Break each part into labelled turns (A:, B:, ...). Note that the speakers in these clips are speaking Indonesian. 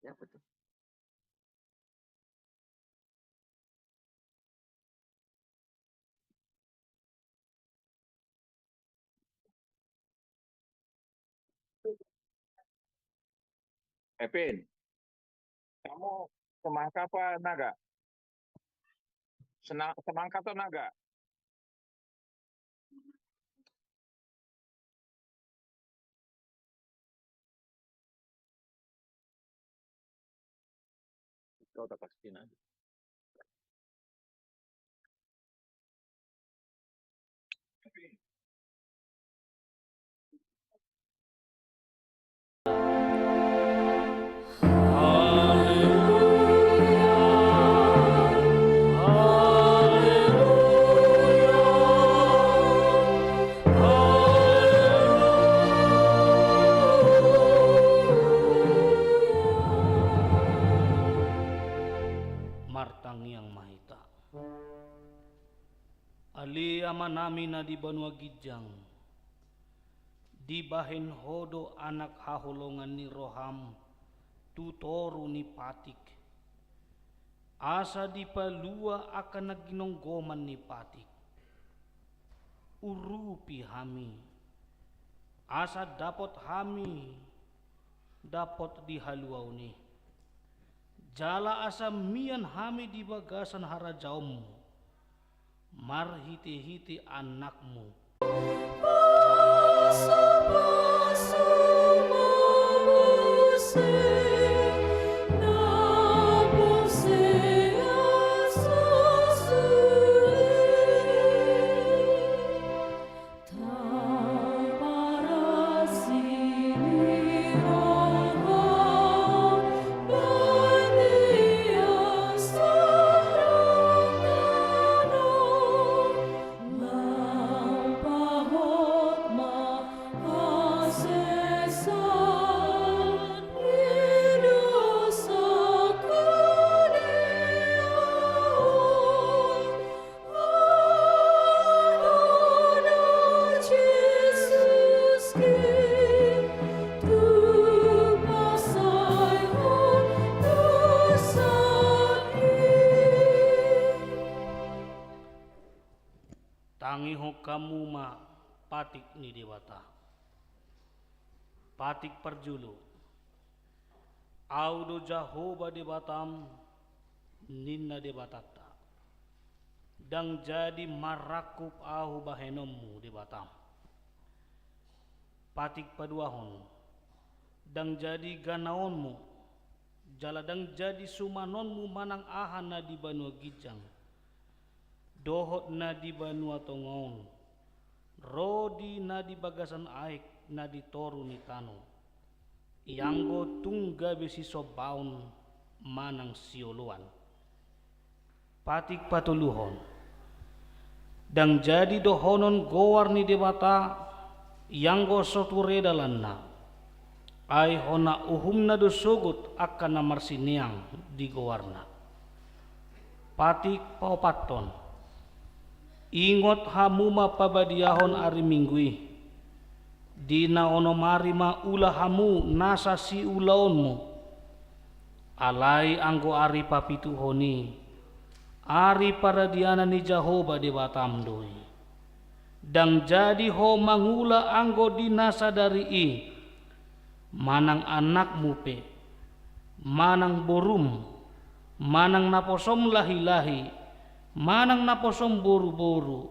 A: Siapa tuh?
B: Epin, kamu semangka apa naga? Semangka atau naga? Kau tak pasti naga. Epin.
C: Martang yang mahita ali amanami na di Banua Gijang di bahin hodo anak hahulongan ni Roham tutoru ni Patik asa di palua akan naginonggoman ni Patik urupi hami asa dapat hami dapat dihaluau ni jala asa mian hami di bagasan harajaum marhiti-hiti anakmu tangiho kamu ma Patik ni Dewata Patik perjulu audo Jahoba Dewatam ninna Dewatata dang jadi marakup ahu bahenomu Dewatam Patik paduahon dang jadi ganaonmu jaladang jadi sumanonmu manang ahan na di Banua Gijang dohot na di Banua Tongon rodi na di bagasan aik na di toru ni tano ianggo tungga besi sobaun manang sioluan Patik patuluhon dang jadi dohonon gowar ni Dewata ianggo soturedalanna ai hona uhumna dosugut akan namarsineang di gowarna Patik paupaton ingot hamuma pabadiahon ari minggui dina ono marima ulah hamu nasa si ulaonmu alai anggo ari papituhoni ari paradiana ni Jahoba Dewatam doi dang jadi ho mangula anggo dinasa dari i manang anakmu pe manang borum manang naposom lahi-lahi manang naposom boru-boru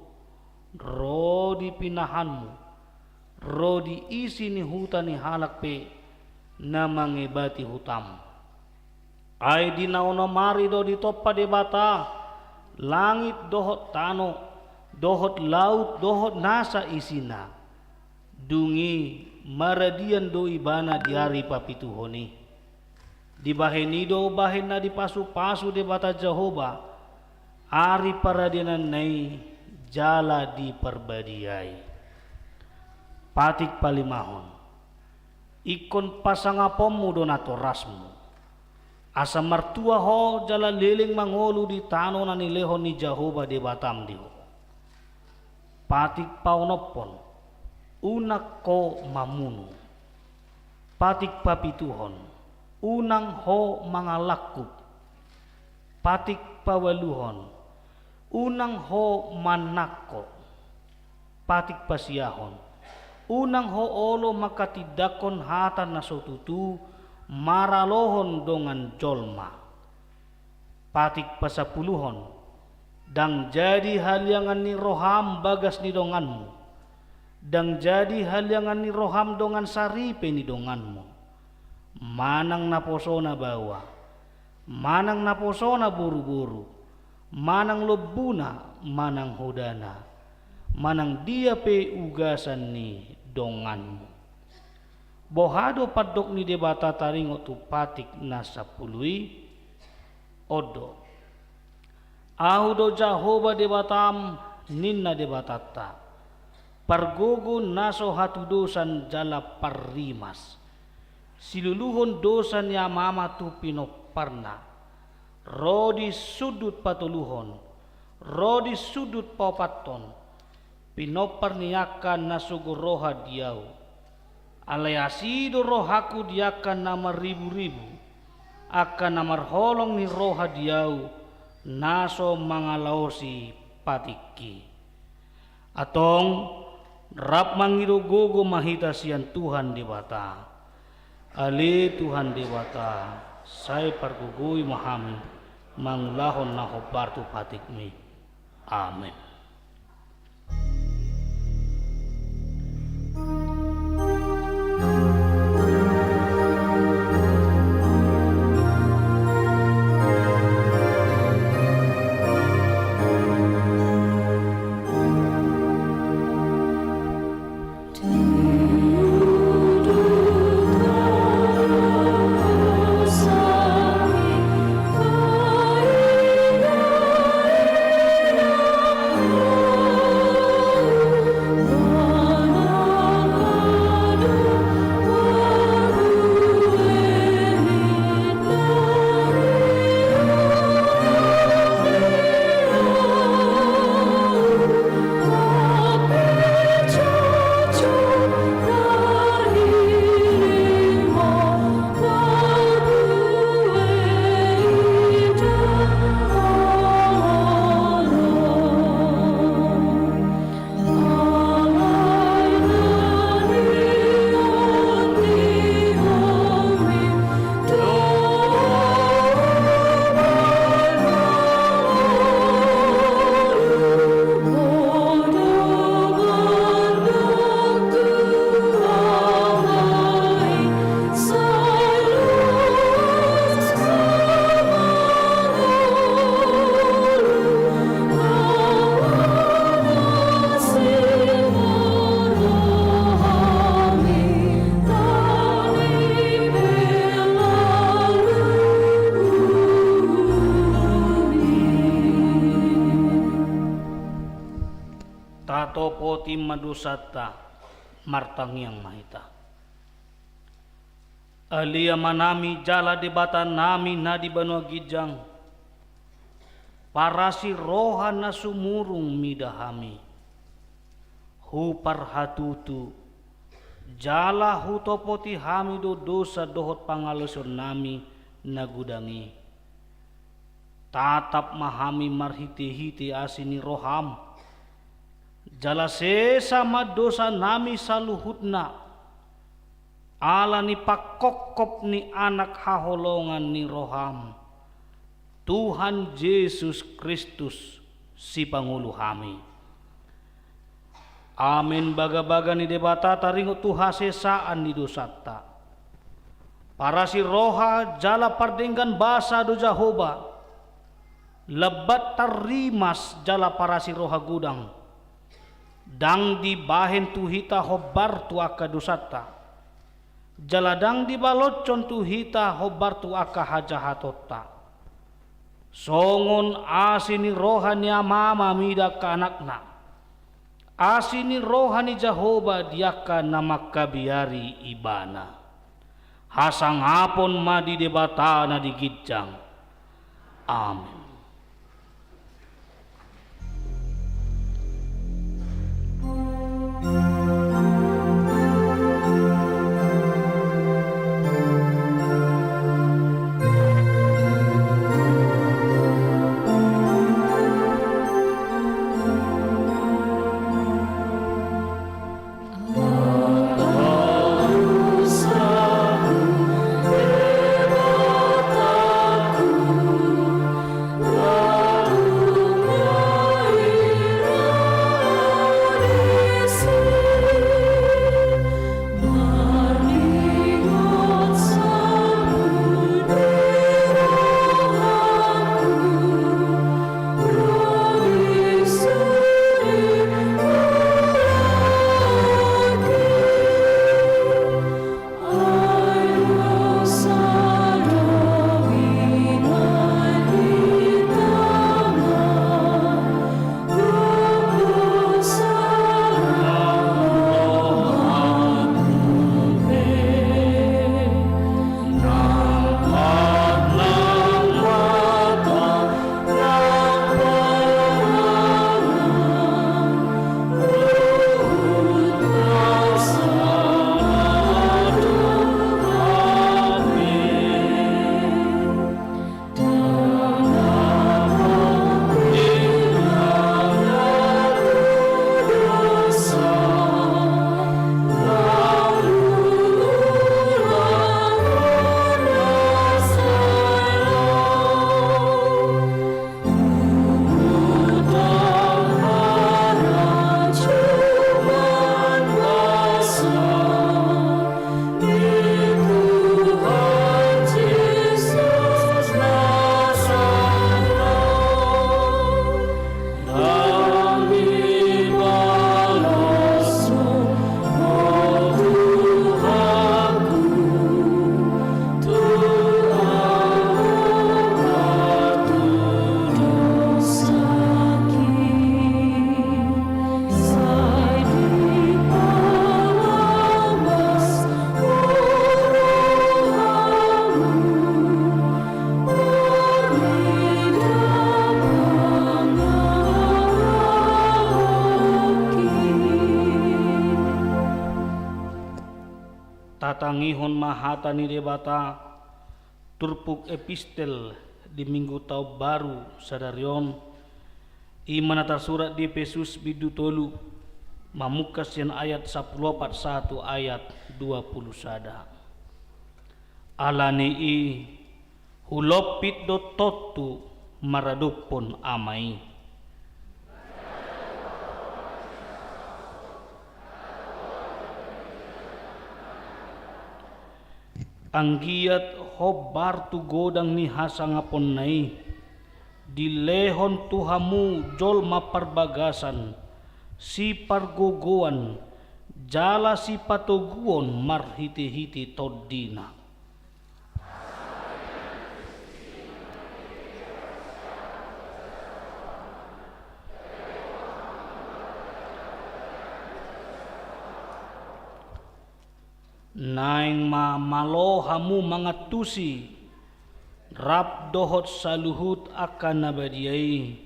C: rodi pinahanmu rodi isi ni hutan ni halak pe na mangebati hutam ai dinaono mari do di toppa Dewata langit dohot tano dohot laut dohot nasa isina dungi maradian do ibana di hari papituhoni di bahenido bahena di pasu-pasu Dewata Jahoba ari paradianan nai jala di perbadiai Patik palimahon ikon pasangapomu donato rasmu asa martua ho jala leleng mangolu di tano na nilehon ni Jahoba Dewatam diho Patik paunopon unak ko mamunu Patik papituhon unang ho mangalakkup, patik pawaluhon, unang ho manakko, patik pasiyahon, unang ho olo makatidakon hatan na sotutu, maralohon dongan jolma, patik pasapuluhon, dang jadi haliangan ni roham bagas ni donganmu, dang jadi haliangan ni roham dongan saripe ni donganmu, manang naposona bawa, manang naposona buru-buru, manang lebuna, manang hodana, manang dia pe ugasan ni donganmu. Bohado padok ni debata taringo tu patik nasa pului odo. Ahudo Jahoba debatam ninna debatata. Pargogo naso hatu dosan jala parrimas. Siluluhon dosan ya mama tu pinoparna. Rodi sudut patuluhon. Rodi sudut papaton. Pinopar niakan nasugoroha diau. Alayasido rohaku diakan nama ribu-ribu. Akan namar holong ni roha diau. Naso mangalausi patiki. Atong rap mangido gogo mahita sian Tuhan debata. Ali Tuhan debata. Saya pargugui mahami manglahon na hobartu patikmi. Amin. Topoti madusata martangiang mahita. Alia manami jala debata nami nadi Banua Gijang. Parasi roha na sumurung midahami. Hupar hatutu. Jala hutopoti hamido dosa dohot pangaloson nami nagudangi. Tatap mahami marhiti-hiti asini roham. Jala sesama dosa nami saluhutna. Ala ni pakokop ni anak haholongan ni roham. Tuhan Yesus Kristus si Pangulu kami. Amin baga-baga ni debata taringo Tuha sesaan ni dosata. Para si roha jala pardenggan basa do Jahoba. Lebat tarimas jala para si roha gudang. Dang di bahen tuhita hobar tu aka dosata. Jaladang di balocon tuhita hobar tu aka hajahatota. Songon asini rohani amama mida ka anakna. Asini rohani Jahoba diaka nama kabiari ibana. Hasang hapon madi debata na di Gijang. Amin. hata ni debata turpuk epistel di minggu tau baru sadarion iman atar surat di Efesus bidu tolu mamukas yang ayat 141 ayat 20 sada alani i hulopit do totu maradupon amai anggiat hobar tu godang ni hasangapon nai dilehon tuhamu jol maparbagasan si pargogoan jala si patoguon marhiti-hiti toddina naing malohamu mangatusi rap dohot saluhut akan nabadiai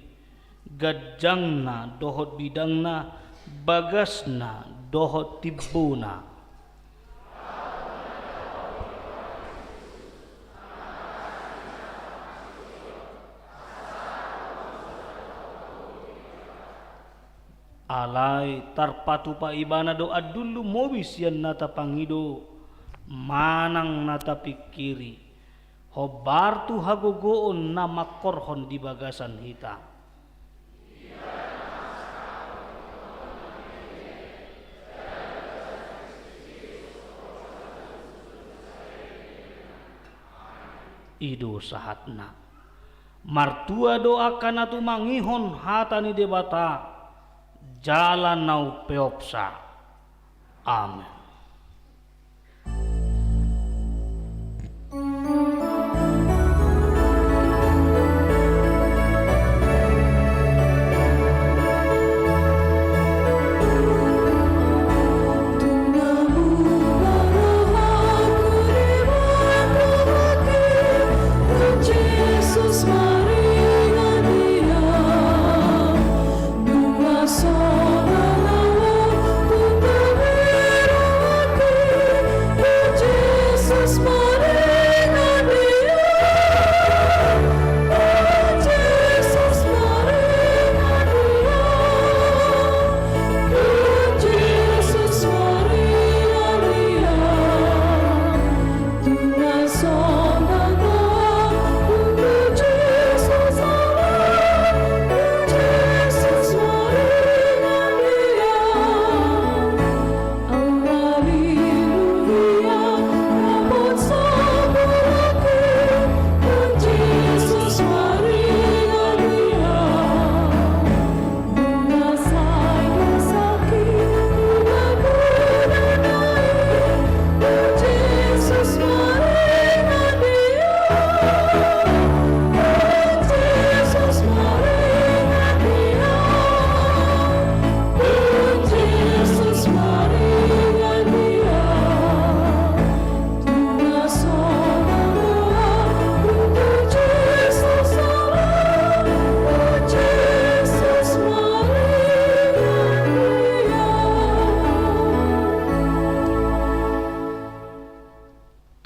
C: gajangna dohot bidangna bagasna dohot tibuna alai tarpatu pa ibana do adulu mobis yan nata pangido manang nata pikiri hobar tu hagogoon na makorhon di bagasan hita ido sahatna martua doakan atu mangihon hata ni debata jalan nau peopsa amin.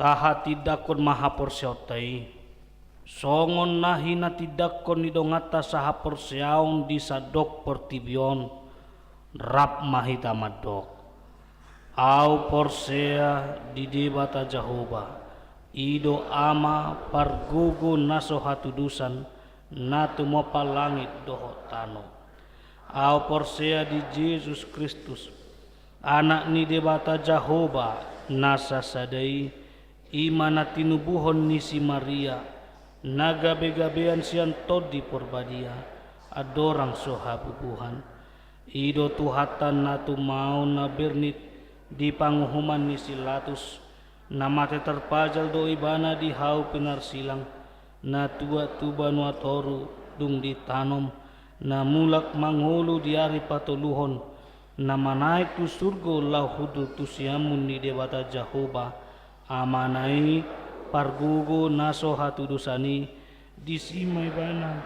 C: Taha tidakon mahaporsyotai songon nahina tidakon nidongata sahaporsyaon di sadok pertibion rap mahita madok au porsea di debata Jahoba ido ama pargugu naso hatudusan natu mopa langit doho tano au porsea di Yesus Kristus anak ni debata Jahoba nasa sadai imana tinubuhon ni si Maria nagabe-gabean sian todi porbadia adorang sohabubuhan ido tuhatan natu mau na bernit di panguhuman ni si Latus namate terpajal do ibana di hau pinarsilang na tua tuba nuatoru dung ditanom na mulak mangulu di ari patuluhon na manaik tu surgo lau hudul tu siamun ni dewata Jahoba amanai pargugo naso hatudusani disimay bana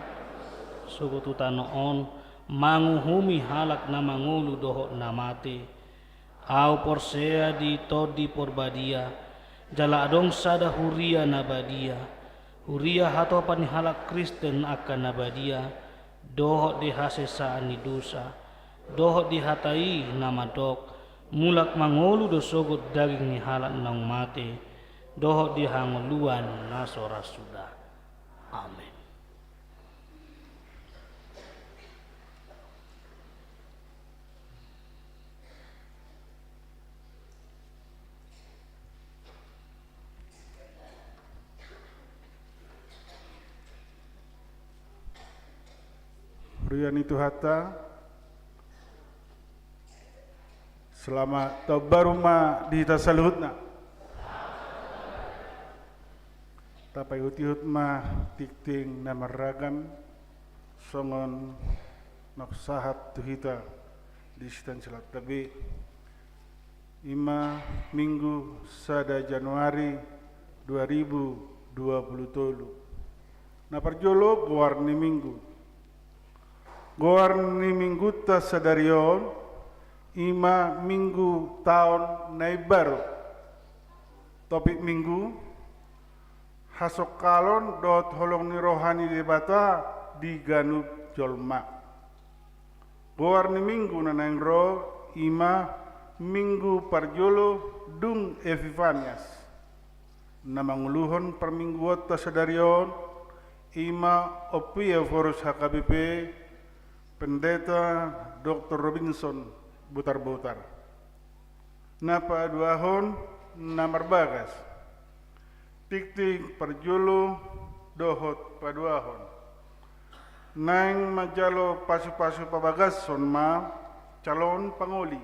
C: sogotu tanoon manguhumi halak na mangulu doho namate au porsea di todi porbadia Jala adong sada huria nabadia. Huria hato panihalak Kristen akan nabadia. Dohot di hasesaan ni dosa. Dohot dihatai nama dok. Mulak mangolu do sogot daging ni halak nang mate. Dohot dihangoluan nasora sudah. Amin.
A: Rian itu hatta selama tabaruma di tasalhutna tapai hutihut ma tikting na maragam songon naksahat tuhita di sitan selat tabi 5 minggu sada Januari 2023 na parjolo warni minggu Goarni minggu ta sadarion 5 minggu tahun naibaru topik minggu hasok kalon dot holong ni rohani debata di ganub jolma Goarni minggu nanang ro 5 minggu parjolo dung Epifanias namanguluhon per minggu ta sadarion 5 opia forus HKBP Pendeta Dr. Robinson Butar-Butar. Napa duahon namar bagas. Tik-tik perjulu dohot paduahon. Nang majalo pasu-pasu pabagason ma calon pangoli.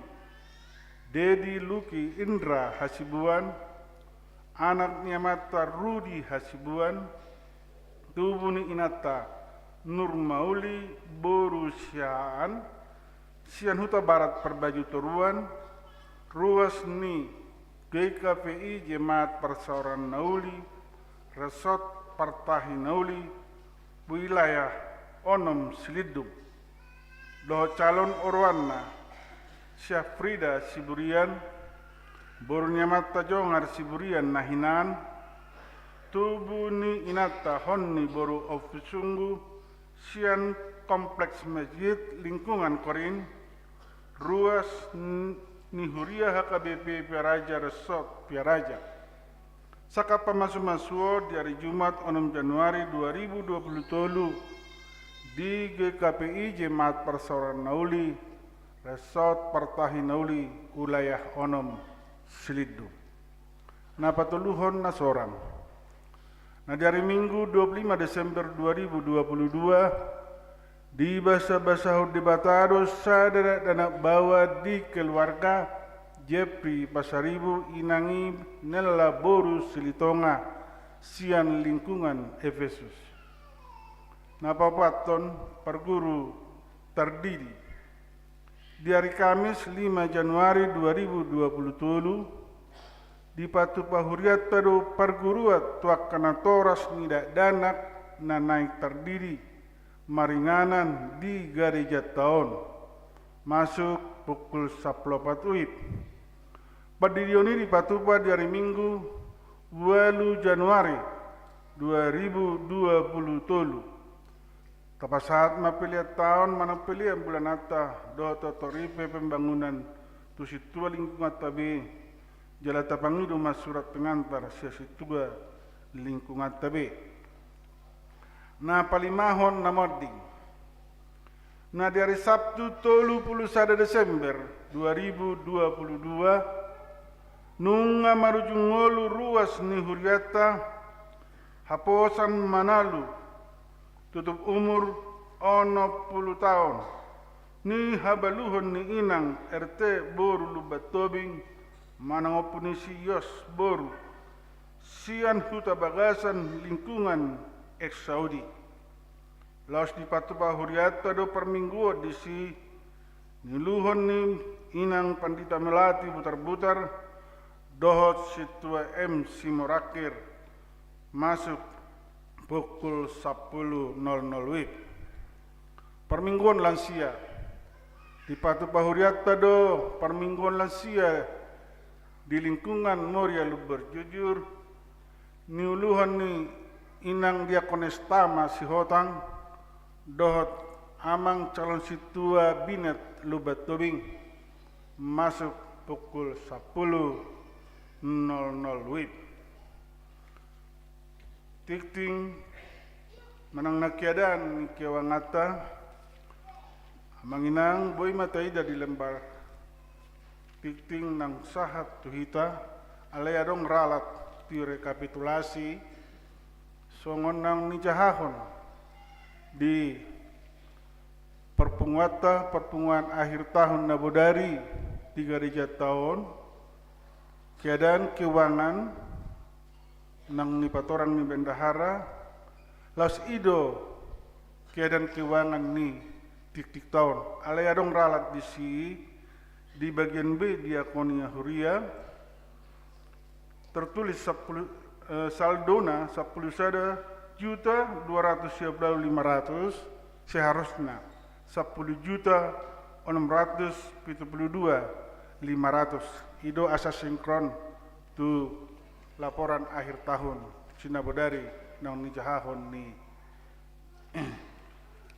A: Dedi Luki Indra Hasibuan. Anak Nyamata Rudi Hasibuan. Tubuni Inata Nur Mauli Boru Sian Huta Barat Perbaju Turuan Ruas Ni GKPI Jemaat Persauran Nauli Resort Partahi Nauli Wilayah Onom Silidum Doh calon Orwana Syafrida Siburian Boru Nyamat Tajongar Siburian Nahinan Tubuni Inata Honni Boru Ofisungu Sian Kompleks Masjid Lingkungan Korin Ruas Nihuria HKBP Piaraja Resort Piaraja Saka pamasu-masuo di hari Jumat 6 Januari 2023 di GKPI Jemaat Persauran Nauli Resort Partahi Nauli Wilayah Onom Silidu Napatuluhon Nasorang Nah dari Minggu 25 Desember 2022 di basa-basa di Batado sadara dana bawa di keluarga Jepri Pasaribu Inangi Nella Boru Silitonga Sian Lingkungan Efesus. Napapaton perguru terdiri di hari Kamis 5 Januari 2023 di patu pahuriat tado perguruat tuak kanatoras nidak danak na naik terdiri maringanan di gereja tahun masuk pukul 10.4 UIP. Padidioni di patupa di hari Minggu 8 Januari 2023 tepat saat mapiliat tahun mana pilihan bulan Nata do totoripe pembangunan tusitua lingkungan tabi Jala tapangidu mas surat pengantar siasitua lingkungan tabe. Na palimahon na mording. Na di hari Sabtu 31 Desember 2022 nunga marujungolu ruas ni Huriata haposan Manalu tutup umur 60 tahun ni habaluhon ni inang RT Boru Lubatobing manang opunisi Yos Boru Sian Huta Bagasan Lingkungan ex-Saudi laos di patupa huriata do perminggu di si niluhon ni inang Pandita Melati Butar-Butar dohot situa M Simorakir masuk pukul 10.00 WIB. Permingguan lansia di patupa huriata do permingguan lansia di lingkungan Moria lu berjujur, niuluhan ni inang Diakones Tama si Hotang, dohot amang calon situa binet lu batubing, masuk pukul 10.00 WIB. Tikting manang nakiadan ni kiawangata, manginang boy mataida di lembar tikting nang sahat tuhita alay adong ralat ti rekapitulasi songon nang nijahahon di perpunguan akhir tahun nabodari 3 tahun keadaan keuangan nang nipatoran ni bendahara las ido keadaan keuangan ni tik tahun alay adong ralat di bagian B Diakonia Huria tertulis saldona 10.213.500 seharusnya 10.672.500 ido asa sinkron tu laporan akhir tahun sinabodari nang nijahahon ni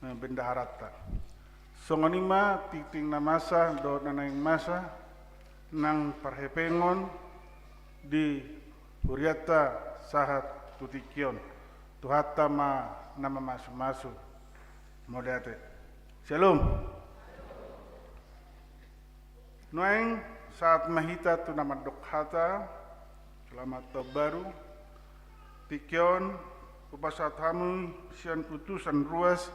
A: bendaharata songonima tikting na masa do nanaing masa nang parhepengon di Huriata sahat tutikion tuhata ma nama masu modate shalom noeng saat mahita tu nama dokhata selamat tahun baru tikion upasat hamu sian putusan ruas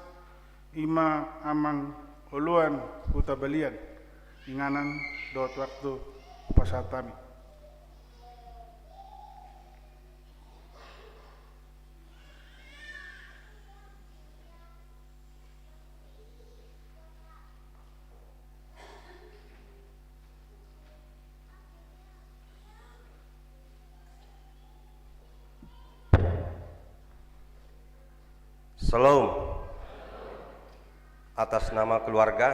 A: ima amang uluan utabalian inganan dot waktu upasatami.
D: Salam. Atas nama keluarga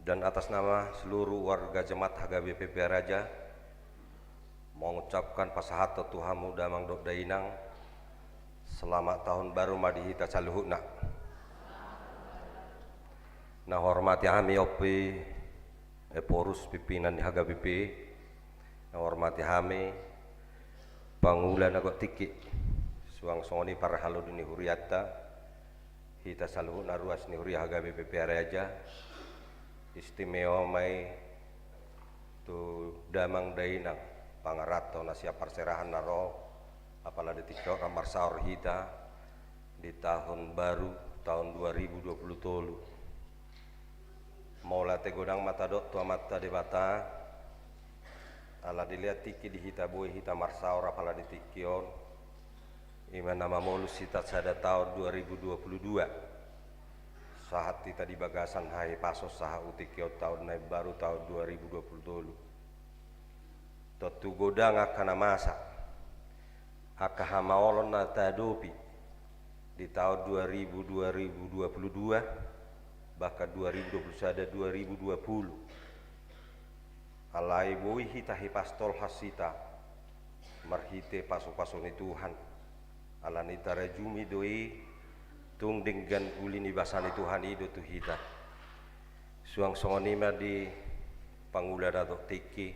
D: dan atas nama seluruh warga jemaat HGBP Raja mengucapkan pasahat Tuhamu damang dok dainang selamat tahun baru madihita saluhuna. Nah hormati kami opi porus pimpinan di HGBP, nah hormati kami pangulan agak tiki suang songoni para halu dini huriata hita saluhuna ruas ni huria HGBP Raja istimewa mai tu damang dainang pangarato na siap perserahan naro apalah detikau kamar sahur hita di tahun baru tahun 2020 maula te godang mata dok tua mata di mata ala dilihat tiki di hita boy hita marsaur apalah detikion iman nama molus hita sada tahun 2022 saat kita di bagasan hai pasos saha utikio tahun naik baru tahun 2020 totu godang akan masa akahamaolon na tadopi di tahun 2022 bahkan 2021 2020 alai boi hita hipastol hasita marhite paso-paso ni Tuhan alanita rejumi doi tung dengan ulini basani Tuhan itu tu hita suang songonima di pangula dato tiki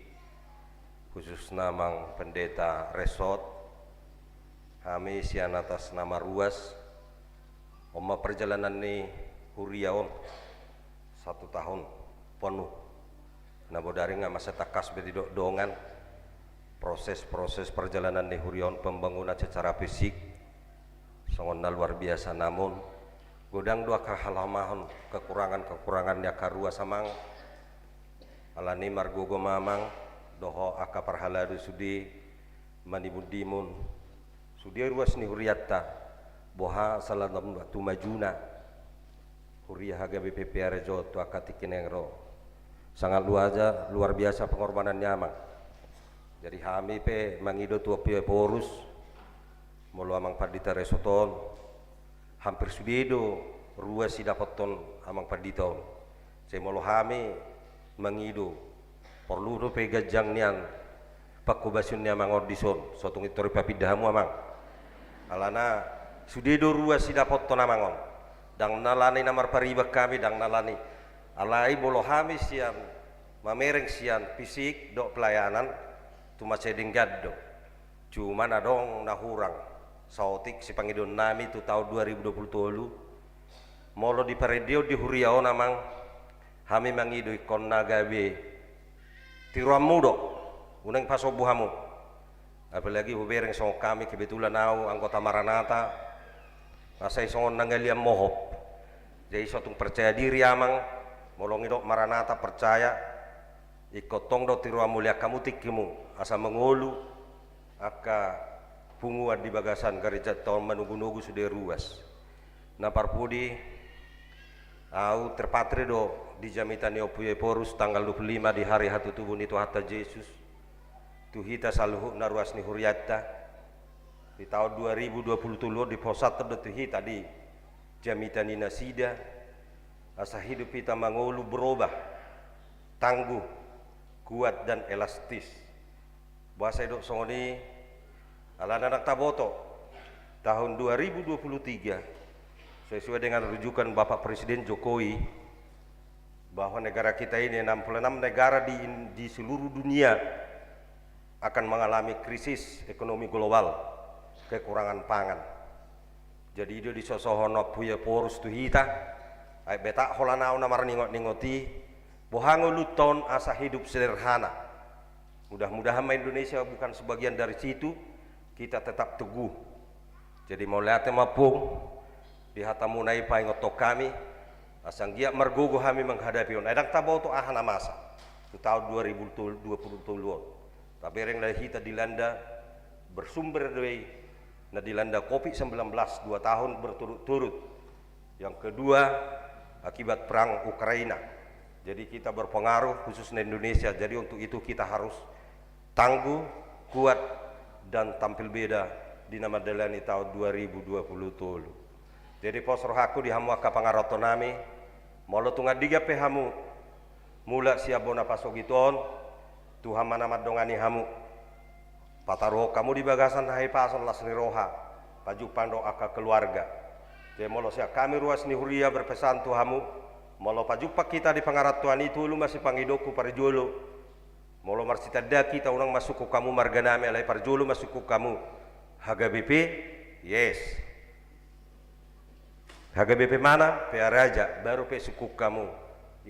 D: khusus namang pendeta resort kami sian atas nama ruas oma perjalanan ni huriaon 1 tahun penuh nabodari nga masa takas bedi dongan proses perjalanan ni huriaon pembangunan secara fisik songon luar biasa namun godang dua kehalamahon kekurangannya karua samang alani margogo mamang doho aka parhaladu sudi manibudimun sudi ruas ni huriatta boha saladam tu majuna huria HGBP Rejo tu akatikin engro sangat luar biasa pengorbanan nyamang jadi kami pe mangido tu pie porus molo amang padita resoton hampir sudido ruas si dapat ton amang paditon saya molo kami mangido perlu do pe gajang nian pakubasun nia mang audison sotung itori papidahamu amang alana sudedo ruas si dapat to namangon dang nalani namar pariba kami dang nalani alai bolo hami sian mamereng sian fisik do pelayanan tu maceding gaddo cuman adong nahurang sautik si pangidon nami tu tahun 2020 molo di paredio di huriao namang hami mangidoi kon nagabe tiruam mudo unang pasobuhamu apalagi hubereng song kami kebetulan au anggota Maranatha asai songon nangaliam mohop jadi suatu percaya diri amang molong idok Maranatha percaya ikotong do tiruam mulia kamu tikimu asa mengulu aka punguan di bagasan gereja tahun menugu-nugu sudah ruas na parpudi au terpatri do di jamitan Yopuye Porus tanggal 25 di hari hatu tubuh itu hatta Yesus tu hita saluhu naruas ni huriatta di tahun 2020 di posat terdetu hita di jamitan Inasida asa hidup kita mangulu berubah tangguh kuat dan elastis bahasa hidup songoni ala anak taboto tahun 2023 sesuai dengan rujukan Bapak Presiden Jokowi bahwa negara kita ini 66 negara di seluruh dunia akan mengalami krisis ekonomi global kekurangan pangan jadi itu di sosohono puya porus tu hita ai beta holanau namar ningoti bohango luton asa hidup sederhana mudah-mudahan Indonesia bukan sebagian dari situ kita tetap teguh jadi mau lihat mapung di hatamunai paingotok kami asang giat mergogo kami menghadapi on edang tabau to ahana masa di tahun 2020 tapi reng dari hita dilanda bersumber dari na dilanda COVID-19 2 tahun berturut-turut yang kedua akibat perang Ukraina jadi kita berpengaruh khususnya Indonesia jadi untuk itu kita harus tangguh kuat dan tampil beda di nama delani tahun 2020 jadi posroh aku di hamu aka pangaroto nami molo tunga diga pe hamu mula siabona pasogiton Tuhan mana madongani hamu pataroh kamu di bagasan hai pason lasni roha paju pando aka keluarga jadi molo sia kami ruas ni huria berpesan Tuhamu molo paju pak kita di pangarat Tuhan itu lu masih pangidoku parjolo molo marsita da kita unang masuk kamu marganami alai parjolo masuk kamu HGBP yes HGBP mana? PA Raja, baru pe suku kamu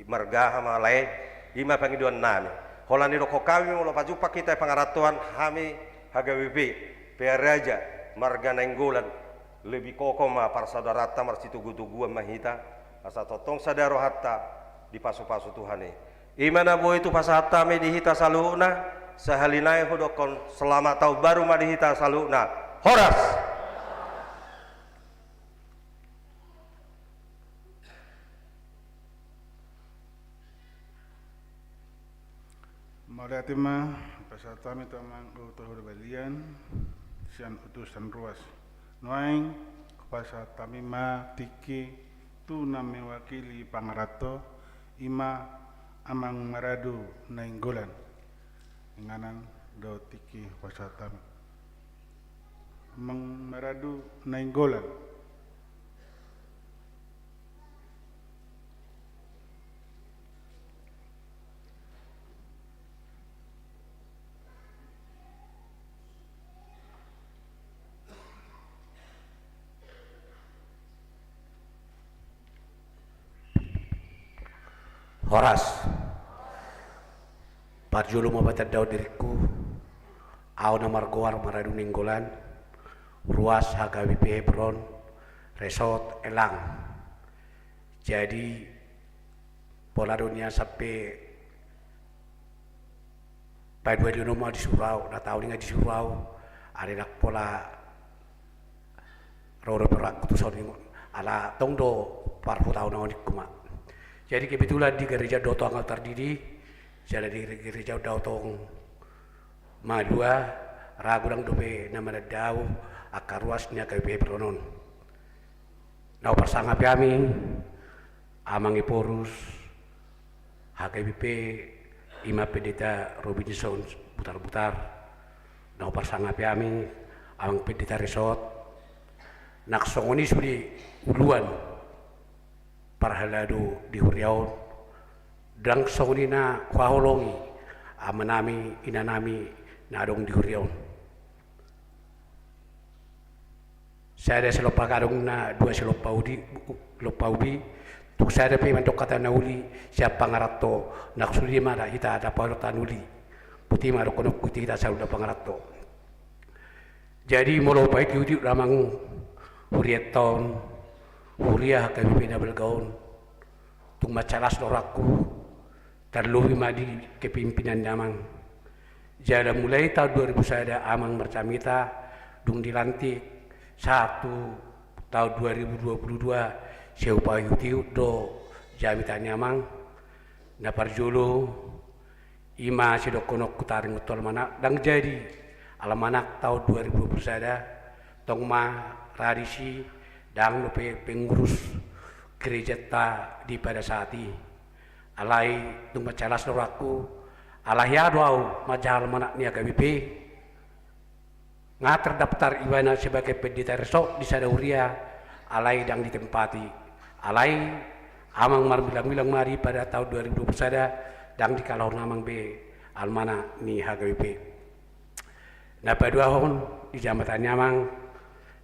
D: margaha malai ima pangiduan nami holani roko kami mula pajupa kita pangaratuan kami HGBP PA Raja marga nenggolan lebih kokoh ma parsadarata marsitugu-tugu mahita asa totong sadaro hatta di pasu-pasu Tuhane imana bo itu pasata me dihita saluna sahalinai hodokon selamat tahun baru ma dihita saluna horas
A: Mariatima pasatami tamang utuh balian sian utusan ruas noaing pasatami ma tiki tu nami wakili pangarato ima amang maradu nainggolan inganan do tiki pasatami amang maradu nainggolan
E: Horas parjulu mabatat daw diriku au namar goar maradu ninggolan ruas HGBP Hebron Resort Elang jadi pola dunia sampai pai dua di rumah di surau na tahu ni di surau ada nak pola roro berak kutusan ala tongdo parhu tahu na kuma jadi kebetulan di gereja Dotong terdiri, jadi di gereja Dotong Madua, ragurang dope nama dau akar ruasnya KBP Pronon. Nau persangap kami, amangi porus, HGBP ima pendeta Robinson putar-putar na parsangapi ami ang pendeta resort naksongoni sudi uluan parhalado di Huriaon dang songoni na kwaholongi amanami inanami na adong di Huriaon. Saya ada selopakarong na dua selopaudi tuk saya ada payman kata nauli siapa ngarato naksudi mara kita ada paro tanuli putih maro kono kuti kita sauda pangarato. Jadi molo pai kiudi ramang hurieton huria kami pina belgaon tung macalas loraku terluwi madi kepimpinan nyamang. Jadi mulai tahun 2000 saya ada amang mercamita dung dilantik 1 tahun 2022 saya upaya do jamita nyamang na parjolo ima sidok konok kutaring utol mana dang jadi alamanak tahun 2020 sada tong ma radisi dang lupe pengurus gereja ta di pada saat ini alai tung macalas doraku alahya doau majal mana ni AKBP nga terdaftar iwana sebagai pendeta resort di Sadauria alai dang ditempati alai amang marbilang-bilang mari pada tahun 2020 sada dang di kalau namang be almana ni HKBP na paduahon di jambatan nyamang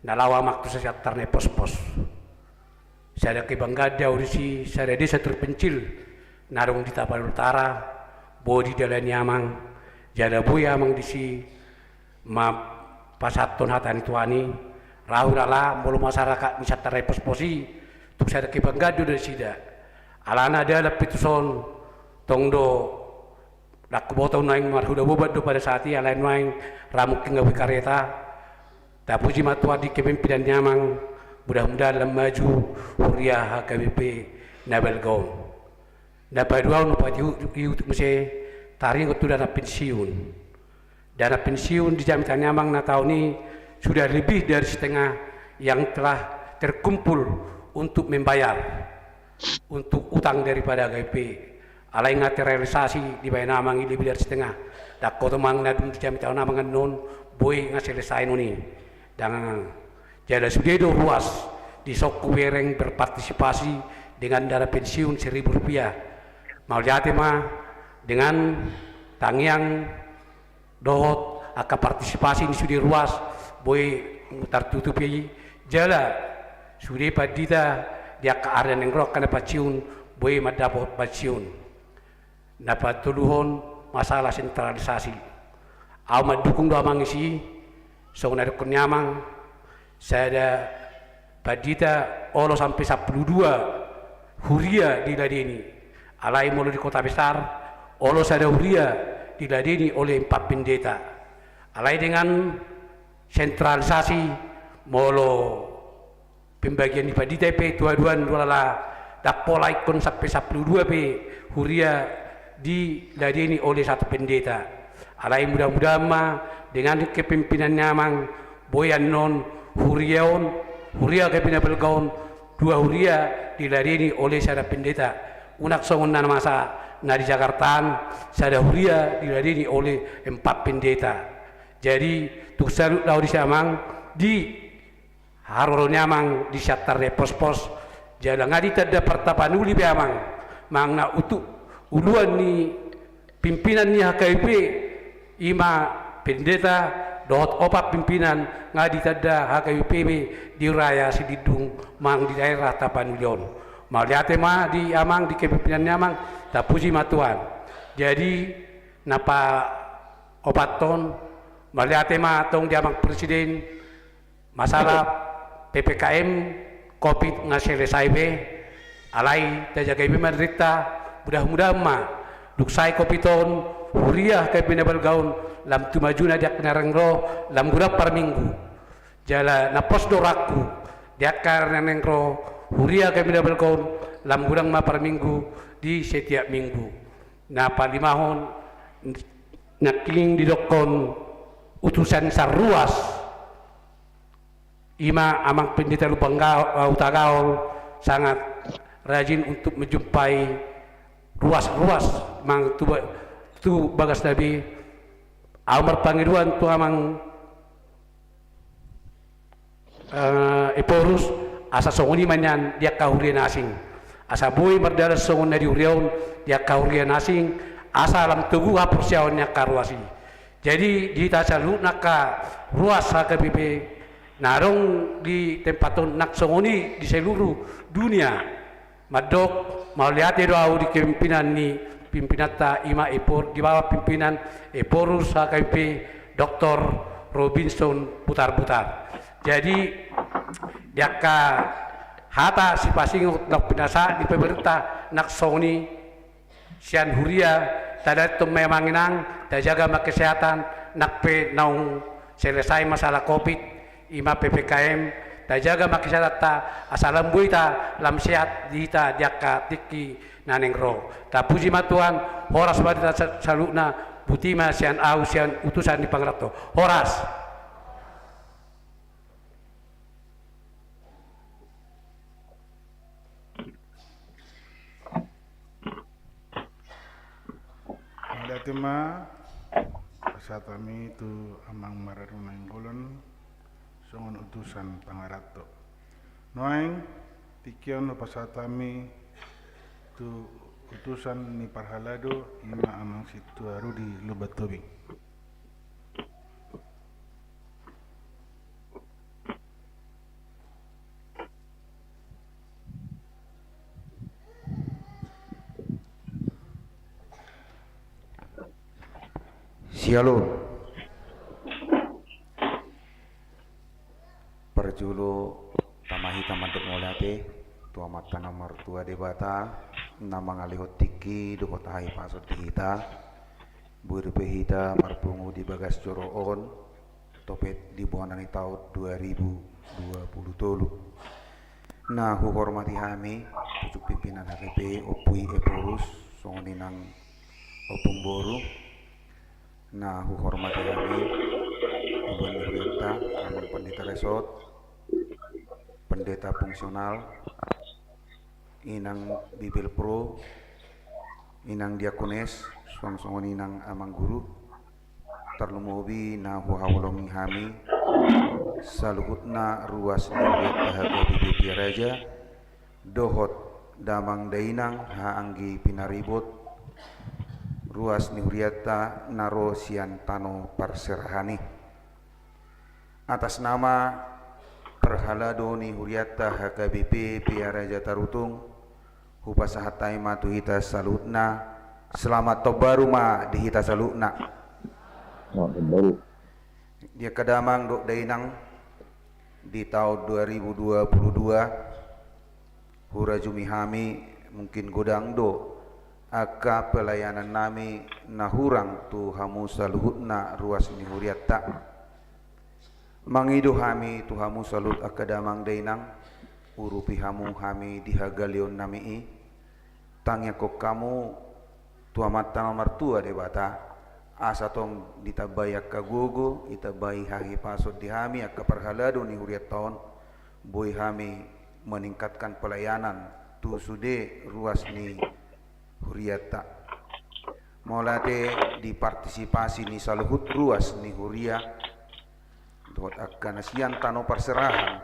E: nalawa maktu sesat tarne pos-pos sada kebanggada urisi sada desa terpencil narung di Tapal Utara bodi dalan nyamang jada buya amang disi ma pasaton hatan tuani rahurala mulu masyarakat bisa terepos-posi tuk sada kebanggado dari sida alana ada pituson tongdo nak botong naing marhuda bobat do pada saat ini alain naing ramuk ngawi kareta tapuji matua di kepimpinan nyamang mudah-mudahan dalam maju huria HKBP nabel gaun dapat dua upati untuk mesti taring itu dana pensiun di jamitan nyamang na tahun ini sudah lebih dari setengah yang telah terkumpul untuk membayar untuk utang daripada HKBP alai ngati realisasi di bayar namang lebih dari setengah dak koto mang nadum di jamitan namang non boy ngaselesai noni dan jada sudedo ruas di Soku Wereng berpartisipasi dengan dana pensiun Rp1.000 mau jate mah dengan tangiang dohot aka partisipasi ini sudah ruas boy mutar tutupi jala sudah padita dia ke area nengrok kana paciun boy madapot paciun dapat tuluhon masalah sentralisasi amat dukung doa mangisi songna kunyamang saya ada padita olo sampai 12 huria di ladeni alai mulu di kota besar olo sada huria diladeni oleh 4 pendeta alai dengan sentralisasi molo pembagian di padita pe dua-duan dua dak pola ikon sampai 12 pe huria diladeni oleh 1 pendeta alai mudah-mudahan mah dengan kepimpinan nyamang boyan non huria kepimpinan belgaon 2 huria diladeni oleh 1 pendeta unak songon nan masa na di Jakarta sada huria diladeni oleh 4 pendeta jadi tuk salut lau di samang di harol nyamang di syatar pos-pos jala ngadi tada pertapanuli be amang mangna utuk uluan ni pimpinan ni HKBP ima pendeta dot opat pimpinan ngadi tada HKBP di raya Sididung mang di daerah Tapanulion maliate mah di amang di kepimpinan nyamang tapuji matuan jadi napa opat ton maliate mah tong di amang presiden masalah PPKM COVID ngaselesai be alai tajaga ibe madrita mudah-mudahan mah duksai kopiton huria ke binabal gaun lam tumajuna dia kenarengro lam gurap par minggu jala na pos doraku dia karena nengro huria ke binabal gaun lam gurang ma par minggu di setiap minggu na palimahon naking didokon utusan sarruas ima amang pendeta lupang utagaol sangat rajin untuk menjumpai ruas-ruas mang tuba tu bagas nabi amar pangiruan tu amang eporus asa songoni manyan dia kahurian asing asa boy mardara songon dari uriaun dia kahurian asing asa alam tugu hapursiawannya karuasi jadi di tasalu naka ruas HKBP narong di tempaton nak songoni di seluruh dunia madok mau lihat doa di kepimpinan ni pimpinan ta ima epor di bawah pimpinan eporus HKBP Dr. Robinson Putar-Putar. Jadi diaka hata si pasing nak pinasa di pemerintah nak songoni sian huria tada tu memang inang ta jaga mak kesehatan nak pe naung selesai masalah Covid ima PPKM ta jaga mak kesehatan ta asalam buita lam sehat dita diaka tiki naneng ro ta puji matuan horas badita saluna butima sian au sian utusan di Pangrato horas.
A: Tema saat kami itu amang mararunang golon songon utusan Pangarato. Noeng tikion pasat kami tu utusan ni Parhalado ima amang situ aru di Lubatobing.
F: Shalom. Perjulo tamahi tamandok ngolate tua matana martua debata nama ngalihot tiki do kota hai pasot dihita buru pehita marpungu di bagas joroon topet di buanan tahun 2020 nah hu hormati kami pucuk pimpinan HKP opui eporus songoninang opung boru nah hu hormati kami Gubernur Benta Amang Pendeta Resort Pendeta Fungsional Inang Bibil Pro Inang Diakones Suang-suangon Inang Amang Guru Tarlumubi na hu hawalongi kami saluhutna ruas nilai bahagia BPP Raja dohot damang dainang haanggi pinaribot ruas nihuriata naro sian tano parserahani atas nama Perhalado nihuriata HKBP Pia Raja Tarutung hupasahatai matu hita salutna selamat tobaruma di hita salutna dia kadamang dok dainang di tahun 2022 hura jumihami mungkin godang do aka pelayanan nami nahurang tu hamu saluhutna ruas ni huriatta mangido hami tu hamu salut akadamang dainang urupi hamu hami dihagalion nami tangya kok kamu tu amat nomor tua debata asa tong ditabayak kagogo itabai hahi pasot di hami aka Perhalado ni huriat tahun boy hami meningkatkan pelayanan tu sude ruas ni huriata molate dipartisipasi ni saluhut ruas ni huria dot akan sian tano perserahan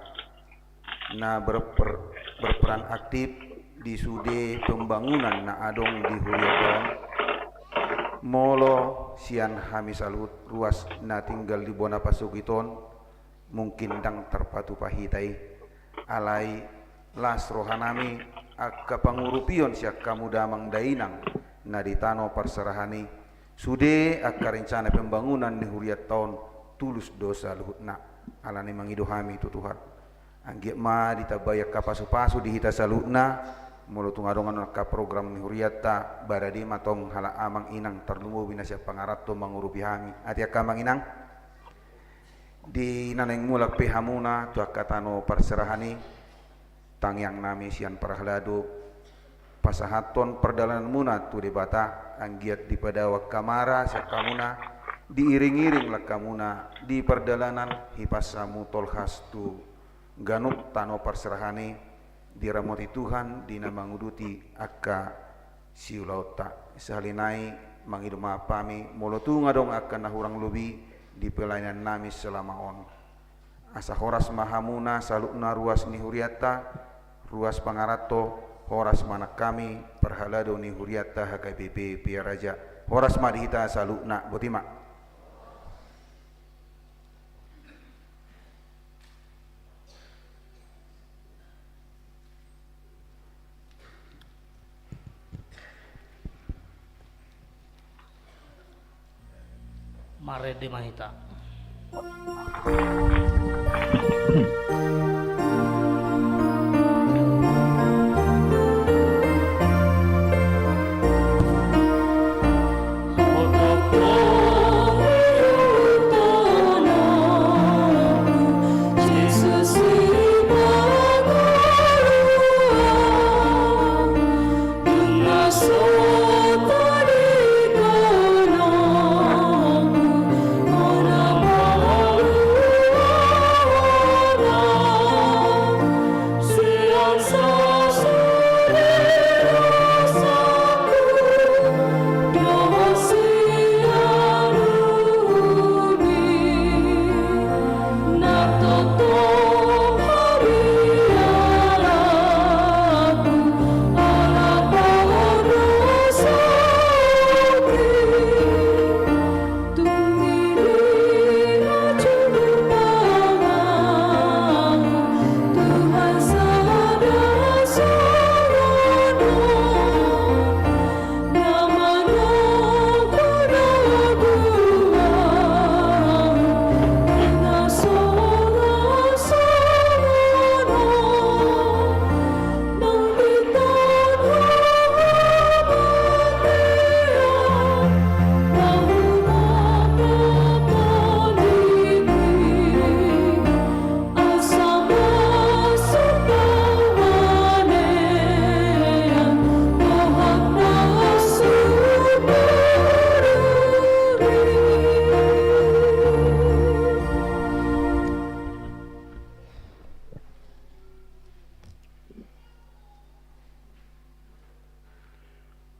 F: na berperan aktif di sude pembangunan na adong di huriata molo sian hami saluhut ruas na tinggal di Bona Pasukiton mungkin dang terpatu pahitai alai las rohanami akka pangurupion siak kamu damang dainang na ditano perserahani sude akka rencana pembangunan di huriat tahun tulus dosa luhutna alani mangido hami tu Tuhan anggiat ma ditabayak kapasu-pasu di hita salutna mulu tungadongan ka program ni huriata baradi matong hala amang inang terlumu binasya pangarat to mangurupi hami ati akka mang inang di naneng mulak pehamuna tu akka tano perserahani tangyang nami sian Perhalado pasahaton perdalanan muna tu debata anggiat di padawak kamara siak kamuna diiring-iring lah kamuna di perdalanan hipasamu tolhas tu ganuk tano perserahani diramoti Tuhan dina manguduti akka siulauta salinai mangidu mapami molo tunga dong akan nahurang lubi di pelayanan nami selama on. Asa horas mahamuna salukna ruas ni huriata, ruas pangarato, horas mana kami perhalado ni huriata HKBP Pia Raja. Horas madihita salukna botima.
C: Mare de Mahita.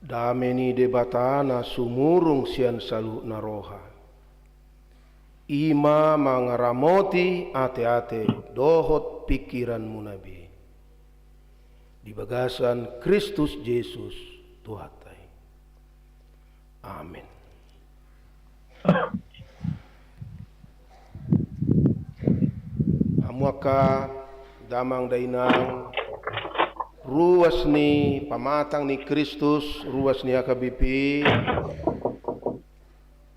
G: Dameni debatana sumurung sian salu naroha. Ima mangaramoti ate-ate dohot pikiran munabi. Di bagasan Kristus Yesus Tuhatai. Amin. Amuaka damang dainang ruas ni pamatang ni Kristus, ruas ni HKBP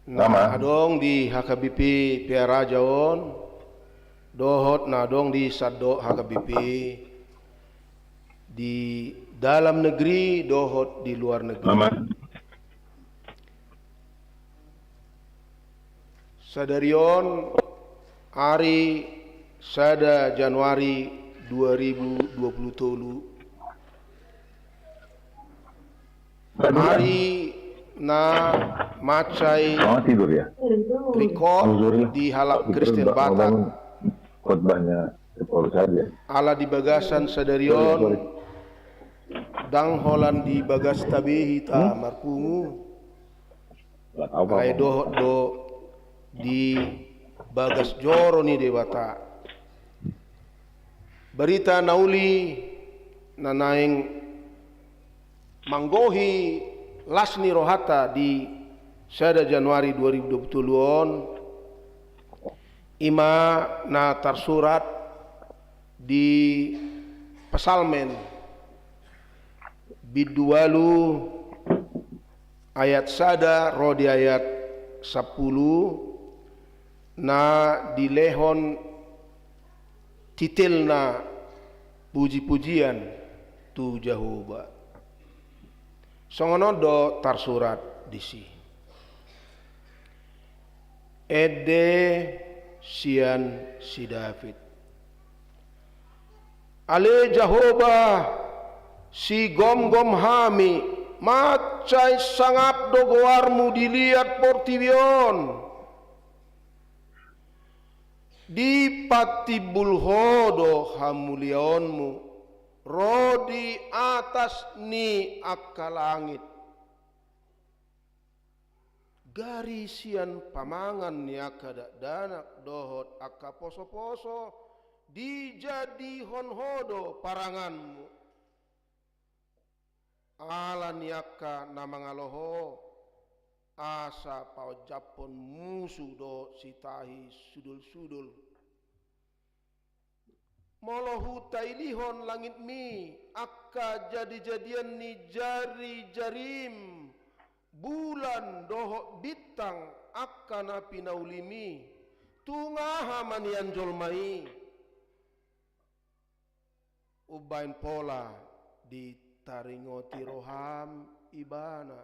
G: na adong di HKBP Pia Raja on, dohot na adong di Saddo HKBP, di dalam negeri dohot di luar negeri. Sadarion hari sada Januari 2020 hari na macai record di halap Kristen Batak
H: khotbahnya saja.
G: Ala di bagasan sadarion dang holan di bagas tabihi ta marpungu ay do di bagas joro ni dewata berita nauli na naing manggohi lasni rohata di sada Januari 2020 on ima na tersurat di Pesalmen bidualu ayat sada rodi ayat 10 na dilehon titilna puji-pujian tu Jehovah. Songono do tersurat disi. Ede sian si David. Ale Jehovah si gom-gom hami macai sangap dogoarmu dilihat portibion. Di patibul hodo hamulionmu rodi atas ni akka langit. garisian pamangan niaka danak dohot akka poso-poso dijadi honhodo paranganmu ala niaka namangaloho asa pao japon musuh do sitahi sudul-sudul molohu tailihon langit mi akka jadi-jadian ni jari-jarim bulan dohok bintang akkana pinaulimi tungaha manian jolmai ubain pola di taringoti roham ibana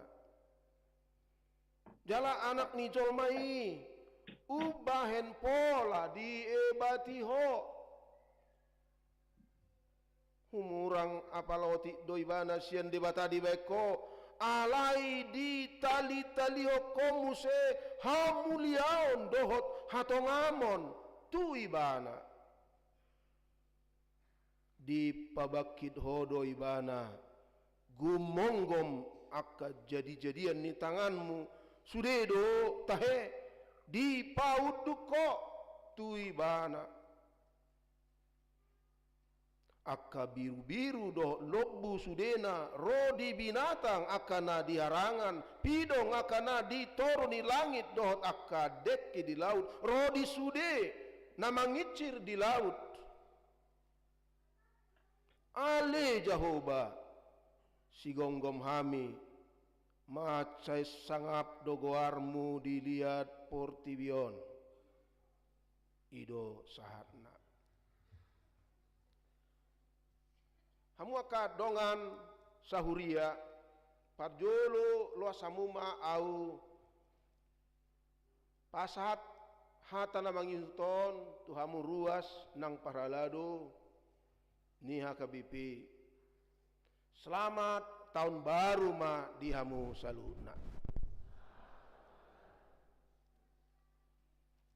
G: jala anak ni jolmai ubahen pola di ebati ho humurang apaloti doibana sian debata di beko alai di tali-tali komuse hamuliaon dohot hatongamon tu ibana di pabakid hodo ibana gumonggom akka jadi-jadian ni tanganmu sudedo tahe di pauduko tu ibana akka biru-biru doh lobu sudena rodi binatang akana di harangan pidong akana di toroni langit doh akka dekki di laut rodi sude namangicir di laut ale Jehovah sigonggom hami macai sangap dogoarmu dilihat portibion ido sahatna hamu aka dongan sahuria parjolo loa samuma au pasat hata namanginton tu hamu ruas nang paralado ni hakabipi selamat tahun baru ma di hamu saluna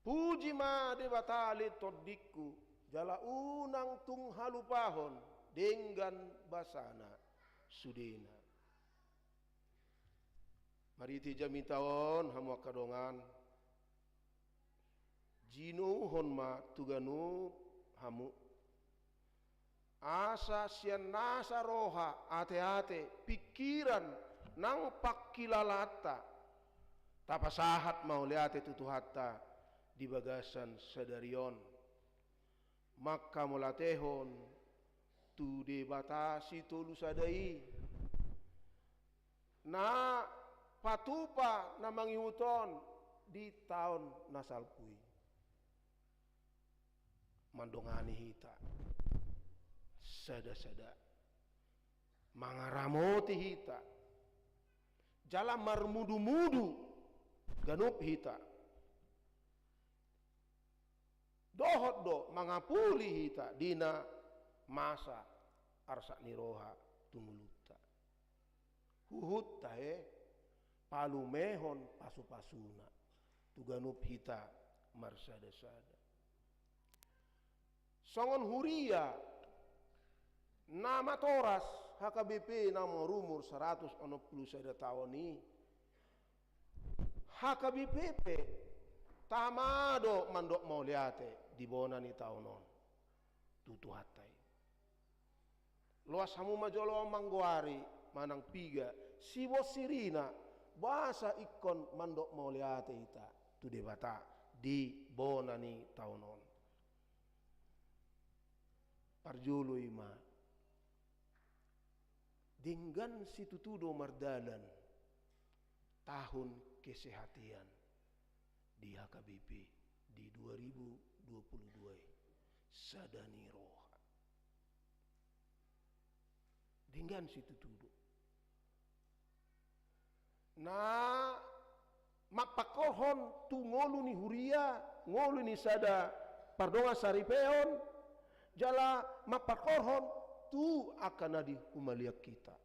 G: puji ma de batali todiku jala unang tung halupahon dengan basana sudena mariti jamitaon hamu kadongan jinu honma tuganu hamu asa sian nasa roha ate-ate pikiran nang pakilalata tapasahat mau liate tutuhatta di bagasan sadarion maka mulatehon tu de batasi tolu sadai na patupa na mangiuton di tahun nasalpui mandongani hita sada-sada mangaramoti hita jala marmudu-mudu ganup hita dohot do mangapuli hita dina masa arsa niroha tumuluta huhut tahe palumehon pasu-pasuna tuganup hita marsada-sada songon huria nama toras HKBP nama rumur 160 tahun ini HKBP tamado mandok mau liate di bona ni tahunon tutu hatai luas hamu majolo mangguari manang piga siwo sirina bahasa ikon mandok mau liate ita tu debata di bona ni tahunon parjulu ima dengan situtudo mardalan tahun kesehatan di HKBP di 2022 sadani roha dengan situ tuduh na mapakohon tu ngolu ni huria ngolu ni sada pardonga saripeon jala mapakohon tu akan di humaliak kita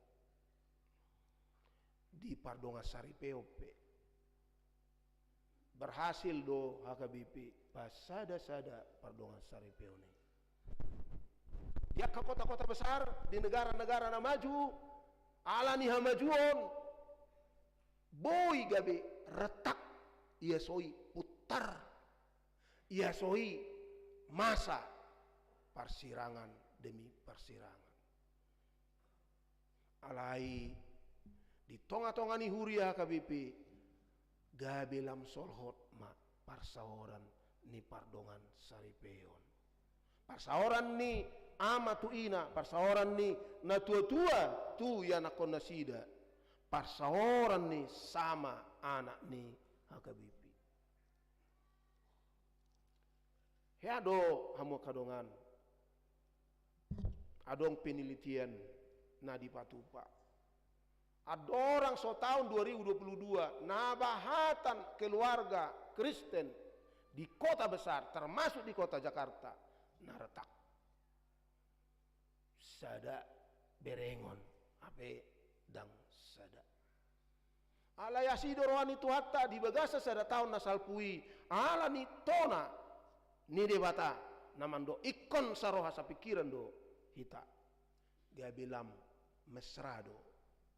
G: di pardonga saripeope berhasil do HKBP pasada-sada pardongan saripeone dia ke kota-kota besar di negara-negara na maju ala ni hamajuon boy gabe retak ia soi putar, ia soi masa persirangan demi persirangan. Alai di tonga-tonga ni huria KBP gabelam solhot ma parsaoran ni pardongan saripeon. Parsaoran ni ama tu ina, parsaoran ni na tua-tua tu ya na konasida. Parsaoran ni sama anak ni HKBP. Heado hamo kadongan. Adong penelitian na di Patupa. Ada orang so tahun 2022 nabahatan keluarga Kristen di kota besar termasuk di kota Jakarta naretak sada berengon ape dang sada alayasi doroani tu hatta di bagasa sada tahun nasal pui ala ni tona ni debata namando ikon saroha sa pikiran do hita gabelam mesrado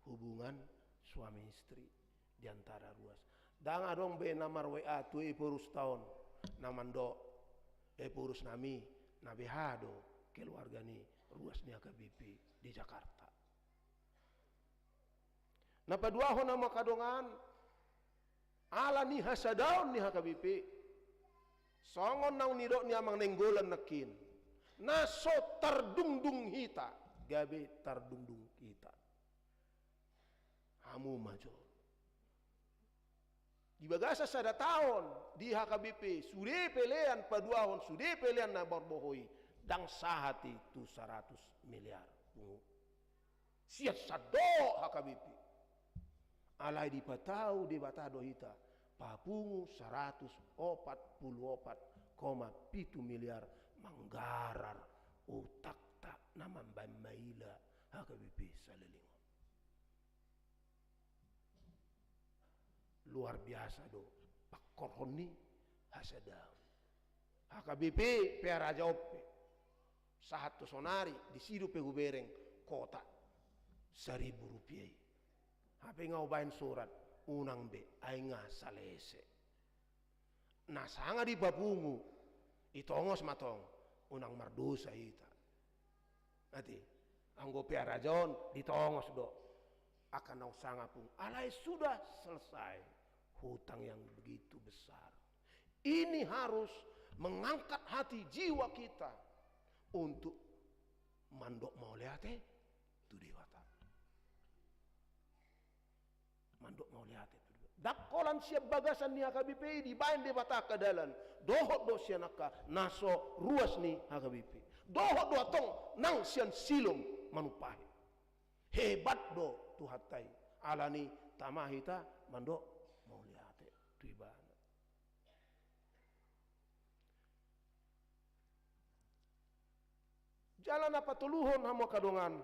G: hubungan suami istri di antara ruas. Dang adong be namar WA tu purus tahun namando purus nami nabehado keluarga ni ruas ni HKBP di Jakarta. Napa dua ho nama kadongan ala ni hasadaon ni HKBP. Songon nang nidok ni amang nenggolan nakin. Naso tardungdung hita gabe tardungdung kita. Hamu majo. Di bagasa sada tahun di HKBP sudah pelean paduahon sudah pelean na barbohoi dang sahati tu 100 miliar pungu. Siat sado HKBP. Alai di patau di batado hita papungu 144,7 miliar manggarar utak tak naman bamaila HKBP salilingo. Luar biasa do pakorhoni hasada HKBP pe raja oppe sahat to sonari di sidu pe gubereng kota 1.000 rupiah hape ngau bain surat unang be ainga salese na sanga di bapungu itongos matong unang mardosa ita nanti anggo pe rajon ditongos do akan nau sanga pun alai sudah selesai hutang yang begitu besar. Ini harus mengangkat hati jiwa kita untuk mandok mau lihat tu dewata. Mandok mau lihat itu. Dakolan siap bagasan ni HKBP di bain dewata kadalan. Dohot do sianaka naso ruas ni HKBP. Dohot do atong nang sian silom manupahi. Hebat do tu hatai alani tamahita mandok mau lihat tu ibana. Jalan apa tuluhon hamo kadongan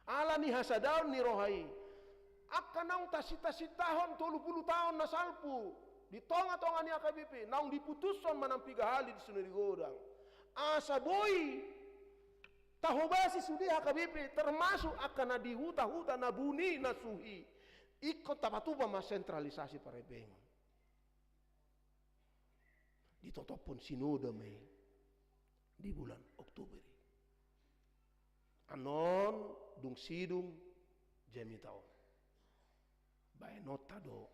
G: alani hasadaun ni rohai akan naung tasita-sita tahun 30 tahun nasalpu di tonga-tonga ni HKBP naung diputuson manampi gahali di sunuri godang asa boy tahobasi sudi HKBP termasuk akan di huta-huta nabuni nasuhi ikut tapatuba mas sentralisasi parebengon ditutup pun sinode Mei di bulan Oktober anon dung sidung jemi tahun bae nota do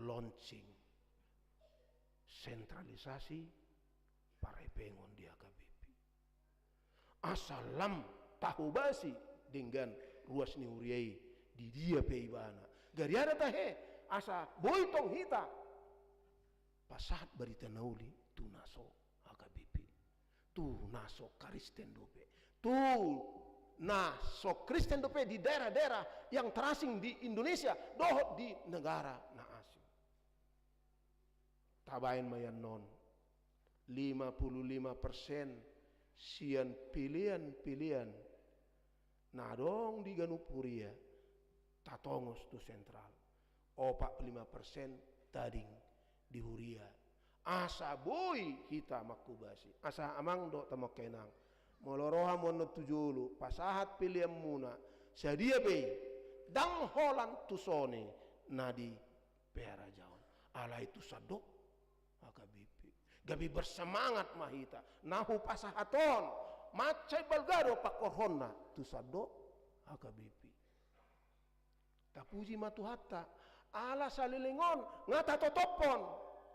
G: launching sentralisasi parebengon di HKBP asalam tahu basi dengan ruas ni huriai di dia pe ibana gari ada tahe asa boitong hita pasat berita nauli tu naso HKBP tu naso Kristen dope tu naso Kristen dope di daerah-daerah yang terasing di Indonesia dohot di negara na asing tabain mayan non 55% sian pilihan-pilihan nadong di Ganupuria tatongos tu sentral 45% tading di Huria asa boy hita makubasi asa amang do tamo kenang moloroha mono tujulu pasahat pilihan muna sadia be dang holan tusone nadi pera jaon ala itu sadok hakabipi gabi bersemangat mahita nahu pasahaton macai balgado pakorhonna tu sadok hakabipi tapuji matuhatta ala salilingon ngata totopon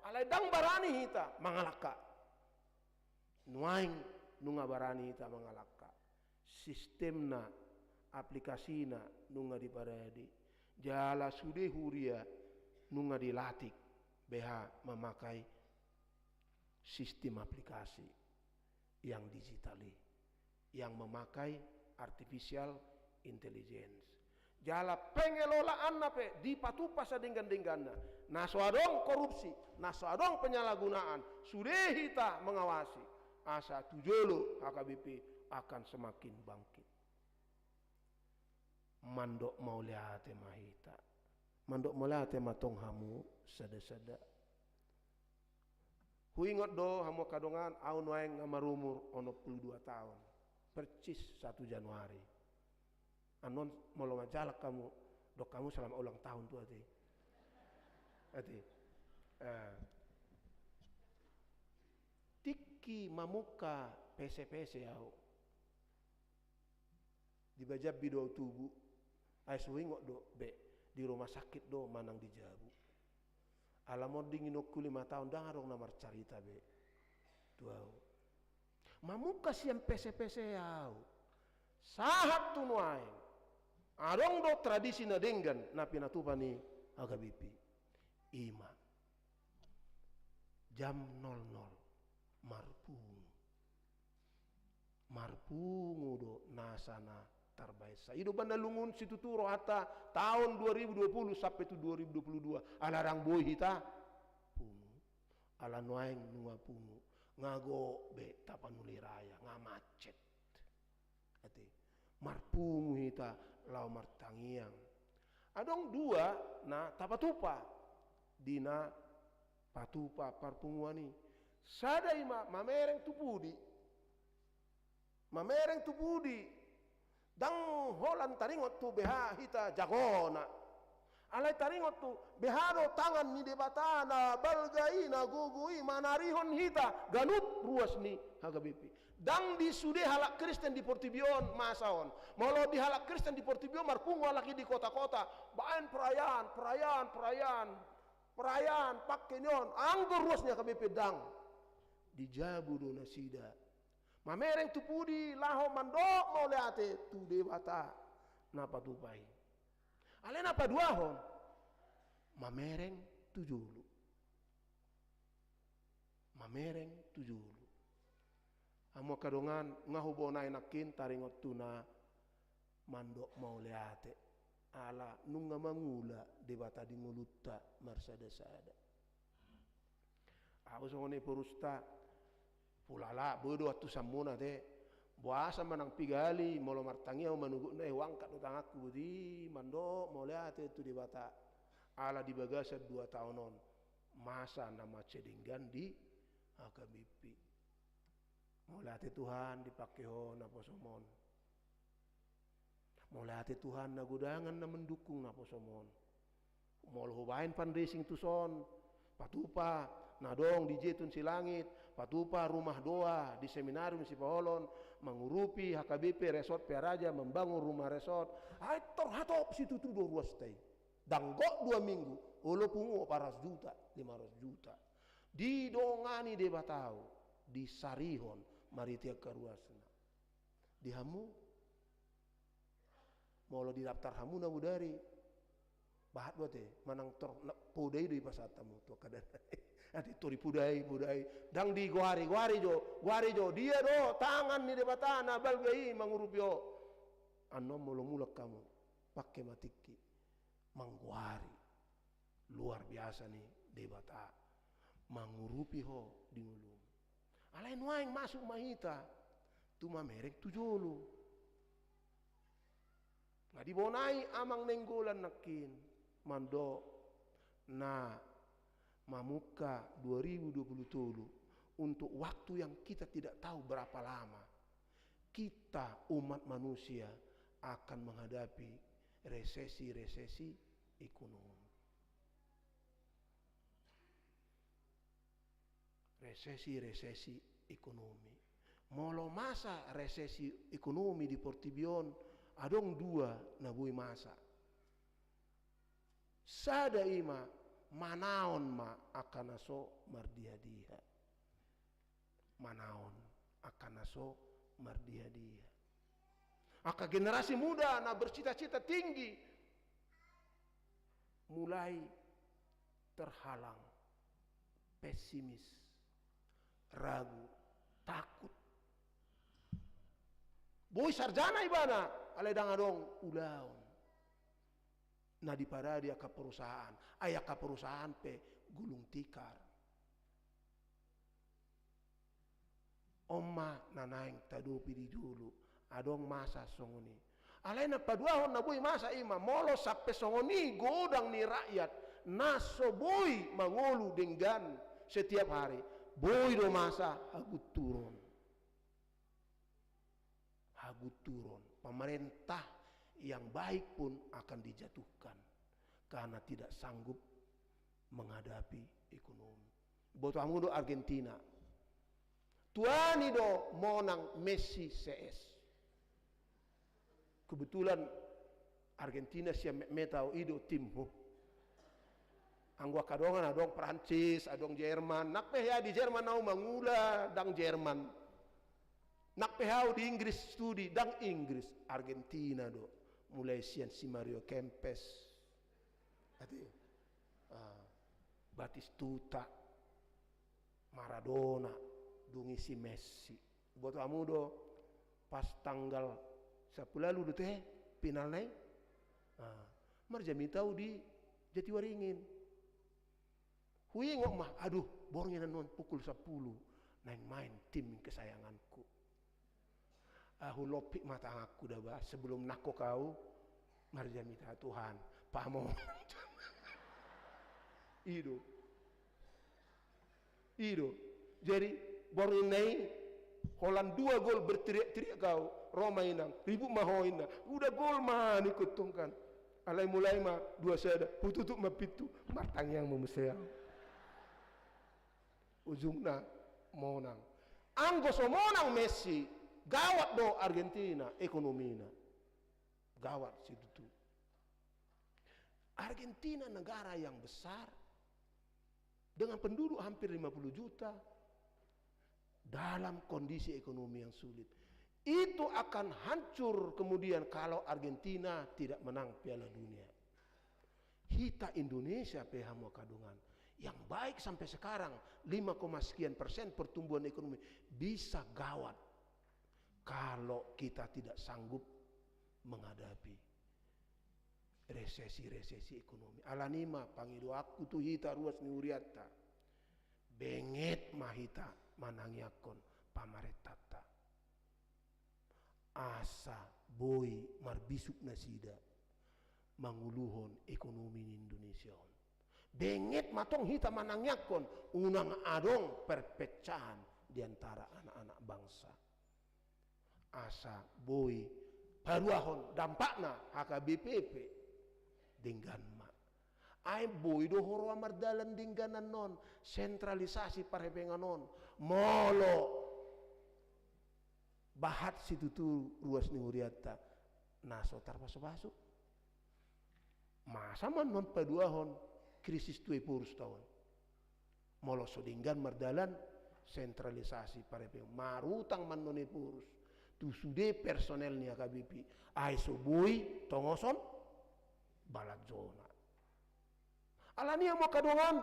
G: ala dang barani hita mangalaka nuaing nunga barani hita mangalaka sistemna aplikasina nunga diparadi jala sude huria nunga dilatik BH memakai sistem aplikasi yang digitali yang memakai artificial intelligence jala pengelolaan nape di patupa sa denggan-denggana naso adong korupsi naso adong penyalahgunaan sudah kita mengawasi asa tujolo HKBP akan semakin bangkit mandok mau lihat mahita mandok mau lihat matong hamu sada-sada huingot do hamu kadongan aun waeng ngamarumur ono 22 tahun percis 1 Januari anon mau majalak kamu dok kamu selama ulang tahun tuh ati tiki mamuka pese-pese au dibajab bido tubuh ay suwingok do be di rumah sakit do manang dijabu alamoding inokku 5 tahun dangarong namar carita be tuau mamuka siam pese-pese au sahat tunuaeng adong do tradisi na denggan na pinatupani HKBP ima jam 00 marpungu do nasana tarbaisa ido banda lungun situturo hatta tahun 2020 sampai tu 2022 alarang boy hita pungu ala noaeng nunga pungu ngago be tapanuliraya ngamacet ati marpungu hita lau martangiang adong dua na tapatupa dina patupa parpunguani sada ima mamereng tupudi dang holan taringot tu beha hita jagona alai taringot tu behado tangan ni debatana balgaina gugui manarihon hita ganut ruas ni HKBP dang di sude halak Kristen di Portibion masaon molo di halak Kristen di Portibion marpungu lagi di kota-kota baen perayaan pakai nyon anggur ruasnya HKBP dang dijabu do nasida mamereng tu pudi laho mandok mau leate tu debata napa tupai ale napa dua hon mamereng tujulu amo kadongan ngahubonai nakin taringot tuna mandok mau leate ala nunga mangula debata di mulutta marsada-sada aku songone perusta pulala bodo atu samuna te buasa manang pigali molo martangia manugu na wangkat utang aku di mando moleate tu di bata ala di bagasa 2 tahunon masa nama cedinggan di HKBP moleate Tuhan dipakai ho na posomon moleate Tuhan na gudangan na mendukung na posomon molo hubain fundraising tuson patupa nadong di Jetun Silangit patupa rumah doa di seminarium si Paholon mengurupi HKBP resort Piaraja membangun rumah resort ay terhatop situ tu 2 ruas teh danggok 2 minggu ulo pungu 400 juta 500 juta di dongani de batau di Sarihon maritia karuasna di hamu molo di daftar hamu na budari bahat bote manang tor podai di pasatamu to kada ati tori pudai dang di guari jo dia do tangan ni debatana balgai mangurupio anno mulak kamu pakai matiki mangguari luar biasa nih debata mangurupi ho di ngulum alain waing masuk mahita tu mamerek tujulu ngadi bonai amang nenggolan nakin mando na mamuka 2027 untuk waktu yang kita tidak tahu berapa lama kita umat manusia akan menghadapi resesi ekonomi resesi ekonomi. Molo masa resesi ekonomi di Portibion adong dua na bui masa. Sada ima manaon ma akan aso mardia-dia. Manaon akan aso mardia-dia. Aka generasi muda na bercita-cita tinggi mulai terhalang, pesimis, ragu, takut. Boy sarjana ibana aledang adong ulaon. Na di pada dia ke perusahaan, ayah ke perusahaan pe gulung tikar. Oma nanaing tadopi di dulu, adong masa songoni. Alena paduahon na boy masa ima molo sampai songoni godang ni rakyat naso boy mangolu denggan setiap hari. Boy do masa hagut turun. Hagut turun. Pemerintah yang baik pun akan dijatuhkan karena tidak sanggup menghadapi ekonomi. Boto amudo Argentina. Tuani do monang Messi CS. Kebetulan Argentina siya metau ido timho. Anggo kadongan adong Prancis, adong Jerman. Nakpe ya di Jerman au mangula dang Jerman. Nakpe hau di Inggris studi dang Inggris. Argentina do mulai sian si Mario Kempes, Batistuta, Maradona, dungi si Messi. Buat kamu do pas tanggal 10 lalu do teh final nai, marjami tahu di Jatiwaringin. Hui ngok mah, aduh, borongnya non pukul 10 naik main tim kesayanganku. Aku lopik mata aku dah bah sebelum nako kau marjami ta Tuhan pamo ido jadi borin nai Holland 2 gol berteriak-teriak kau Roma inang ribu mahoina udah gol mah ikut tungkan alai mulai mah 2 sada pututup mah pitu matang yang memeseang ujungna monang anggo so monang Messi gawat do Argentina ekonomina. Gawat situ. Argentina negara yang besar dengan penduduk hampir 50 juta dalam kondisi ekonomi yang sulit. Itu akan hancur kemudian kalau Argentina tidak menang Piala Dunia. Kita Indonesia PH Kadungan yang baik sampai sekarang 5,sekian% pertumbuhan ekonomi bisa gawat kalau kita tidak sanggup menghadapi resesi ekonomi. Alanima pangido aku tu hita ruas ni uriata. Benget mahita manangyakon pamaretata. Asa boy marbisuk nasida manguluhon ekonomi ni Indonesia. Benget matong hita manangyakon unang adong perpecahan di antara anak-anak bangsa. Asa boy paruahon dampakna HKBPP dinggan ma ai boy do horo amardalan dingganan non sentralisasi parepengan non molo bahat situ tu ruas ni uriata naso tarpaso-paso masa man non paduahon krisis tuai purus tahun molo so dinggan mardalan sentralisasi parepengan marutang man non purus tu sude personelnya KBP ai sobui tongoson balak zona alania mau kadongan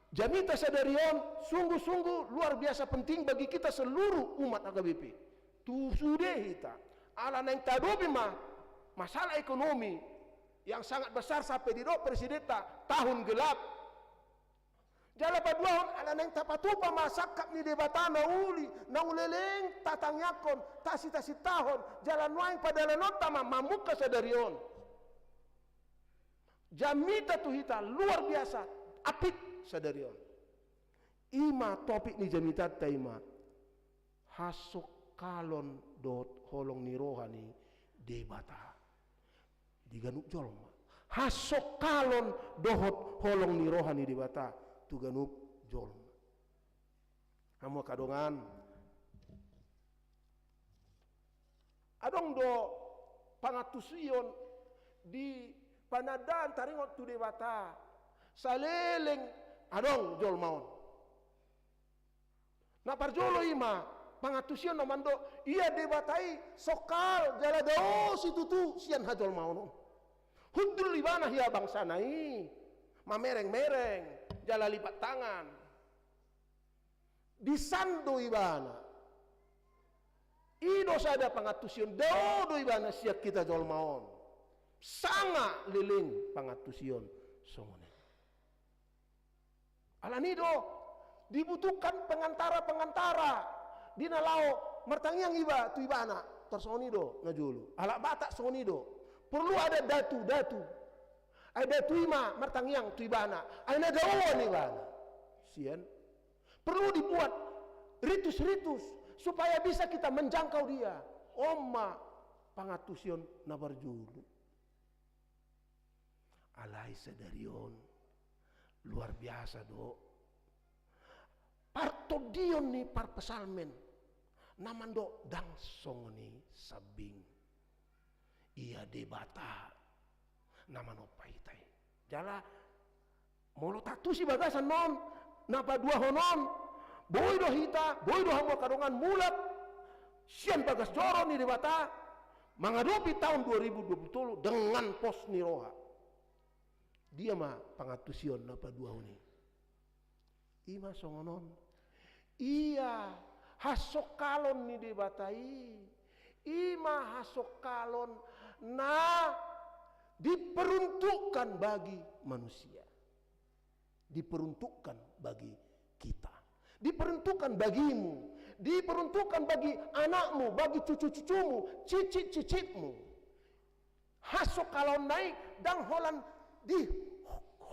G: jamita sadarion sungguh-sungguh luar biasa penting bagi kita seluruh umat KBP tu sude hita ala nang tadobi mah masalah ekonomi yang sangat besar sampai di presidenta tahun gelap jala paduahon ala nang tapatupa masakap ni debatana uli na uleleng tatangyakon tasi tahun jalan waing padala nota mamuka sadarion jamita tuhita luar biasa apit sadarion ima topik ni jamita taima hasok kalon dot holong ni rohani debata diganuk jolma hasok kalon dohot holong ni rohani debata tuganup jolma Hamu kadongan. Adong do pangatusion di panadan taringot tu dewata. Saleleng adong jol maon. Na parjolo ima pangatusion no mando iya debatai sokal jala do situ tu sian hajol maon. Hundul libana hiya bangsa nai. Mamereng-mereng jala lipat tangan. Disando ibana. Ido sada pangatusion do ibana siak kita jol maon. Sanga liling pangatusion songone. Alanido dibutuhkan pengantara-pengantara di nalao mertangiang iba tu ibana tersonido najulu. Alak batak sonido. Perlu ada datu-datu. Ada tu ima mertangiang tu ibana. Ada dawan ibana. Sian. Perlu dibuat ritus-ritus supaya bisa kita menjangkau dia. Oma pangatusion na barjulu. Alai sedarion luar biasa do. Partodion ni par pesalmen namando dangsong ni sabing. Ia debata namano paitai. Jala molo tatu si bagasan non napa dua honon. Boy do hita, boy do hamba kadongan mulat. Sian bagas joro ni debata menghadapi tahun 2020 dengan pos ni roha. Dia mah pangatusion napa dua honi. Ima songonon. Iya hasokalon ni debatai. Ima hasokalon na diperuntukkan bagi manusia. Diperuntukkan bagi kita. Diperuntukkan bagimu. Diperuntukkan bagi anakmu, bagi cucu-cucumu, cicit-cicitmu. Hasokalon naik dan holan di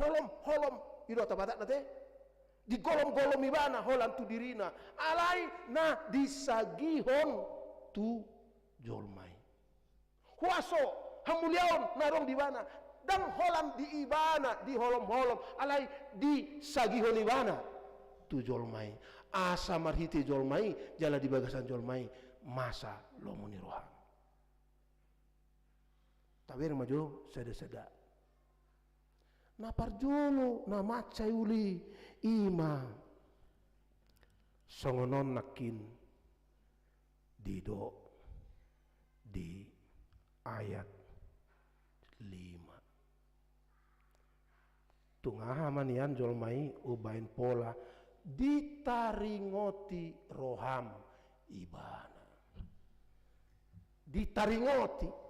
G: holom-holom ido tabatak nate di golom-golom ibana holan tu dirina alai na disagihon tu jolmai huaso hamuliaon narong di bana dan holan di ibana di holom-holom alai di sagihon ibana tu jolmai asa marhiti jolmai jala di bagasan jolmai masa lomoni rohan tawir maju seda-seda na parjolo na macai uli ima songonon nakin dido di ayat 5 tungaha manian jolmai ubain pola ditaringoti roham ibana ditaringoti.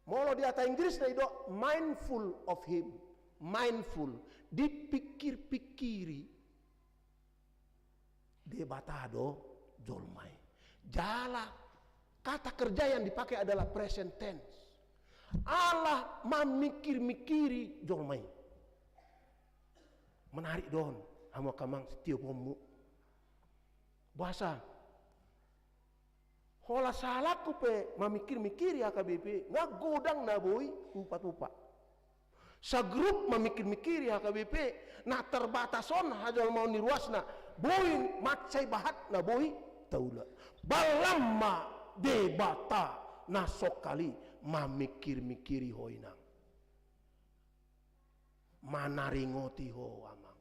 G: Molo di ata Inggris na itu mindful of him, mindful, dipikir-pikiri, debatado jolmai. Jala kata kerja yang dipakai adalah present tense. Allah memikir-mikiri jolmai. Menarik don, hama kamang setiap homu. Bahasa hola salah kupe memikir-mikir ya KBP nggak godang na boy upat-upat sa grup memikir-mikir ya KBP na terbatason hajal mau niruasna boy macai bahat na boy taula balamma debata na sokali memikir-mikiri hoinang manaringoti ho amang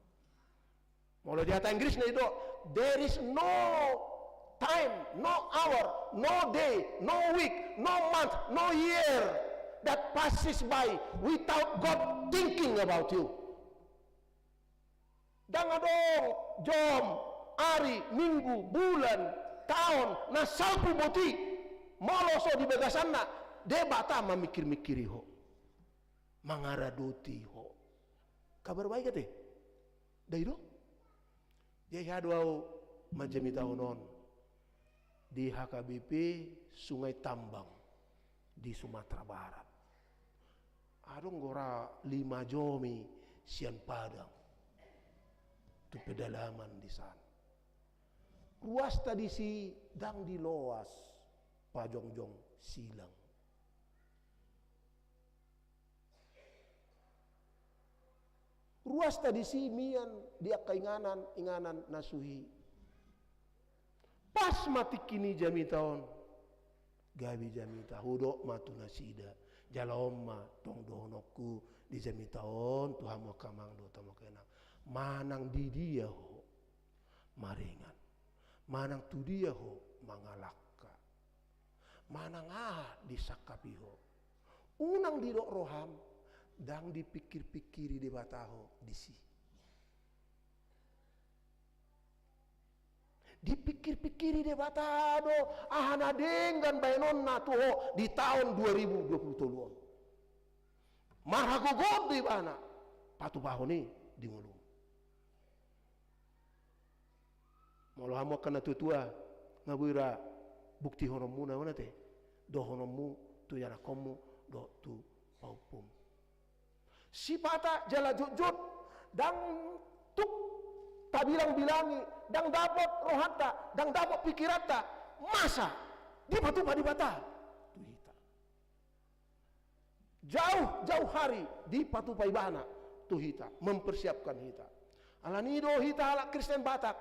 G: mulai di atas Inggris na itu there is no time, no hour, no day, no week, no month, no year that passes by without God thinking about you. Dangadong, jom, hari, minggu, bulan, tahun, na salpu boti, maloso di bagasan na, debata memikir-mikiri ho, mangaradoti ho. Kabar baik kate? Dairo? Dia hadwau majami tahunon. Di HKBP Sungai Tambang di Sumatera Barat. Adong gora 5 jomi sian padang. Itu pedalaman di sana. Ruas tadi si dang di loas pajongjong silang. ruas tadi simian dia inganan nasuhi. Pas mati kini jami taon gabi jami tahudo matu nasida jaloma tong dohonoku di jami taon Tuhan mo kamang do tamo kenang manang di dia ho maringan manang tu dia ho mangalaka manang di sakapiho unang di dok roham dang dipikir-pikiri di bataho disi dipikir-pikiri di batado ahana dengan bayanon na tuho di tahun 2020 maragogod di bana patubaho ni di ngulung molo hamo kana tutua ngabura bukti honomu na wana te do honomu tu yana komu do tu paupum si pata jala jujut dang tuk tak bilang-bilangi dang dapat rohata dang dapat pikirata masa di batu di bata tu hita jauh hari di patu paibana tu hita mempersiapkan hita alanido hita ala Kristen Batak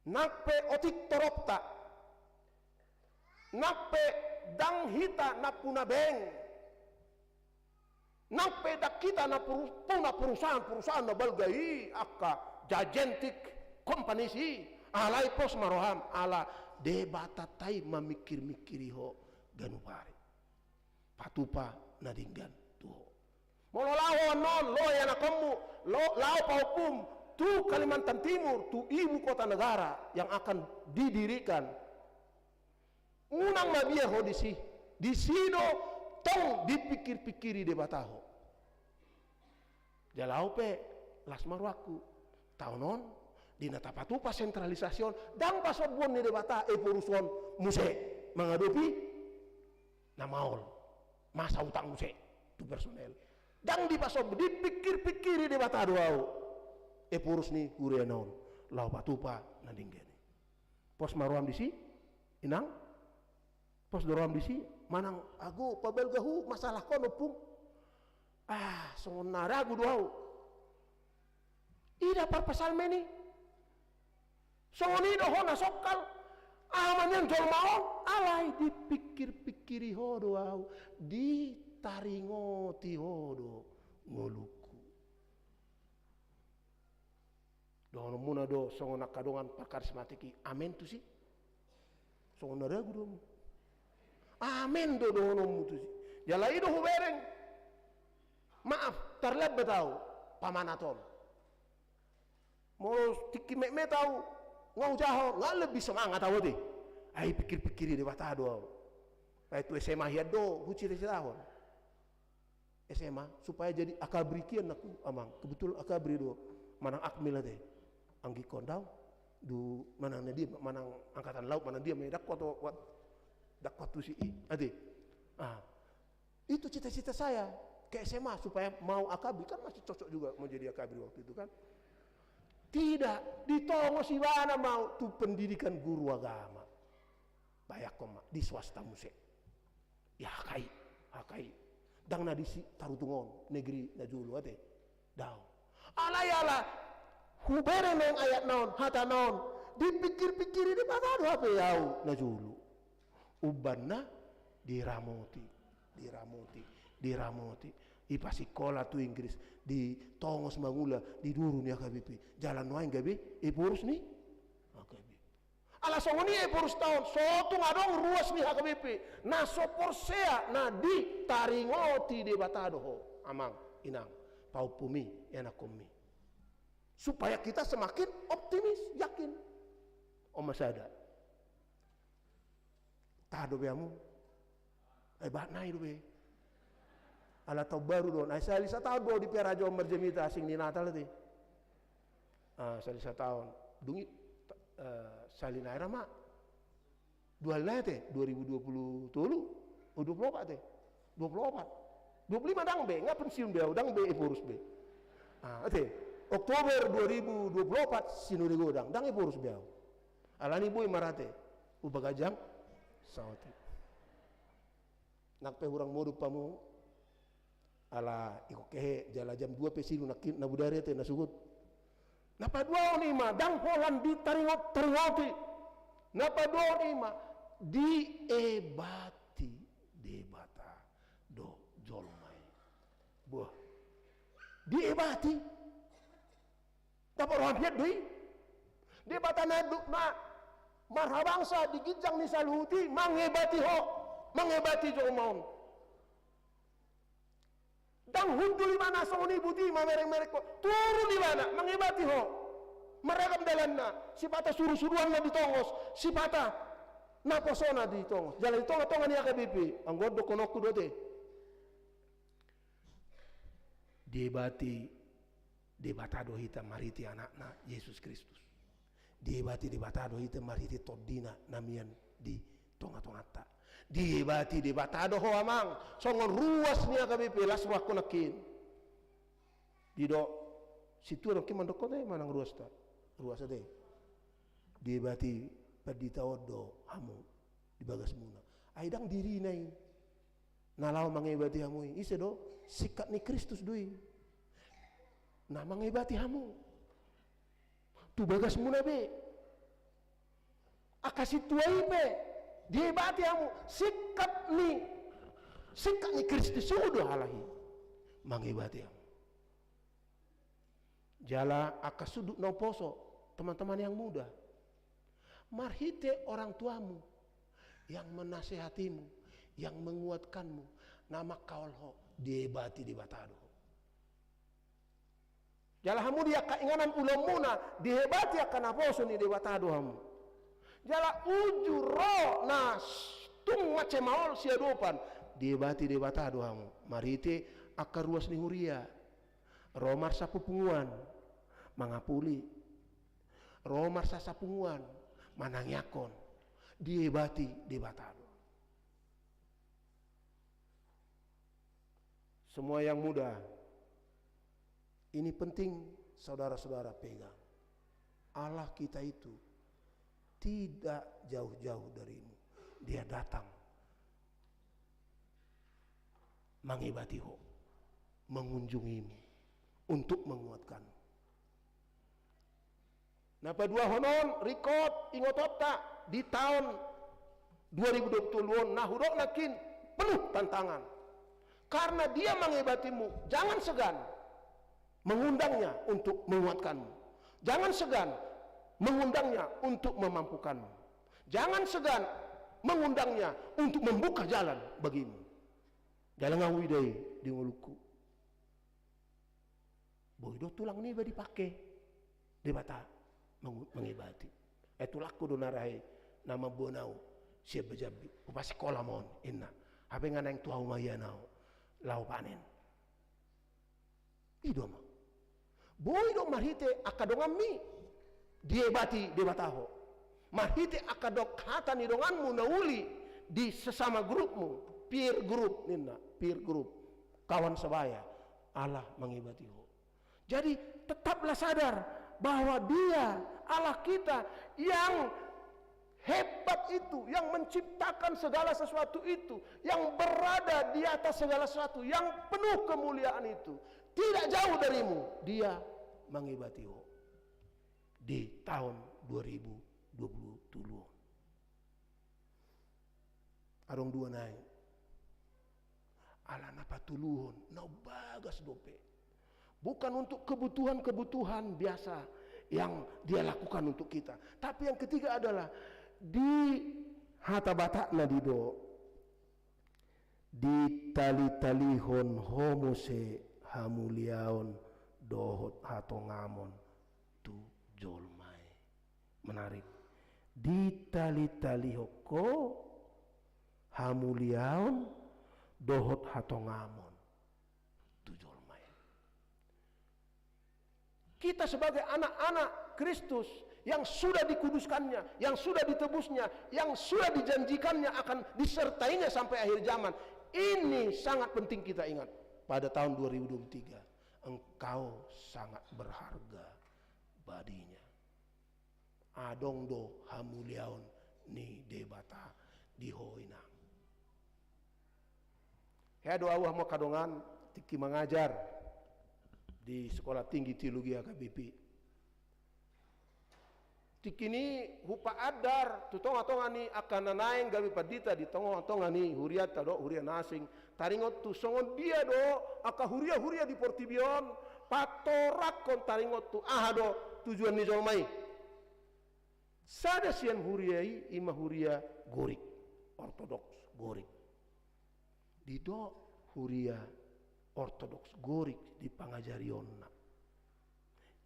G: nakpe otik toropta nakpe dang hita napuna beng nakpe dak kita na puna perusahaan na balgai akka jajentik company si alai pos maroham ala debata tai mamikir-mikiri ho ganupari patupa nadinggan tuho molo lao non lo yana kamu lo lao paukum tu Kalimantan Timur tu ibu kota negara yang akan didirikan unang mabia ho di sido tong dipikir-pikiri de bataho jalau pe lasmarwaku taunon dina tapatupa sentralisasyon dang pasobon ni de bata poruson muse menghadapi namaol masa utang muse tu personel dang dipasob dipikir-pikiri de bata doau purus ni kurenaon lau patupa nadinggeni pos maruam disi inang pos doram disi manang agu pabelgahu masalah kono pum songon naragu doau ida parpasal meni songon ido hona sokal amanyan jol maon alai dipikir-pikiri ho doau ditaringoti ho do ngoluku dono muna do songon nakadongan pakarismatiki amen tu si songon naragu do amen do dono mutu si jala ido hubereng maaf terlebih tahu pamanaton mau tiki me tahu ngau jaho nggak lebih semangat tahu deh ai pikir-pikiri di bata do itu SMA hiado huci tahun SMA supaya jadi akabrikian aku amang kebetul akabri do manang akmil teh anggi kondau du manang dia manang angkatan laut manang dia medak wat dakwat tu si ade itu cita-cita saya ke SMA supaya mau akabri kan masih cocok juga mau jadi akabri waktu itu kan tidak ditongo si bana mau tu pendidikan guru agama bayak koma di swasta muse ya hakai dang na disi tarutungon negeri na julu ate daw ala hubere neng ayat naon hata naon dipikir-pikiri di mana do apa yau na julu ubanna diramoti ipa sekolah tu Inggris di tongos mangula di duru ni akabipi jalan wain gabi purus ni akabi ala songoni purus tahun sotu ngadong ruas ni akabipi na soporsea na di taringoti de batado ho amang inang paupumi enakomi supaya kita semakin optimis yakin masada tado beamu batnai do be ala tau baru don ai salisa tahun do di perajo merjemita asing di Natal ti salisa tahun dungi salina era mak dua lete 2020 tolu 24 teh 24 25 dang be ngap pensiun be dang be purus be ate Oktober 2024 sinuri godang dang purus be alani boy marate ubagajang sawati nakpe hurang modu pamu ala iko kehe jala jam 2 pesinu na budari te na sugut napa dua oni ma dang holan di taringoti napa dua oni ma di ebati debata do jolmai buah di ebati dapat orang piat doi debata na marhabangsa di gijang ni saluti mangebati ho mangebati jolmaun dang hundul mana soni buti mamerek-merek ko turun di mana mengibati ho merekam dalanna sipata suruh-suruhan na ditongos sipata na posona ditongos jalan ditongos-tongan ni AKBP anggodo konoku dote debatado hita mariti anakna Yesus Kristus debatado hita mariti todina namian di tonga-tongata debatado ho amang songon ruas ni AKBP laswah konakin dido situ orang kiman dokot manang ruas ta ruas ade debati padita odo hamu di bagas muna aidang diri nai nalau mangibati hamu ise do sikat ni Kristus dui na mangibati hamu tu bagas muna be akasituai be debati hamu sikat ni Kristus sudah halahi mangibati hamu jala akasuduk no poso teman-teman yang muda marhite orang tuamu yang menasehatimu yang menguatkanmu nama kaulho debati debatado jala hamu dia kainganan ulamuna debati akan aposo ni debatado hamu jala uju ro nas tung macam maol sia dopan debati debatado hamu marite akar ruas ni huria romar sapupunguan mangapuli romar sasapunguan manangyakon debati debatado semua yang muda ini penting saudara-saudara pegang Allah kita itu tidak jauh-jauh darimu dia datang mangibatiho mengunjungimu untuk menguatkanmu napa dua honon record ingotota di tahun 2020 nah hudok nakin penuh tantangan karena dia mengibatimu jangan segan mengundangnya untuk menguatkanmu jangan segan mengundangnya untuk memampukanmu jangan segan mengundangnya untuk membuka jalan bagimu dalam ngawidai di nguluku boido tulang ini dipakai debata mengibati itu laku donarahe nama bonau siap bejabi upasi kolamon inna habe ngana yang tuau mayanau lau panen idoma boido marhite akadongami diebati debataho marhite akadok hata ni donganmu nauli di sesama grupmu peer group ninna peer group kawan sebaya Allah mengibatiho jadi tetaplah sadar bahwa dia Allah kita yang hebat itu, yang menciptakan segala sesuatu itu, yang berada di atas segala sesuatu, yang penuh kemuliaan itu, tidak jauh darimu. Dia mengibatiho di tahun 2020. Arong dua naik. Ala napa tuluhun, nau bagas dope. Bukan untuk kebutuhan-kebutuhan biasa yang dia lakukan untuk kita. Tapi yang ketiga adalah di hata batakna dido di tali-talihon homose hamuliaon dohot hatongamon tu jolmai. Menarik. Di tali-talihoko hamuliaon dohot hatongamon tu jolmai. Kita sebagai anak-anak Kristus yang sudah dikuduskannya, yang sudah ditebusnya, yang sudah dijanjikannya akan disertainya sampai akhir zaman. Ini sangat penting kita ingat. Pada tahun 2023, engkau sangat berharga badinya. Adongdo hamuliaon ni debata di hoinang. Ya doa mau kadongan tiki mengajar di Sekolah Tinggi Teologi AKBP. Tikini hupa adar tu tonga ni akan naeng gabi padita di tonga ni huria tado huria nasing taringot tu songon dia do aka huria di Portibion patorak kon taringot tu do tujuan ni jolmai sada sian huriai ima huria gorik ortodoks gorik di do huria ortodoks gorik di pangajarionna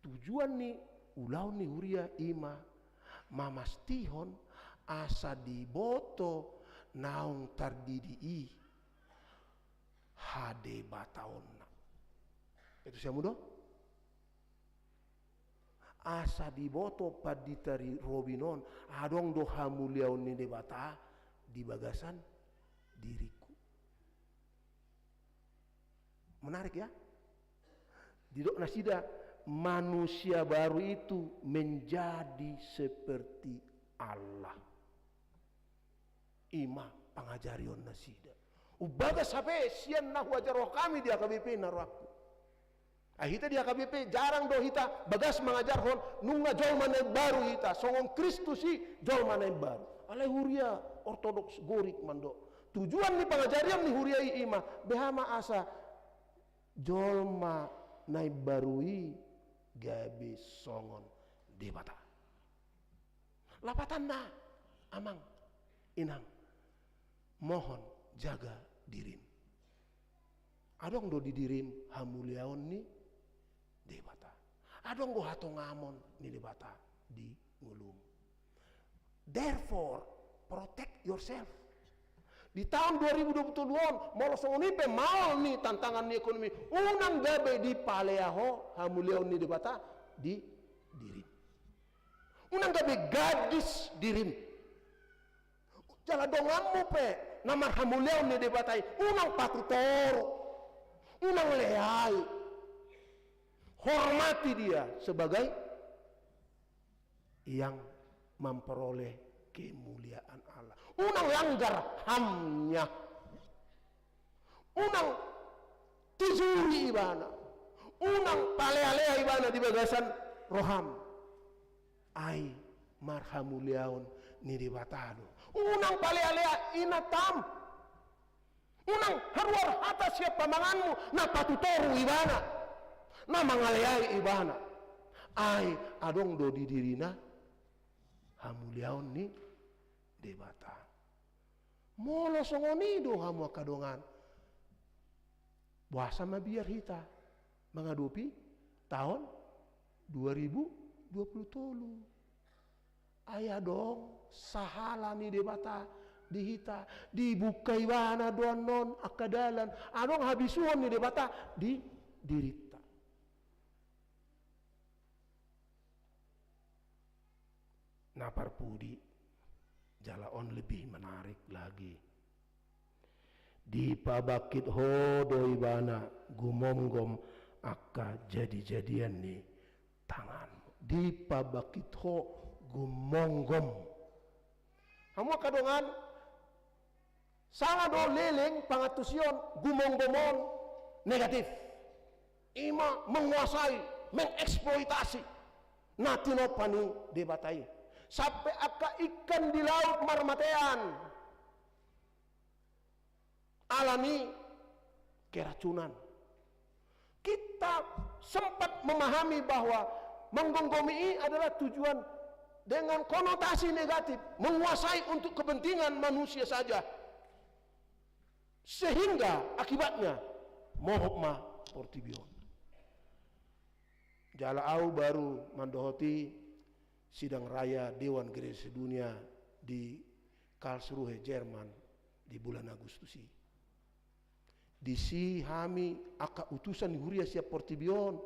G: tujuan ni ulau ni huria ima mamastihon asa diboto naung tardidi hade bataonna itu siamu do asa diboto paditari robinon adong do hamuliaun ni debata di bagasan diriku. Menarik ya, di dok nasida manusia baru itu menjadi seperti Allah. Ima pangajarion nasida. Ubaga sape sian nah wajar roh kami di AKBP naraku. Ahita di AKBP jarang do hita bagas mengajar hon nunga jol mana baru hita songong Kristusi jol mana baru. Alai huria ortodoks gorik mando. Tujuan ni pangajarion ni huria ima behama asa jolma nai barui gabi songon debata. Lapatan na amang inang mohon jaga dirim. Adong do di dirim hamuliaon ni debata. Adong go hato ngamon ni debata di ngulum. Therefore protect yourself. Di tahun 2022 molo songoni pe mal ni tantangan ni ekonomi unang gabe di paleaho hamuliaon ni debata di dirim. Unang gabe gadis dirim. Jala donganmu pe nama hamuliaon ni debatai unang patutor. Unang leai. Hormati dia sebagai yang memperoleh kemuliaan Allah. Unang langgar hamnya. Unang tizuri ibana. Unang palea-lea ibana di bagasan roham. Ai marhamuliaun ni dibatado. Unang palea-lea inatam. Unang haruar hata siap pamanganmu na patutoru ibana. Na mangaleai ibana. Ai adong do di dirina hamuliaon ni debata. Molo songonido hamu kadongan. Buasa mabiar hita menghadapi tahun 2023. Ayah dong sahala ni debata dihita dibuka ibana doan non akadalan adong habisuan ni debata di dirita. Napar pudi jalaon lebih menarik lagi. Di pabakit hodo ibana gumonggom aka jadi-jadian ni tangan. Di pabakit ho gumonggom. Kamu kadongan salah do leleng pangatusion gumonggomon negatif. Ima menguasai, mengeksploitasi. Natino pani debatai. Sampai aka ikan di laut marmatean alami keracunan. Kita sempat memahami bahwa menggonggomi adalah tujuan dengan konotasi negatif, menguasai untuk kepentingan manusia saja, sehingga akibatnya mohokma portibion. Jalau baru mandohoti sidang raya Dewan Gereja Sedunia di Karlsruhe, Jerman di bulan Agustusi. Di si hami aka utusan huria siap portibion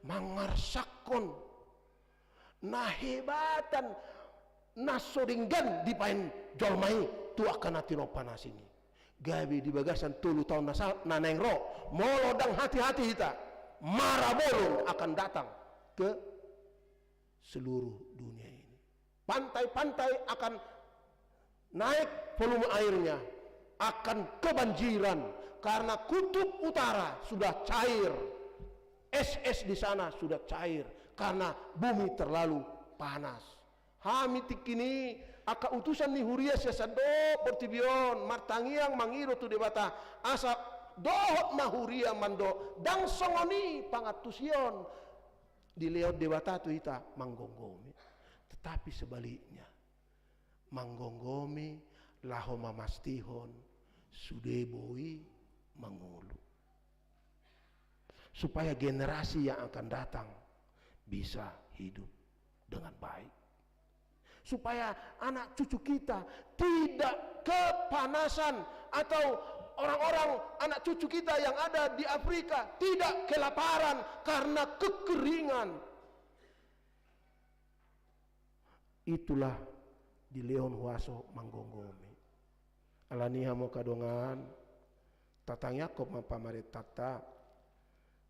G: mangarsakon nahebatan nasodinggan di pain jolmai tu akan natino panas ini. Gabi di bagasan 10 tahun naneng ro molodang hati-hati kita marabolong akan datang ke seluruh dunia ini. Pantai-pantai akan naik volume airnya, akan kebanjiran, karena kutub utara sudah cair, es di sana sudah cair karena bumi terlalu panas. Hami tikini aka utusan ni huria siasado portibion martangiang mangiru tu debata asa dohot mahuria mando dang songoni pangatusion di leot debata tu ita manggonggomi. Tetapi sebaliknya manggonggomi laho mamastihon sudeboi mangulu, supaya generasi yang akan datang bisa hidup dengan baik, supaya anak cucu kita tidak kepanasan, atau orang-orang anak cucu kita yang ada di Afrika tidak kelaparan karena kekeringan. Itulah di Leon Huaso manggonggomi alaniha mo kadongan tatangnya kop mapamarit tata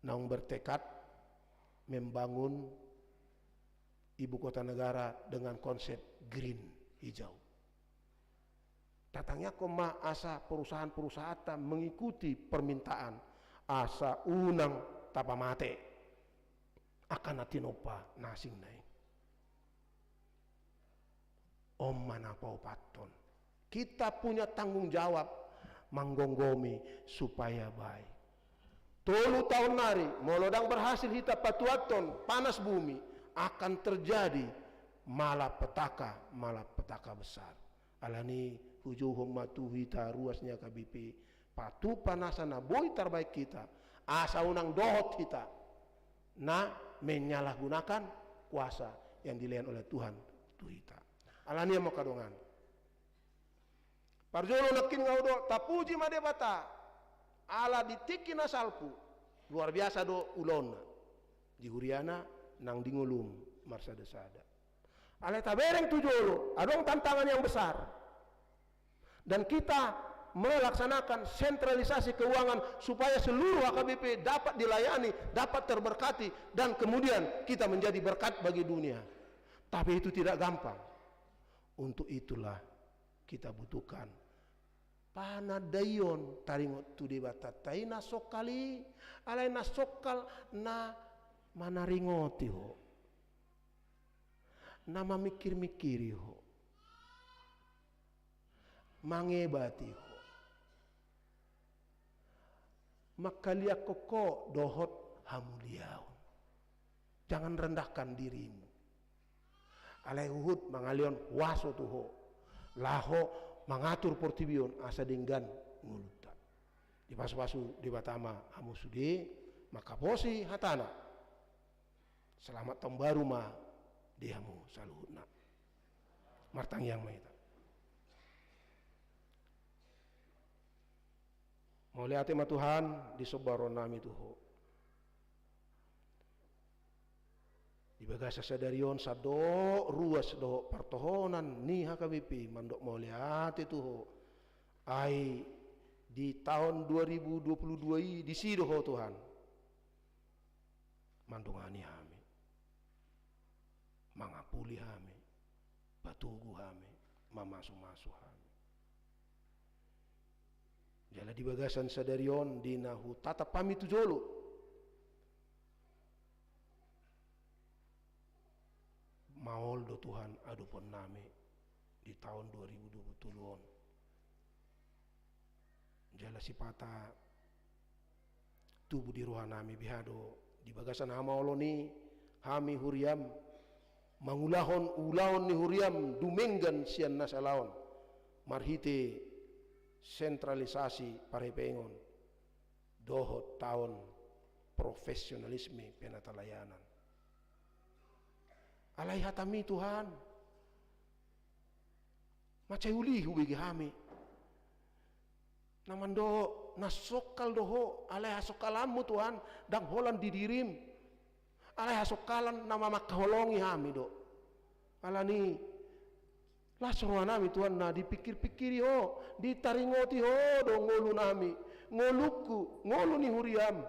G: naung bertekad membangun ibu kota negara dengan konsep green, hijau. Tatangnya koma asa perusahaan-perusahaan mengikuti permintaan asa unang tapamate akan natinopa nasing naik. Om mana pau paton. Kita punya tanggung jawab manggonggomi supaya baik. 10 tahun nari molodang berhasil hita patuaton panas bumi akan terjadi malapetaka besar. Alani hujuhum matu hita ruasnya KBP patu panasana boy terbaik kita asa unang dohot kita na menyalahgunakan kuasa yang dilihat oleh Tuhan tu hita. Alani mo kadongan parjolo nakin ngaudo tapuji made bata ala ditikina salpu luar biasa do ulona di huriana nang dingulum marsada sada ala tabereng tujolo adong tantangan yang besar dan kita melaksanakan sentralisasi keuangan supaya seluruh HKBP dapat dilayani, dapat terberkati, dan kemudian kita menjadi berkat bagi dunia. Tapi itu tidak gampang. Untuk itulah kita butuhkan panadayon taringot tu debata taina sokali alai na sokal na manaringoti ho na mamikir-mikiri ho mangebati ho makalia koko dohot hamuliau. Jangan rendahkan dirimu. Alai uhud mangalion waso tuho laho mengatur portibion asa dinggan ngulutan di pasu-pasu di batama amusudi maka posi hatana selamat tahun baru ma dihamu saluhuna martang yang maita mau lihat ma Tuhan di sobaron nami tuho di bagasa sadarion sado ruas do pertohonan ni HKBP mandok mau lihat itu ho ai di tahun 2022 di sido ho Tuhan mandungani hami mangapuli hami batugu hami mamasu-masu hami jala di bagasan sadarion di nahu tatap pami tu jolo maol do Tuhan adupon nami di tahun 2020 jala sipata tubuh di ruah nami bihado di bagasan amaolo ni hami huriam mangulahon ulaon ni huriam dumenggan sian nasalaon marhite sentralisasi parepengon dohot tahun profesionalisme penatalayanan alai hatami Tuhan macai uli hubigi hami namando nasokal doho alai hasokalanmu Tuhan dang holan didirim alai hasokalan nama makaholongi hami do alani lah seruan nami Tuhan na dipikir-pikiri ho ditaringoti ho do ngolu nami ngoluku ngolu ni huriam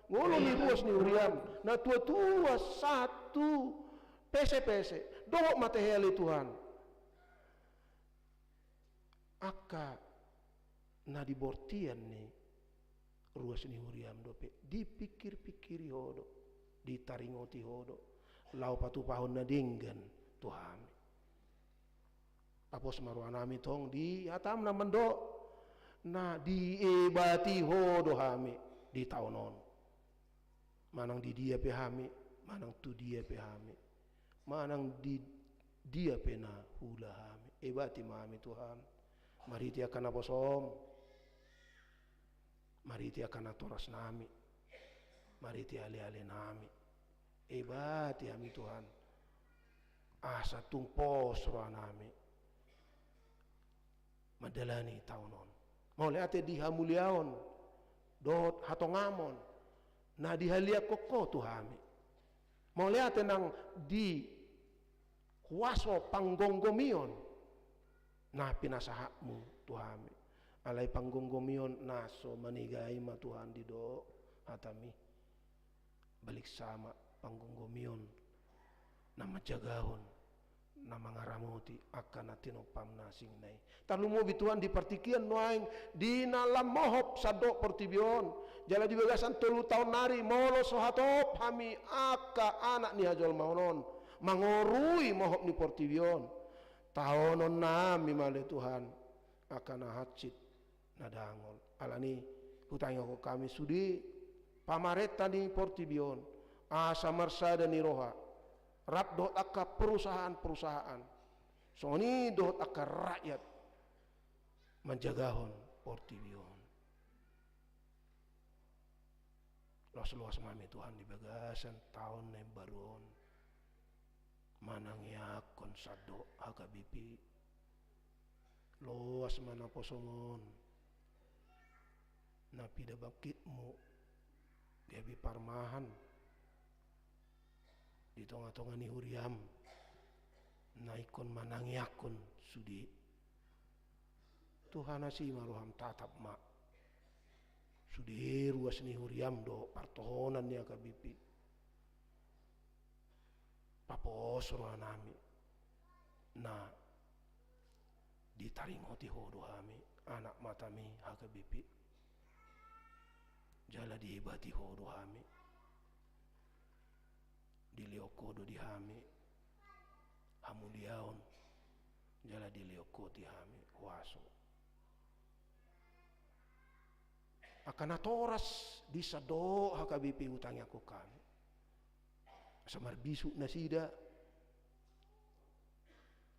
G: ngolu ni ruas ni huriam na tua-tua satu pese-pese dongok mateheli Tuhan aka na dibortian ni ruas ni huriam dope dipikir-pikiri hodo, ditaringoti hodo, lau patu pahon na dinggan Tuhan. Tapos maruanami tong di hatam na mendo na diebati hodo hami di taonon. Manang di dia pe hami, manang tu dia pe hami, manang di dia pe na hula hami. Ebati mami Tuhan. Mariti akan naposom, mariti akan natoras nami, mariti ali-ali nami. Ebati hami Tuhan. Asa tumpos roa nami. Madalani taonon. Mau lihat di hamuliaon, dot hatongamon, na di halia koko Tuhami. Mau lihat nang di kuaso panggonggomion, na pinasahakmu Tuhami. Alai panggonggomion naso manigai ma Tuhan di do hatami. Balik sama panggonggomion, na majagahon, na mangaramoti akan natino pamnasing nai. Talumo bituan di partikian noaing di nalam mohop sadok portibion. Jala di bagasan 3 tahun nari molo sohatop hami aka anak ni hajol maunon mangorui mohop ni portibion. Taonon nami male Tuhan akan hacit nadangol. Alani hutang ko kami sudi pamareta ni portibion asa marsada ni roha. Rap dot akka perusahaan-perusahaan. Soni dot akka rakyat menjagahon portibion. Luas-luas mami Tuhan di bagasan tahun yang baruon. Manang yakon sado hakabipi. Luas mana posongon. Napida bakitmu. Gabi parmahan. Di tonga-tonga ni huriam naikon manangyakon sudi Tuhan asi maruham tatap mak sudi ruas ni huriam do partohonan ni akabipi papos roa nami na ditaringoti hodo hami anak matami akabipi jala dihebati hodo hami diliokodo di hami hamuliaon jala diliokoti hami waso akan atoras di sado hakabipi hutang aku kami samar bisu nasida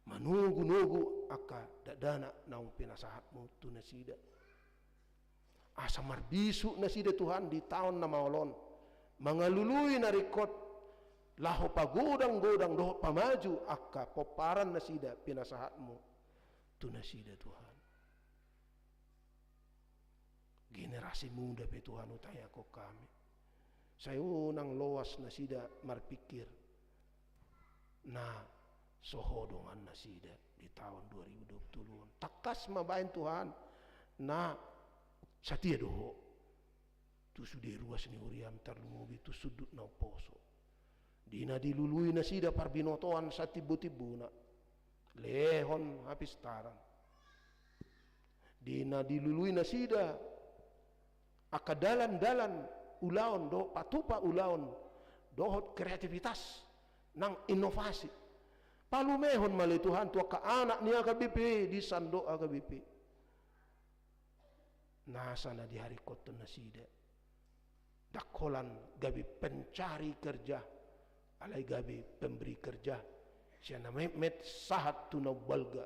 G: manugu-nugu aka dadana naung pinasahatmu tu nasida asamar bisu nasida Tuhan di tahun na maolon mangalului na rekod laho pagodang-godang doh pamaju akka poparan nasida pinasahatmu tu nasida Tuhan. Generasi muda pe Tuhan utaya ko kami. Saya unang loas nasida marpikir na sohodongan nasida di tahun 2020. Takas mabain Tuhan na satia doho tu sudah ruas ni huriam terlumubi tu sudut na poso. Dina dilului nasida parbinotoan sa tibu-tibuna lehon habis taran. Dina dilului nasida akadalan-dalan ulaon do patupa ulaon dohot kreativitas nang inovasi palumehon mali Tuhan tu ka anak niya kabipi di sando akabipi nasa na di hari koton nasida dakolan gabi pencari kerja alai gabi pemberi kerja siya na met sahat tunaw balga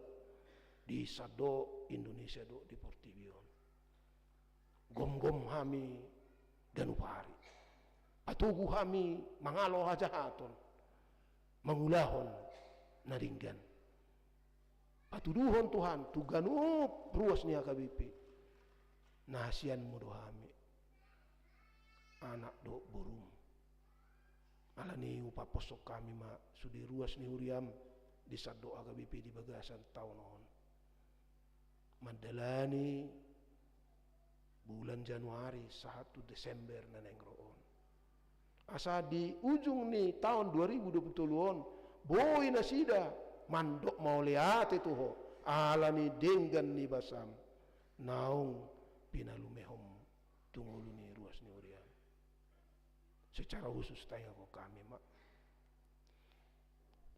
G: di sado Indonesia do di Portibion gom-gom hami ganupari patugu hami mangalo hajahaton mangulahon naringgan patuduhon Tuhan tu ganup ruas niya kabipi nasian mo do hami anak do burung alani upaposok kami ma sudi ruas ni huriam di saddo akabipi di bagasan taunon mandalani bulan Januari 1 Desember na nengroon asa di ujung ni tahun 2020 boy na sida mandok mauliate tuho alani denggan ni basam naung pinalumehom tungulu ni ruas ni urian. Secara khusus tanya ko kami mak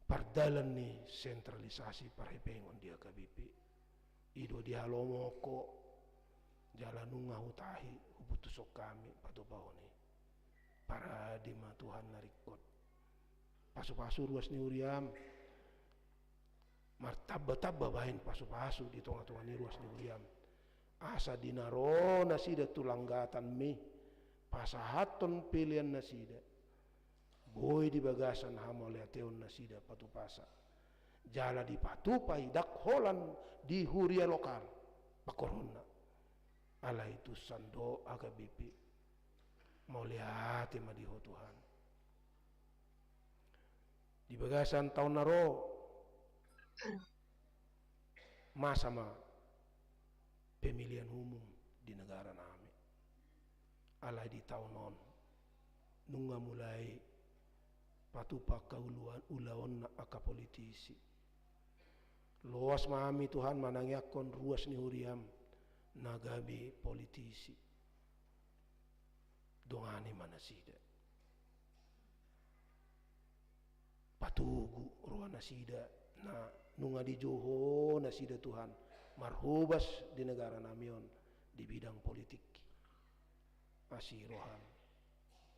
G: pardalan ni sentralisasi parhepengon dia KBP ido dia lomoko jalan nunga hutahi huputusok kami patupaw ni para di Tuhan narikot pasu-pasu ruas ni uriam martabba-tabba bahin pasu-pasu di tengah-tengah ni ruas ni uriam asa dinaro nasida tulanggatan mi pasahaton pilihan nasida boy di bagasan hamo leateon nasida patupasa jala di patupai dak holan di huria lokal pakorona ala itu sando AKBP mau lihat ma di Tuhan di bagasan tahun naro masa ma pemilihan umum di negara nami alai di tahun non nunga mulai patupa kauluan ulaon na aka politisi loas mami Tuhan manangyakon ruas ni huriam nagabi politisi dongani manasida patugu ruan nasida na nunga di Joho nasida Tuhan marhubas di negara namion di bidang politik asirohan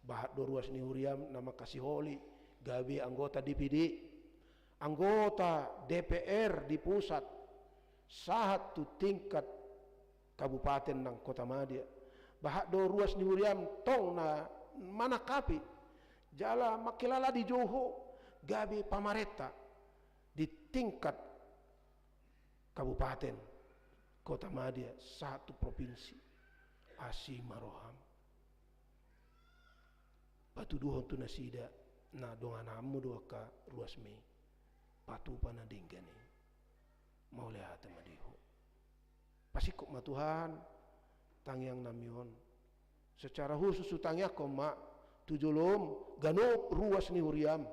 G: bahat do ruas ni huriam nama kasih holi gabi anggota DPD anggota DPR di pusat sahat tu tingkat kabupaten nang kota Madia bahat do ruas ni huriam tong na manakapi jala makilala di Joho gabi pamareta di tingkat kabupaten kota Madia satu provinsi asimaroham patuduhon tu nasida na dongan hamu doa ka ruas me patu pana dinggani mau lihat madiho pasikok ma Tuhan tangyang namion secara khusus utangnya koma tujulom ganop ruas ni huriam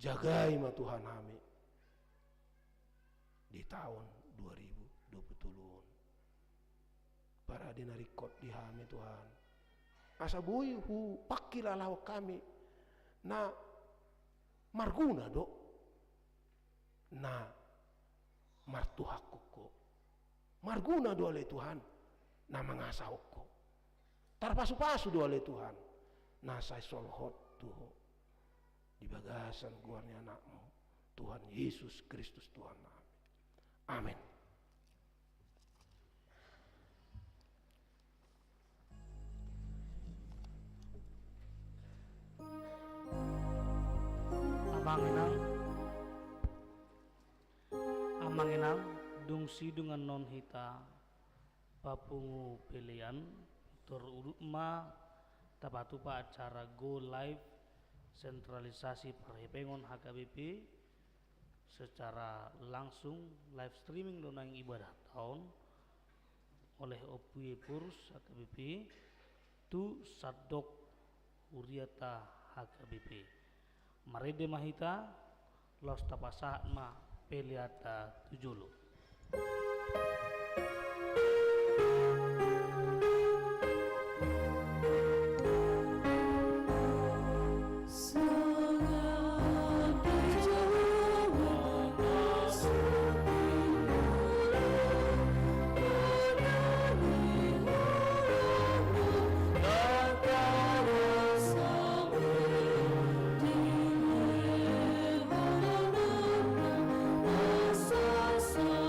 G: jagai ma Tuhan kami di tahun 2020 para dinarikot di hami Tuhan asa bui hu pakilalaw kami na marguna do na martuhakko ko marguna do oleh Tuhan na mangasaw ko tarpasu-pasu do oleh Tuhan na say solhot tuho di bagasan guarnya anakmu Tuhan Yesus Kristus Tuhan kami amin.
C: Amanginang dungsi dengan non hita papungu pilihan terurutma tapatupa acara go live sentralisasi perhepengon HKBP secara langsung live streaming donang ibadah tahun oleh Opie Purs HKBP tu sadok Uriata HKBP Marede mahita los tapasahat ma peliata tujulu.
I: So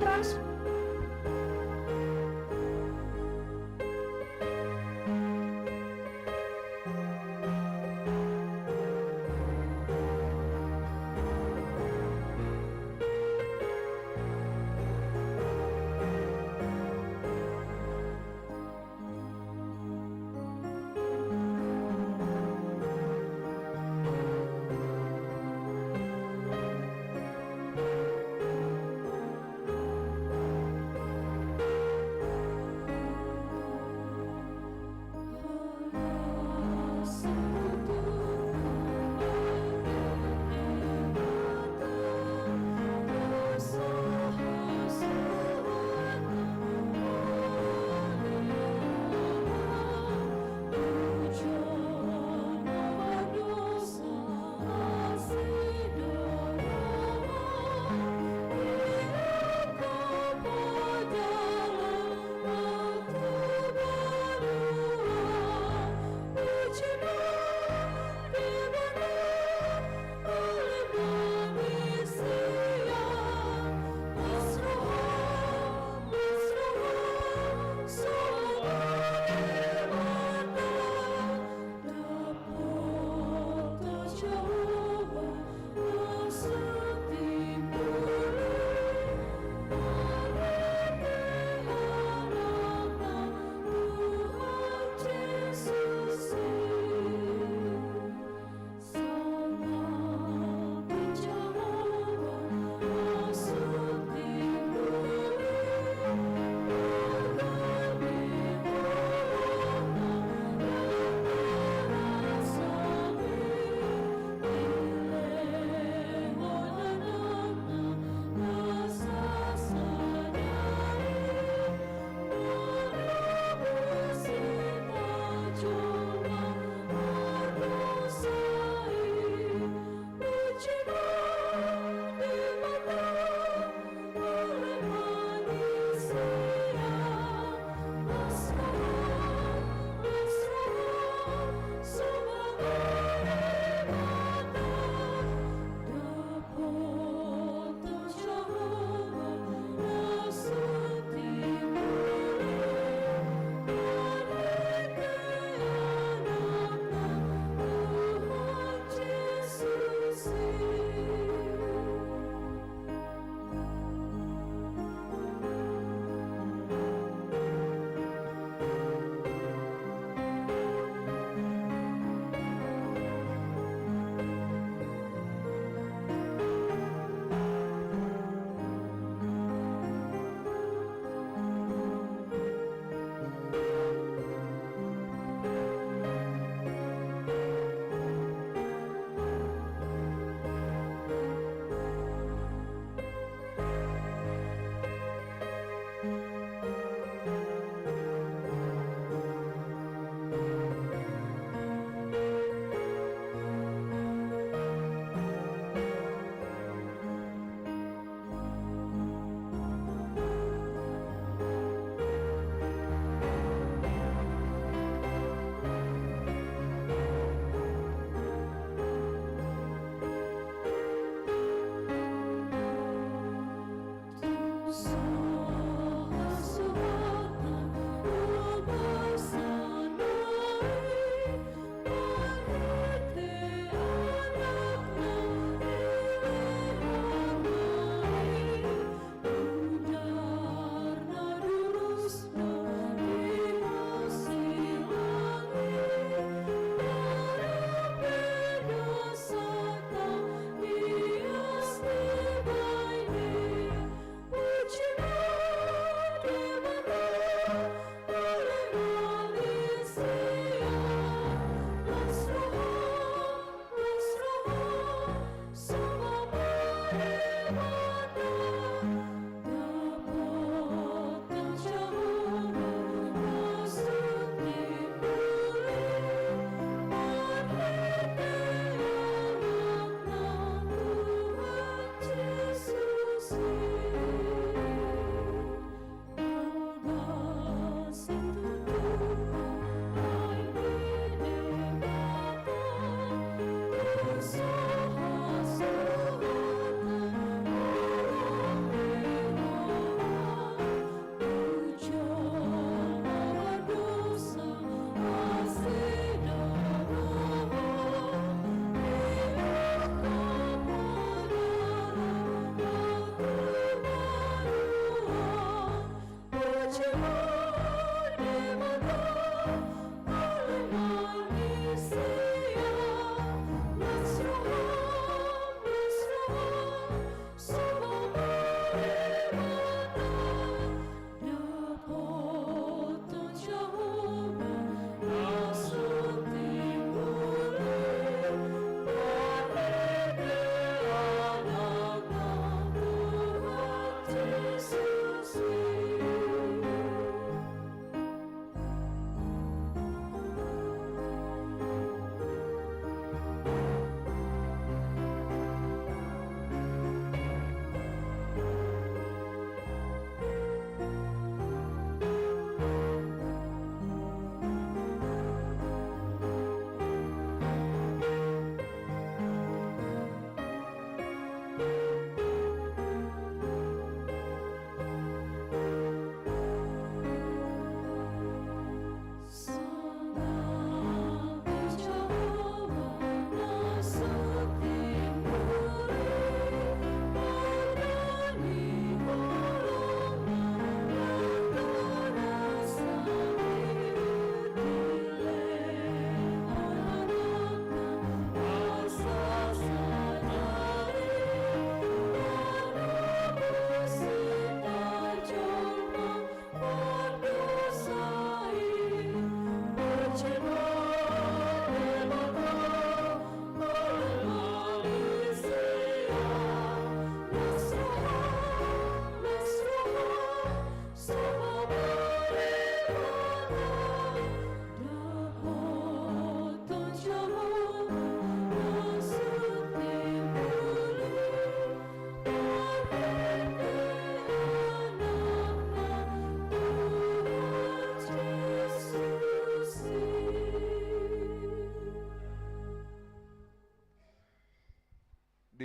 I: keras.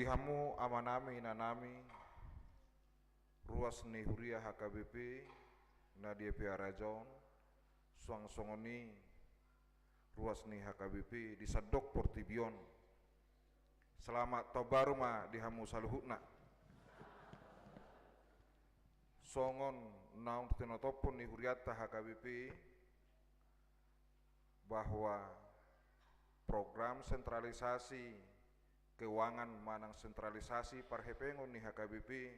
I: Dihamu amanami nanami ruas ni huria HKBP na dia piarajon suang songoni ruas ni HKBP di Sadok Portibion. Selamat tabaruma dihamu saluhutna. Songon naung tenotopon ni huriata HKBP bahwa program sentralisasi keuangan manang sentralisasi parhepengon ni HKBP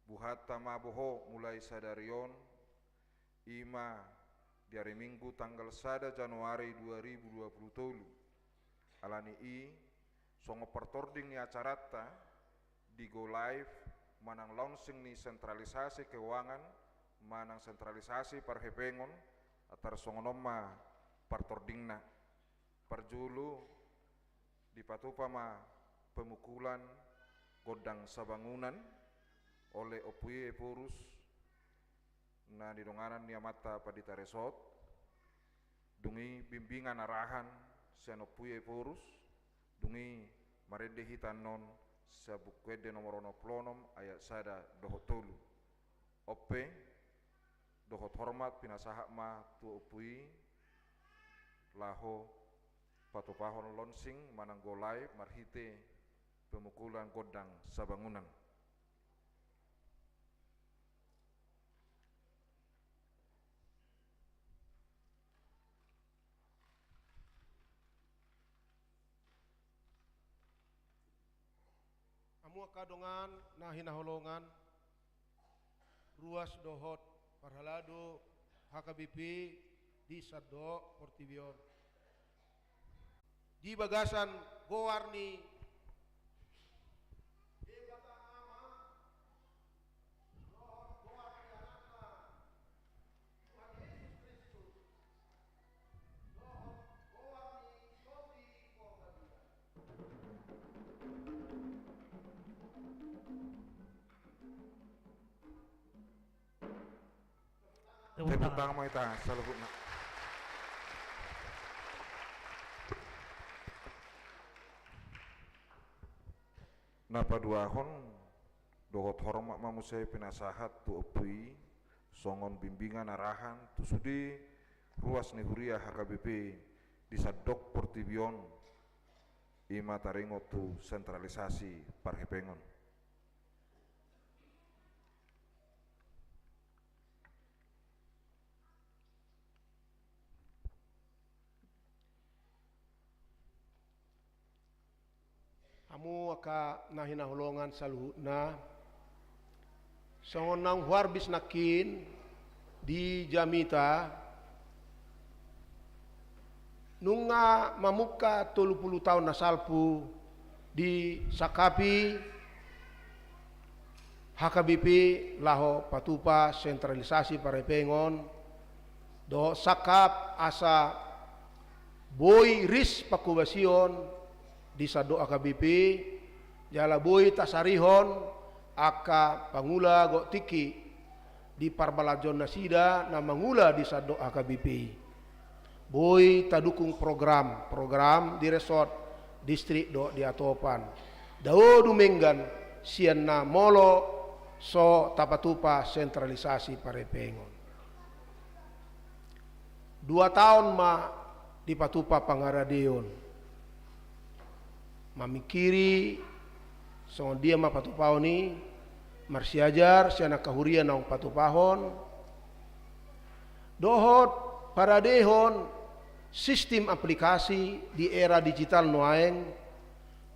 I: buhata maboho mulai sadarion ima di hari Minggu tanggal 1 Januari 2020 alani songo pertording ni acarata di go live manang launching ni sentralisasi keuangan manang sentralisasi parhepengon atar songonoma partordingna parjulu di Patupama pemukulan godang sabangunan oleh Opuye Purus na didonganan niamata padita resort dungi bimbingan arahan sian Opuye Purus dungi marende hitanon sa bukwede nomor 20 ayat sada dohot tolu ope dohot hormat pinasahak ma tu Opuye laho patupahon launching manang go live marhite pemukulan godang sabangunan.
G: Amua kadongan na hinaholongan ruas dohot parhalado HKBP di Sadok Portibion. Di bagasan gowarni
I: Tepuk tangan mo ita saluhutna. Napaduahon dohot hormat mamusai pinasahat tu Opuye songon bimbingan arahan tu sudi ruas ni huria HKBP di Sadok Portibion ima taringo tu sentralisasi parhepengon.
G: Amu aka nahinahulongan saluhutna songon nang huarbis nakin di Jamita nunga mamuka 30 tahun na salpu di Sakapi HKBP laho patupa sentralisasi parepengon do sakap asa boy ris pakubasion di Sadok HKBP jala boy tasarihon aka pangula go tiki di Parbalajon nasida na mangula di Sadok HKBP boy tadukung program di resort distrik do di Atopan dao dumenggan sian na molo so tapatupa sentralisasi parepengon 2 tahun ma di patupa pangaradeon mamikiri songon dia ma patupao ni marsiajar siana kahurian naung patupahon dohot paradehon sistem aplikasi di era digital noaeng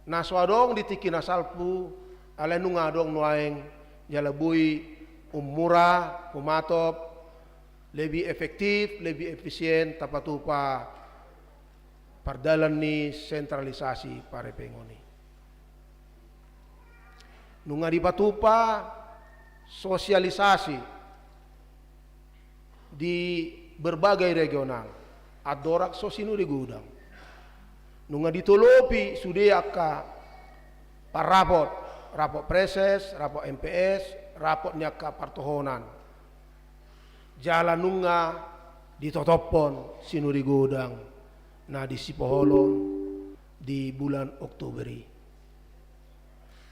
G: naswadong ditiki nasalpu ale nungadong noaeng jalabui murah umatop lebih efektif lebih efisien tapatupa pardalan ni sentralisasi parepengoni. Nunga di patupa sosialisasi di berbagai regional. Adorak sosinu di gudang. Nunga ditolopi sudah aka rapot preses, rapot MPS, rapot nyaka partohonan. Jalan nunga ditotopon sinu di gudang. Nah di Sipoholon di bulan Oktoberi.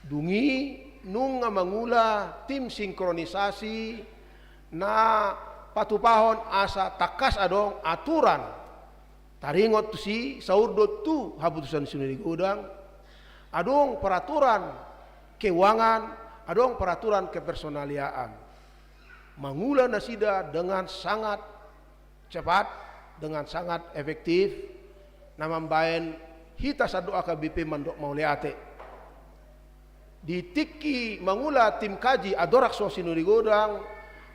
G: Dungi nung mangula tim sinkronisasi na patupahon asa takas adong aturan taringot tu si saurdot tu haputusan sinuri godang adong peraturan keuangan adong peraturan kepersonaliaan mangula nasida dengan sangat cepat dengan sangat efektif namambayan hita sadu AKBP mandok mauleate di tiki mangula tim kaji adorak so sinuri godang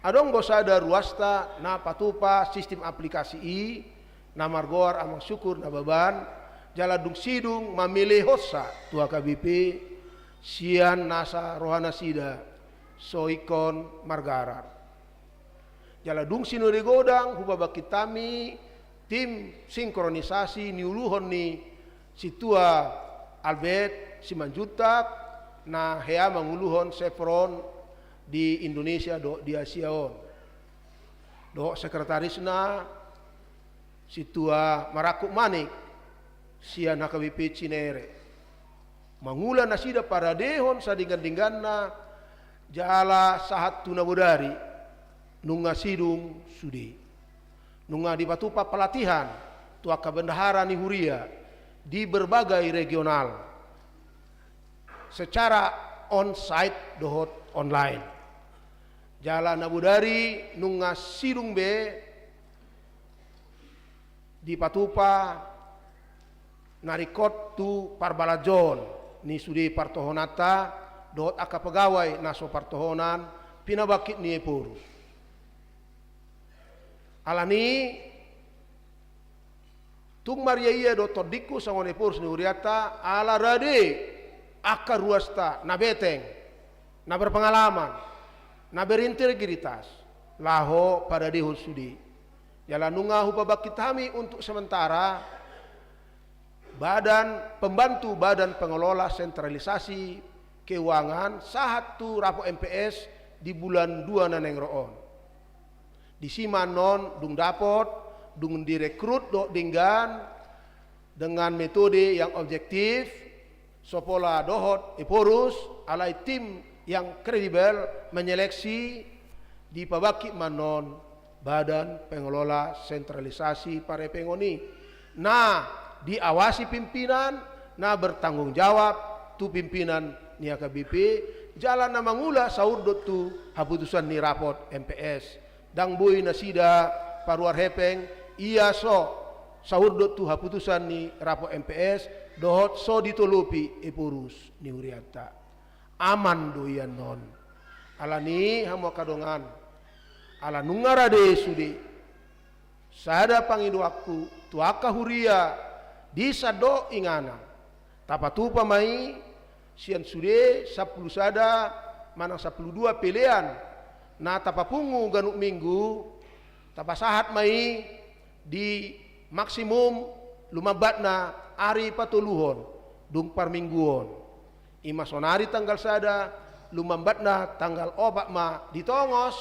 G: adong bosada ruasta na patupa sistem aplikasi i na margoar amang syukur na baban jaladung sidung mamilih hosa tu AKBP sian nasa rohana sida soikon margarar jaladung sinuri godang hubabaki tami tim sinkronisasi niuluhon ni situa Albert Simanjutak na hea manguluhon Chevron di Indonesia do di Asiaon do sekretarisna situa Marakuk Manik sian AKBP Cinere mangula nasida para dehon sadinggan-dingganna jala sahat tunabudari nunga sidung sudi nunga di patupa pelatihan tua kabendahara ni huria di berbagai regional secara on-site dohot online jala nabudari nunga sidung be di patupa narikot tu parbalajon ni sudi partohonata dohot aka pegawai naso partohonan pinabakit ni epurus alani tung mariaya do todiku sangon epurus ni uriata ala rade akar ruasta na beteng na berpengalaman na berintegritas laho pada dehon sudi jalan nunga hubabakit kami untuk sementara pembantu badan pengelola sentralisasi keuangan sahat tu rapo MPS di bulan 2 naneng roon di siman non dung dapot dung direkrut do dinggan dengan metode yang objektif sopola dohot epurus alai tim yang kredibel menyeleksi di pabaki manon badan pengelola sentralisasi pare pengoni nah diawasi pimpinan nah bertanggung jawab tu pimpinan ni AKBP jalan na mangula saurdot tu haputusan ni rapot MPS dang boy nasida paruar hepeng iya so saurdot tu haputusan ni rapot MPS dohot so ditolupi epurus ni uriata aman doyan non alani hamo kadongan ala nungarade sudi sada pangidu aku tuaka huria di sado ingana tapatupa mai sian sude 10 sada manang 12 pilihan na tapapungu ganuk minggu tapasahat mai di maksimum lumabat na ari patuluhon dung parmingguon ima sonari tanggal sada lumambat na tanggal obat ma ditongos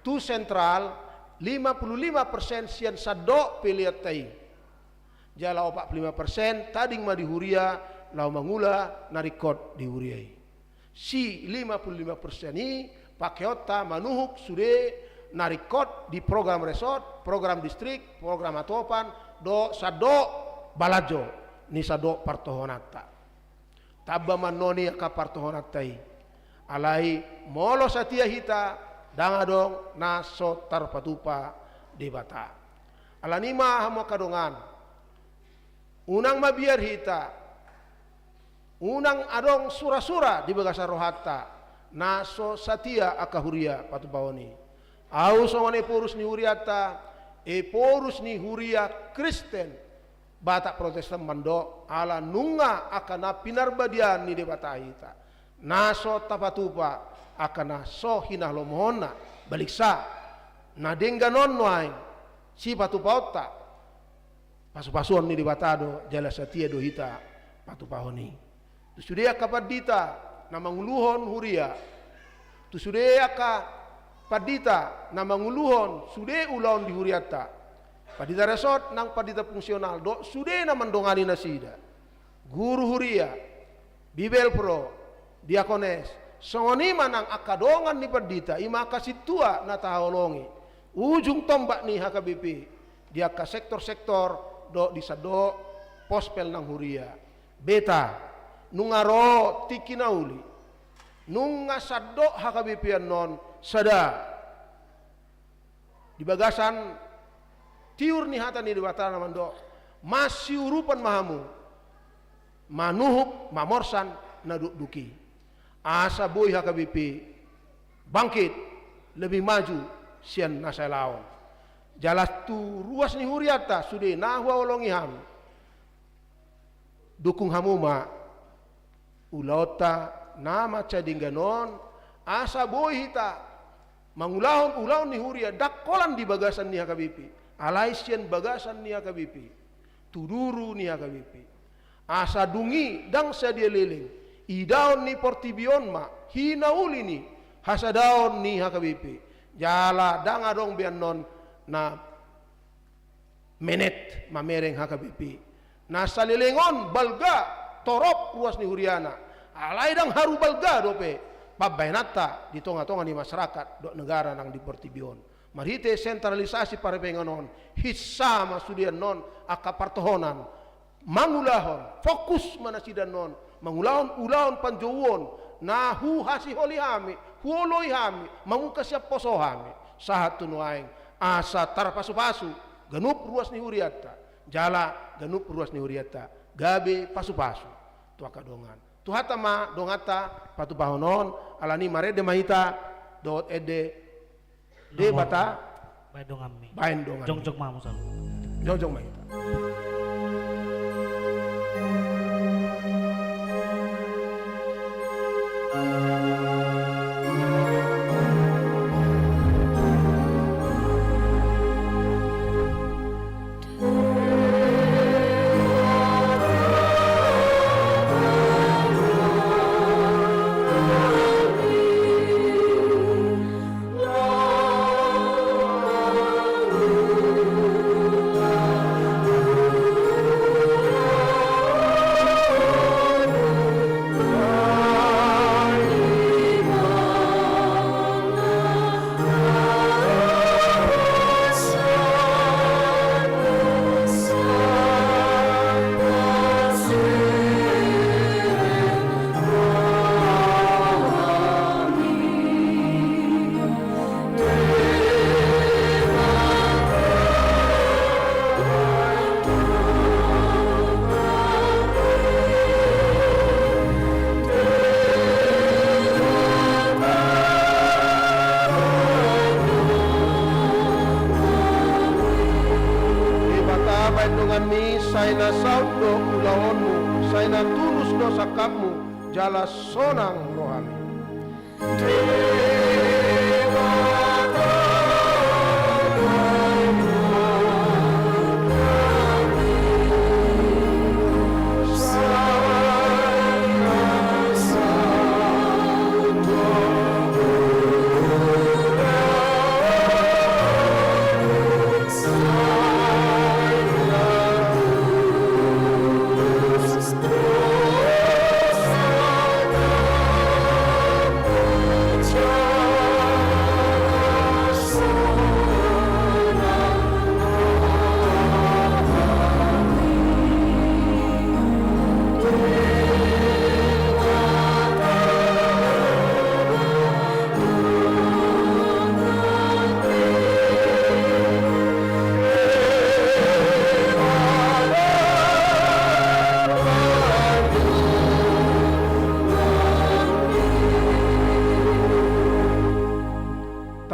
G: tu sentral 55% sian sado pilihat tai jala 45% tading ma di huria lau mangula narikot di huriai si 55% ini pakeota manuhuk sude narikot di program resort program distrik program atopan do sado balajo ni sado partohonata tabba manoni ka partohonatai alai molo satia hita dangadong naso tarpatupa debata alanima hamo kadongan unang mabiar hita unang adong sura-sura di bagasa rohata naso satia akahuria patupawoni au songone porus ni huriata porus ni huria Kristen Batak Protestan mando ala nunga akana pinarbadian ni debata hita naso tapatupa akana so hinah lomohona baliksa na dengga nonwain si patupauta pasu-pasuan ni debatado jala satia do hita patupahoni tu sudia kapadita na manguluhon huria tu sudia ka padita na manguluhon sude ulaon di huriata padita resort nang padita fungsional do sude na mandongani nasida guru huria bibel pro diakones songoni manang akadongan ni perdita ima kasih tua na taholongi ujung tombak ni HKBP dia ka sektor-sektor do disado pospel nang huria beta nungaro tikinauli nunga sado HKBP non sada di bagasan tiur ni hata ni dibatana mando masih urupan mahamu manuhuk mamorsan naduk duki asa boy HKBP bangkit lebih maju sian nasa laon jalas tu ruas ni huriata sudah nahwa olongi ham dukung hamuma ulauta nama cadingganon asa boy hita mangulahon ni huria dakkolan di bagasan ni HKBP alaisian bagasan ni HKBP tuduru ni HKBP asa dungi dang sadia leleng idaon ni portibion ma hinauli ni hasadaon ni HKBP jala dang adong bian non na menet mamereng HKBP na salilengon balga torop ruas ni huriana alai dang haru balga dope pabainata di tonga-tonga ni masyarakat do negara nang di portibion marite sentralisasi para penganon hissa masudian non akapartohonan mangulahon fokus manasidan non mangulahon panjowon na hu hasi holihami huoloihami manguka siap posohami sahat tunuaing asa tarpasu-pasu ganup ruas ni huriata jala ganup ruas ni huriata gabe pasu-pasu tua kadongan tuhata ma dongata patu pahonon alani marede mahita dot ede de bata
C: bain dongami
G: bain dongan
C: jong mamu salu
G: jong mahita saina saudo ulaonmu saina tulus dosa kamu jala sonang rohani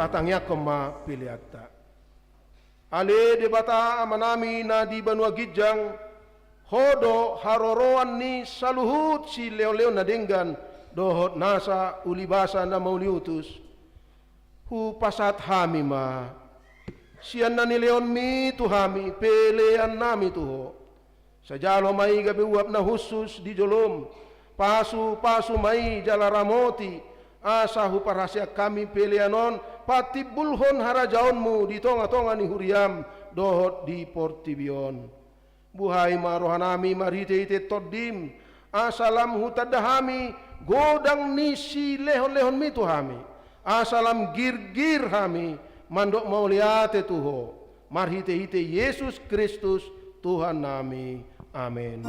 G: tatangnya kema piliata ale debata amanami na di Banua Gijang hodo haroroan ni saluhut si leo-leo na denggan dohot nasa ulibasa na mauliutus hu pasat hami ma sian na ni leon mi tu hami pelean nami tuho sajalo mai gabi uap na husus di jolom pasu mai jala ramoti asahu parasia kami peleanon pati bulhon harajaonmu di tonga-tonga ni huriam dohot di portibion buhai marohanami marite ite todim asalam hutadahami godang nisi lehon-lehon mi Tuhami, asalam gir-gir hami mandok mauliate Tuho, marhite-hite Yesus Kristus Tuhan nami, amin.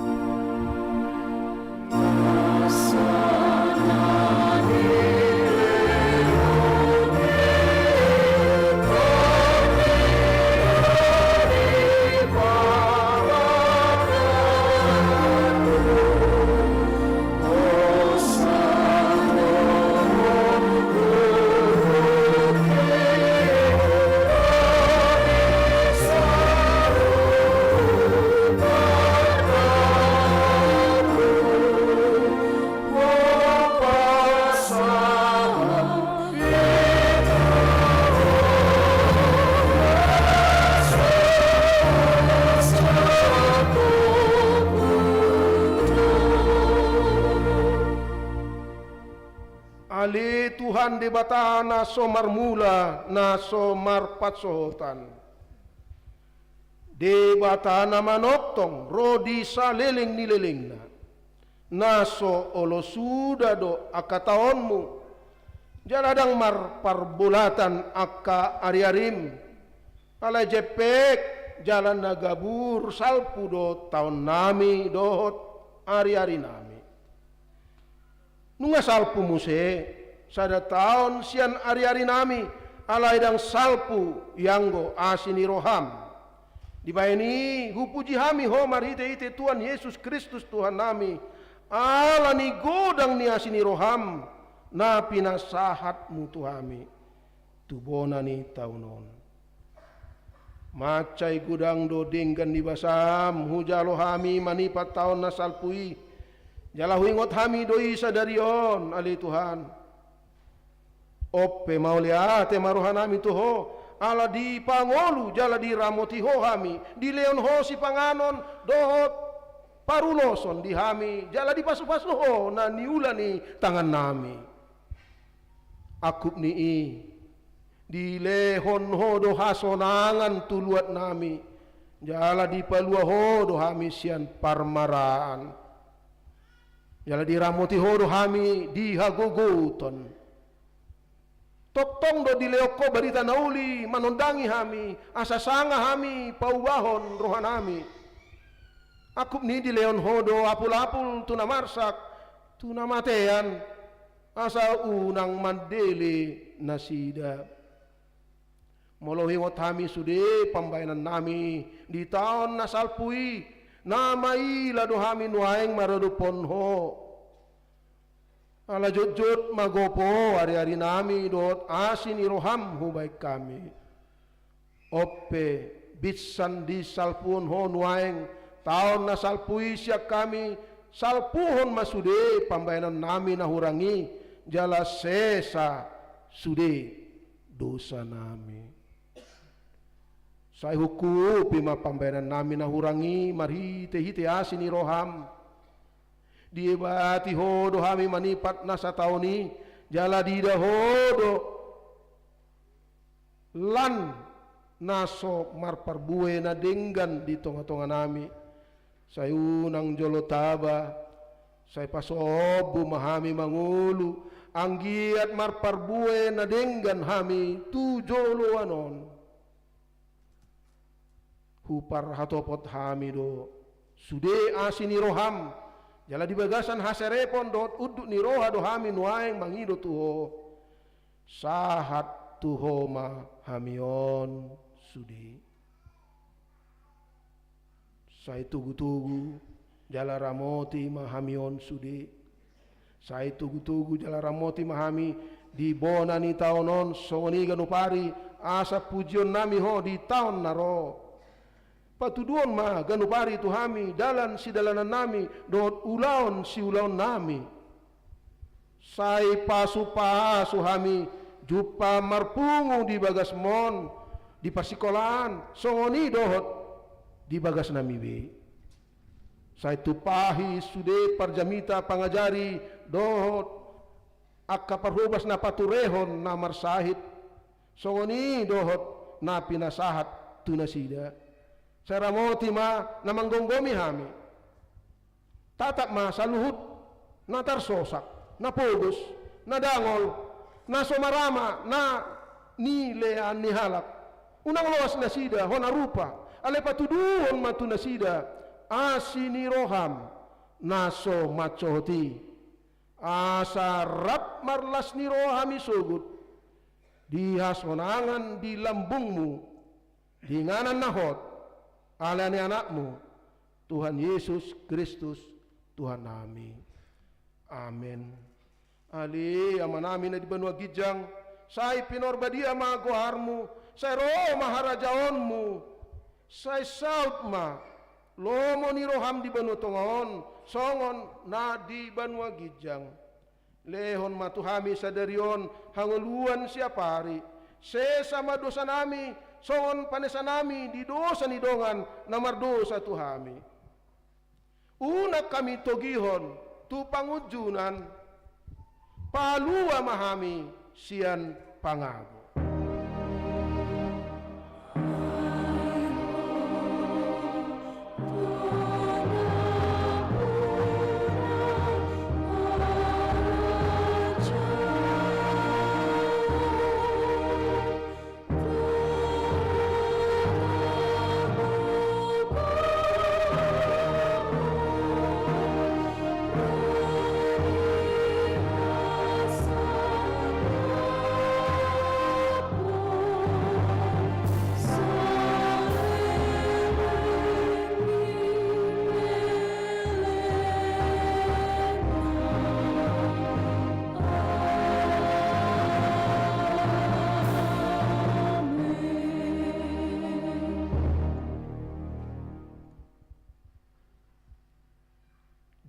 G: Ali Tuhan di bata na somar mula na somar patsohotan. Di bata na manoktong rodi sa liling nililing na. Naso olo suda do akataonmu. Jaladang mar parbulatan akka ariarim. Alay jepek jalan nagabur salpu do taon nami dohot ari-ari nami. Nunga salpu muse, sada taon sian ari-ari nami, alay dang salpu yanggo asini roham. Dibayani hupuji hami ho marhite-hite Tuhan Yesus Kristus Tuhan nami, ala ni godang ni asini roham, na pinasahat mutu hami, tubona ni taunon. Macay gudang do dinggan di basam, hujalo hami manipat taon na salpui, jala huingot hami doi sadarion ali Tuhan. Oppe mauliate maruhan hami tuho, ala di pangolu jala di ramoti ho hami, di leon ho si panganon dohot paruloson di hami, jala di pasu-pasu ho na niulani tangan nami. Akup ni di lehon ho do hasonangan tuluat nami, jala di palua ho do hami sian parmaraan. Jala diramoti hodo hami di hagogoton. Toktong do dileoko barita nauli manondangi hami, asasanga hami paubahon rohan hami. Akup ni di leon hodo apul-apul tuna marsak, tuna matean, asa unang mandele nasida. Molohingot hami sude pambayanan nami di taon nasalpui, namai lado hami nuaeng marodupon ho. Ala jod-jod magopo hari-hari nami dot asin iroham hubaik kami. Oppe bitsan di salpun ho nuaeng taon na salpui siak kami salpuhon masude pambayanan nami nahurangi jala sesa sude dosa nami. Saya hukum pima pambayanan nami nahurangi marhite-hite asini roham. Diebati hodo hami manipat nasa taoni jala dida hodo lan naso marparbue na denggan di tonga-tonga nami. Saya unang jolotaba, saya pasobu mahami mangulu, anggiat marparbue na denggan hami tu jolo anon. Hupar hatopot hami do sude asini roham jala di bagasan haserepon dot uduk ni roha do hami nuaeng mangido tuho sahat tuho ma hamion sude. Saya tugu-tugu jala ramoti ma hamion sude. Saya tugu-tugu jala ramoti ma hami di bona ni taonon songoni ganupari asa pujion nami ho di taon naro. Patuduan ma ganupari tu hami dalan si dalanan nami dot ulaon si ulaon nami. Sai pasu hami jupa marpungu di bagas mon di pasikolan songoni dohot di bagas nami be. Sai tupahi sude parjamita pangajari dohot akka parhubas na paturehon na marsahit songoni dohot na pinasahat tunasida. Saya ramoti ma namanggonggomi hami. tatap ma saluhut na tarsosak, na pogos, na dangol, na somarama, na nilean ni halak. Unang loas na sida, hona rupa, ale patuduhon matu na sida, asini roham, naso macohoti, asarap marlas ni roham isugut, dihas honangan di lambungmu, di nganan nahot, alani anakmu, Tuhan Yesus Kristus, Tuhan nami. Amin. Ali amanami na di Banua Gijang, say pinorbadia magoharmu, say roh maharajaonmu, say saut ma, lomo ni roham di Banua Tongaon, songon na di Banua Gijang. Lehon matuhami sadarion, hanguluan siapari, sesama dosa nami, songon panesa nami di dosa ni dongan, namar dosa tuhami. Una kami togihon, tu pangujunan, palua mahami, sian pangago.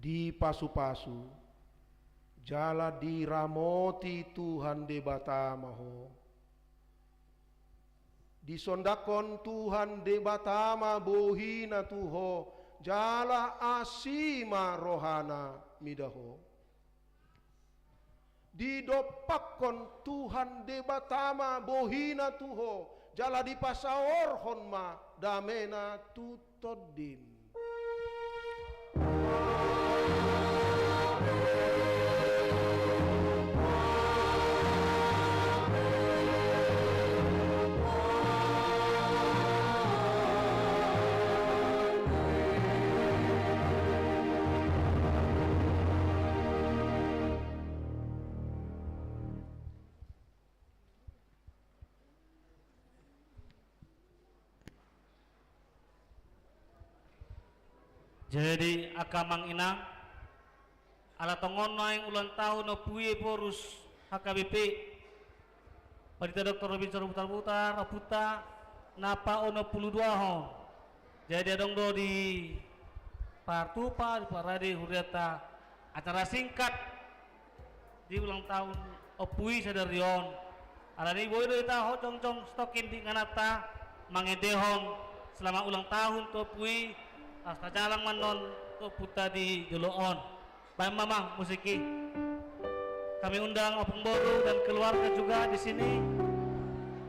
G: Di pasu-pasu jala diramoti Tuhan debata maho, disondakon Tuhan debatama bohina tuho, jala asima rohana midaho, didopakon Tuhan debatama bohina tuho, jala dipasaor honma damena tutodin.
C: Jadi akamang inang ala tongon naing ulang tahun no puye porus HKBP Padita Dr. Robinson putar-putar aputa napa ono 22 ho. Jadi adong do di partupa di parade huriata acara singkat di ulang tahun opui sadarion ala ni boy do ita ho cong-cong stokin di nganata mangedehon selama ulang tahun to pui asta jalang manon to puta di joloon. Baik mama musiki. Kami undang Opung Boru dan keluarga juga di sini.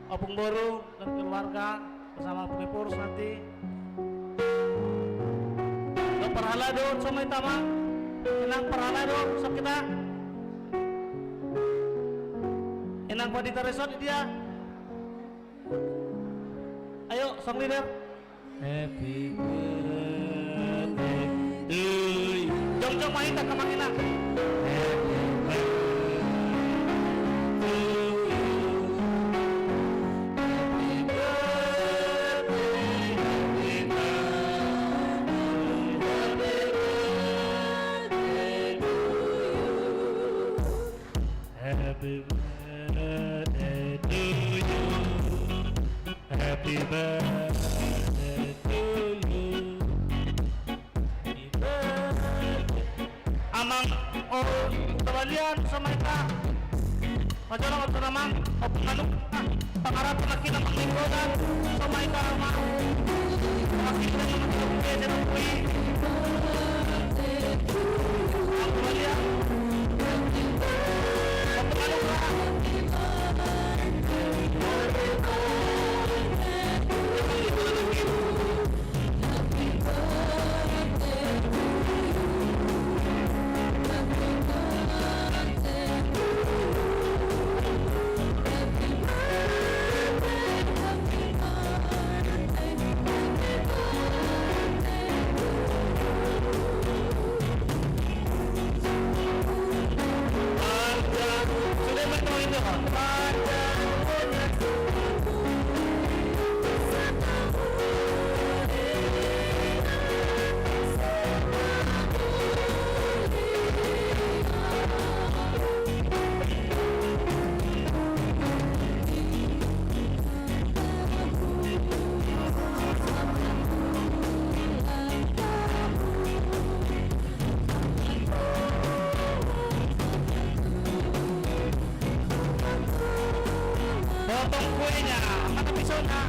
C: Opung Boru dan keluarga bersama pengurus nanti. Do perhala do sama itama. Enang perhala do sok kita. Enang Padita Resort dia. Ayo song leader. Happy birthday to you. Jom main tak kamang enak. Happy birthday to you. Happy birthday, happy birthday to you. Happy birthday to you. Happy birthday. Amang o tabalian sa mereka majalah o namang o penganuk pangarap laki ng lingkodan sa mereka amang makikita ng mga sa nungkui ang tabalian o penganuk Potong kuenya, mana pisaunya?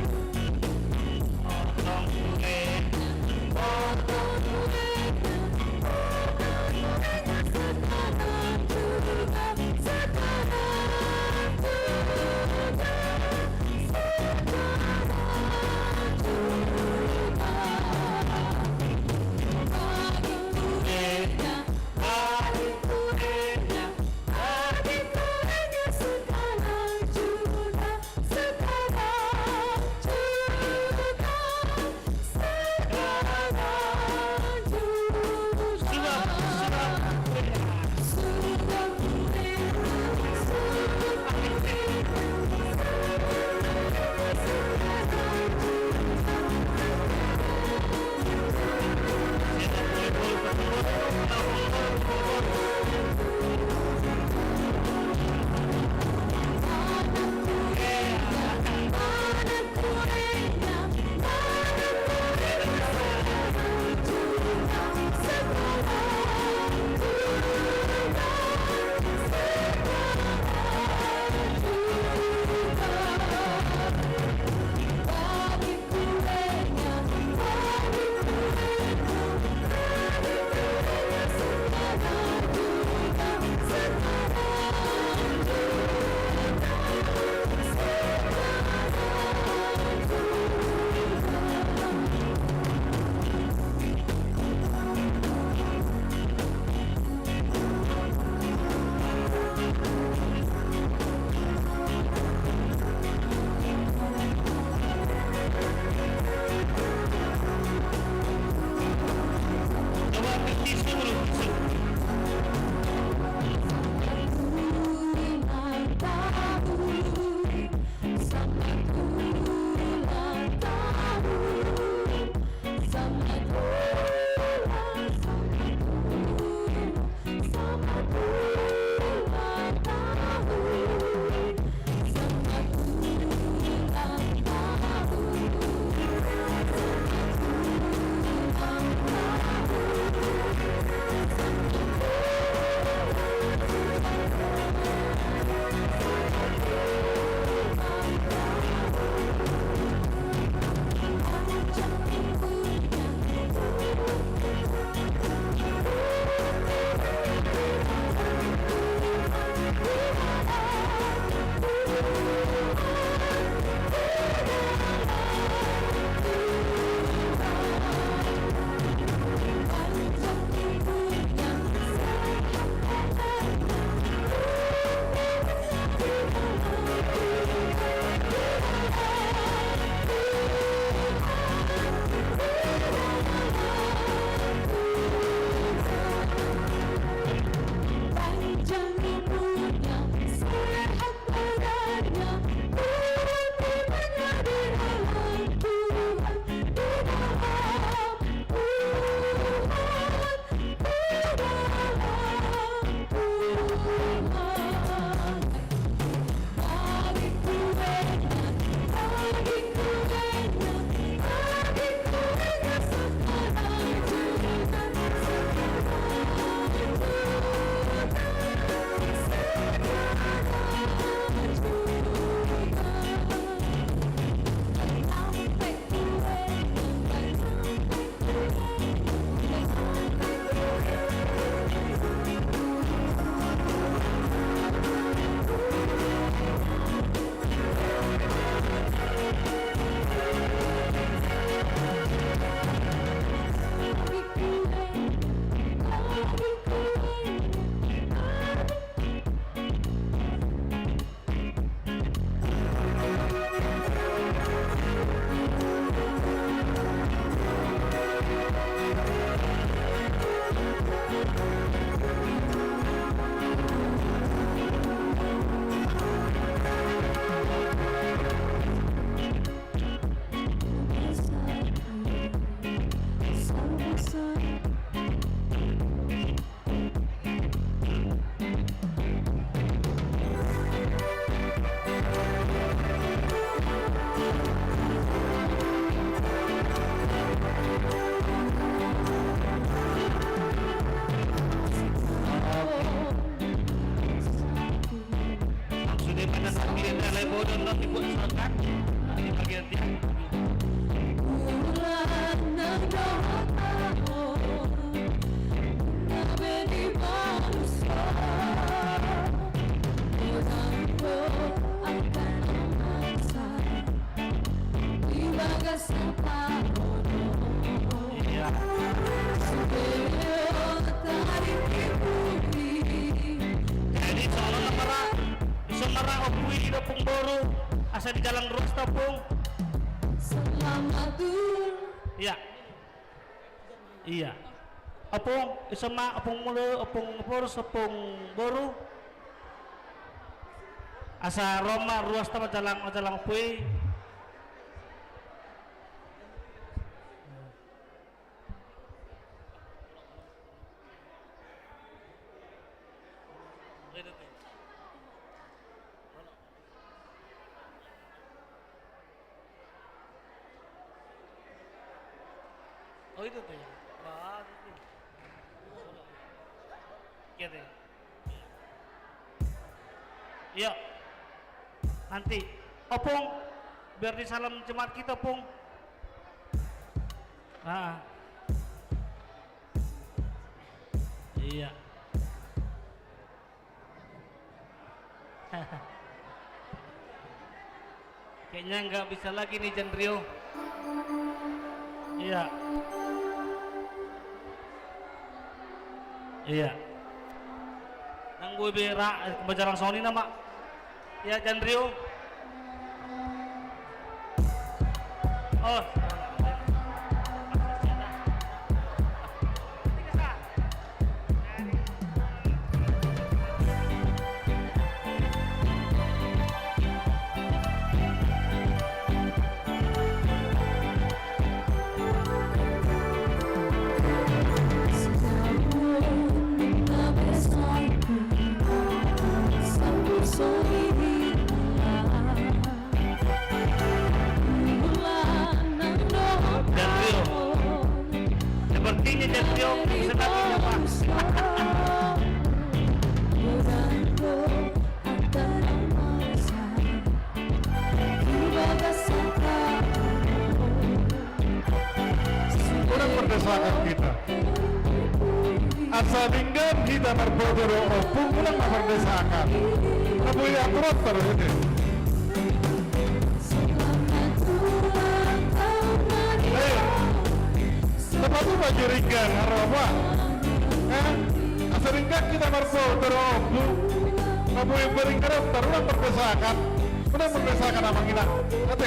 C: Potong kue. udah nggak dibuat selekat di bagian tiang. Iya. Jadi soalnya marah, bisa marah opui di dapung baru, asal di jalan terus tapung. Iya. Iya. Opung, isama opung mulu, opung boros, opung baru. Asa Roma ruas ta majalang opui. Oh itu tuh ya. Wah, itu. Iya deh. Iya. Nanti Opung biar disalam jemaat kita, Pung. Ah. Iya. Kayaknya nggak bisa lagi nih Jendrio. Iya. Iya. Nang gue berak kebajaran Sony nama. Ya Jendrio. Oh. Sepertinya Jendrio sedapnya Pak.
A: Kurang berdesakan kita. Asa dinggan kita berbodoro opung kurang berdesakan. Kamu yang rotor ini. Lepas itu baju ringgan, apa? Asa ringgan kita berbodoro opung. Kamu yang beringgan rotor kurang berdesakan. Kurang berdesakan apa kita? Kata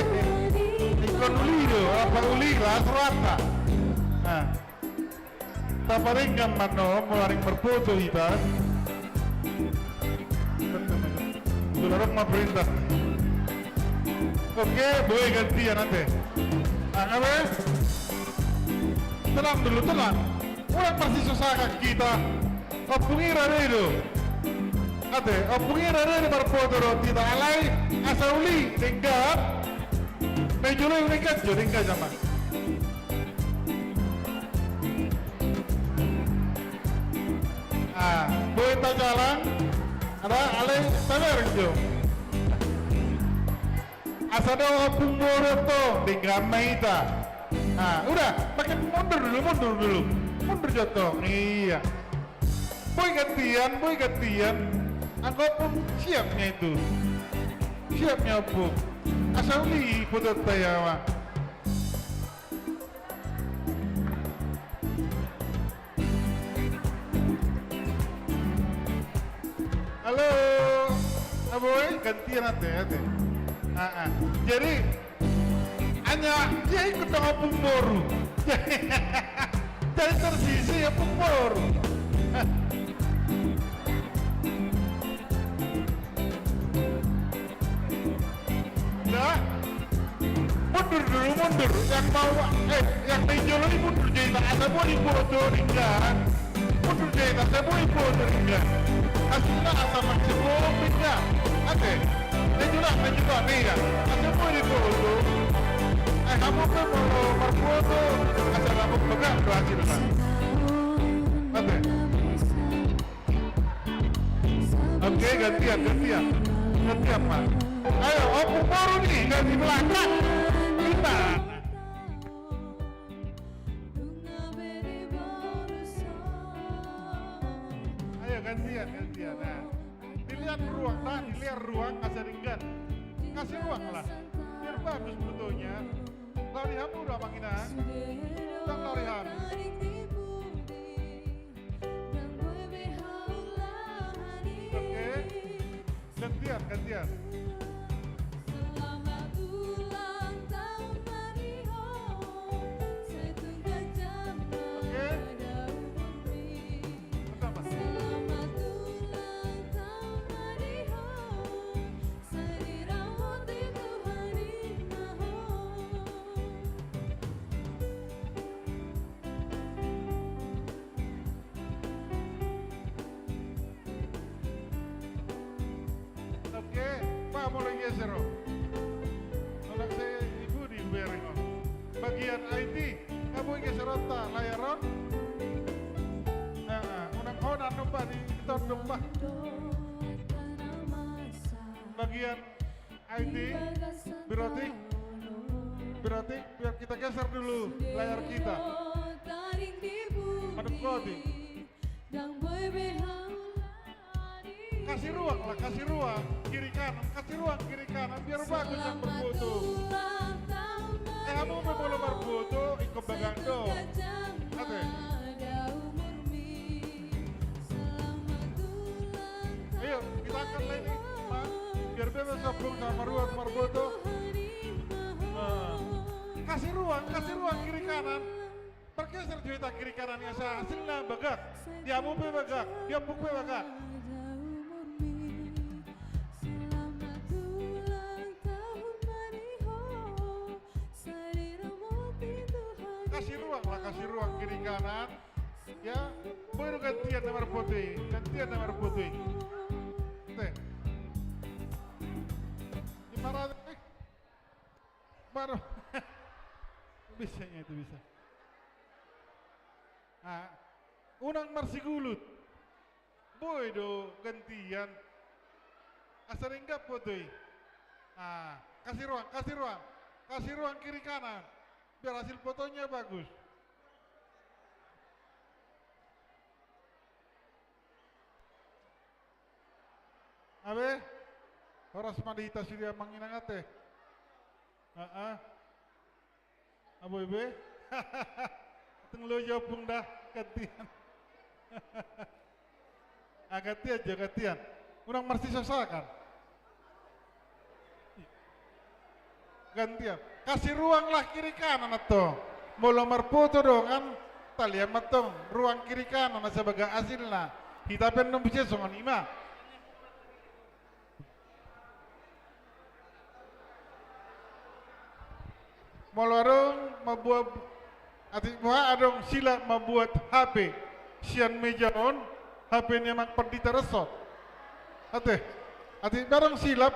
A: ikon ulido, apa ulila serata. Nah, taparinggan mano mularing berfoto kita. Sudah mau perintah. Oke, boleh gantian nanti. Apa? Tenang dulu, tenang. Orang pasti susah kita. Opungi rado. Ate, opungi rado berfoto roti tak alai asauli tinggal. Mejulo unikat jo tinggal zaman. Boleh tak jalan? Ada alai tamer jo. Asado opung boroto tinggal maita. Udah, pakai mundur dulu. Mundur jatuh. Iya. Boy gantian. Aku pun siapnya itu. Siapnya opung. Asal li foto tayawa. Halo, aboy, gantian ate. Jadi hanya dia ikut dengan opung baru. Jadi tersisi opung baru. Nah, mundur. Yang bawa, yang meja ini mundur jadi tak ada boleh foto ringgan. Mundur jadi tak ada boleh foto ringgan. Aslinya asal macam ringgan. Oke, meja nih ya. Asal boleh foto. Kamu kan mau berfoto, asal kamu pegang berhasil kan? Oke, gantian Pak. Ayo, opung baru nih dari belakang. Gimana? Ayo gantian. Nah, dilihat ruang, kasaringgan. Kasih ruang lah, biar bagus fotonya. Larihan udah Manginang, dan larihan. Oke, gantian. Oke, Pak mulai geser. Anak saya ibu di Bering. Bagian IT, kamu geser otak layaran. Unang honan numpa di kita numpa. Bagian IT, berarti biar kita geser dulu layar kita. Menekoti. Kasih ruang kiri kanan biar bagus yang berfoto. Kamu boleh berfoto ikut bagang do. Ate. Ayo kita akan lagi, biar bebas gabung sama ruang berfoto. Kasih ruang kiri kanan. Bergeser cerita kiri kanannya saya hasilnya bagak. Dia mau bagak, dia buku bagak. Kasih ruang kiri kanan. Ya, baru gantian nomor putih. Teh. Gimana? Baru. Bisanya itu bisa. Unang marsigulut. Boy do gantian. Asal enggak putih. Kasih ruang kiri kanan. Biar hasil fotonya bagus. Abe, horas madita sudah Manginang ate. Abo ibe, tenglo jawabung dah gantian. Gantian. Unang marsi sosakan. Gantian. Kasih ruang lah kiri kanan atau. Mau lamar foto dong kan. Talian matong ruang kiri kanan sebagai hasilnya. Kita pengen bisa songon ima. Malarong membuat adong sila membuat HP sian meja on HP-nya mak perdita resot. Ate barang silap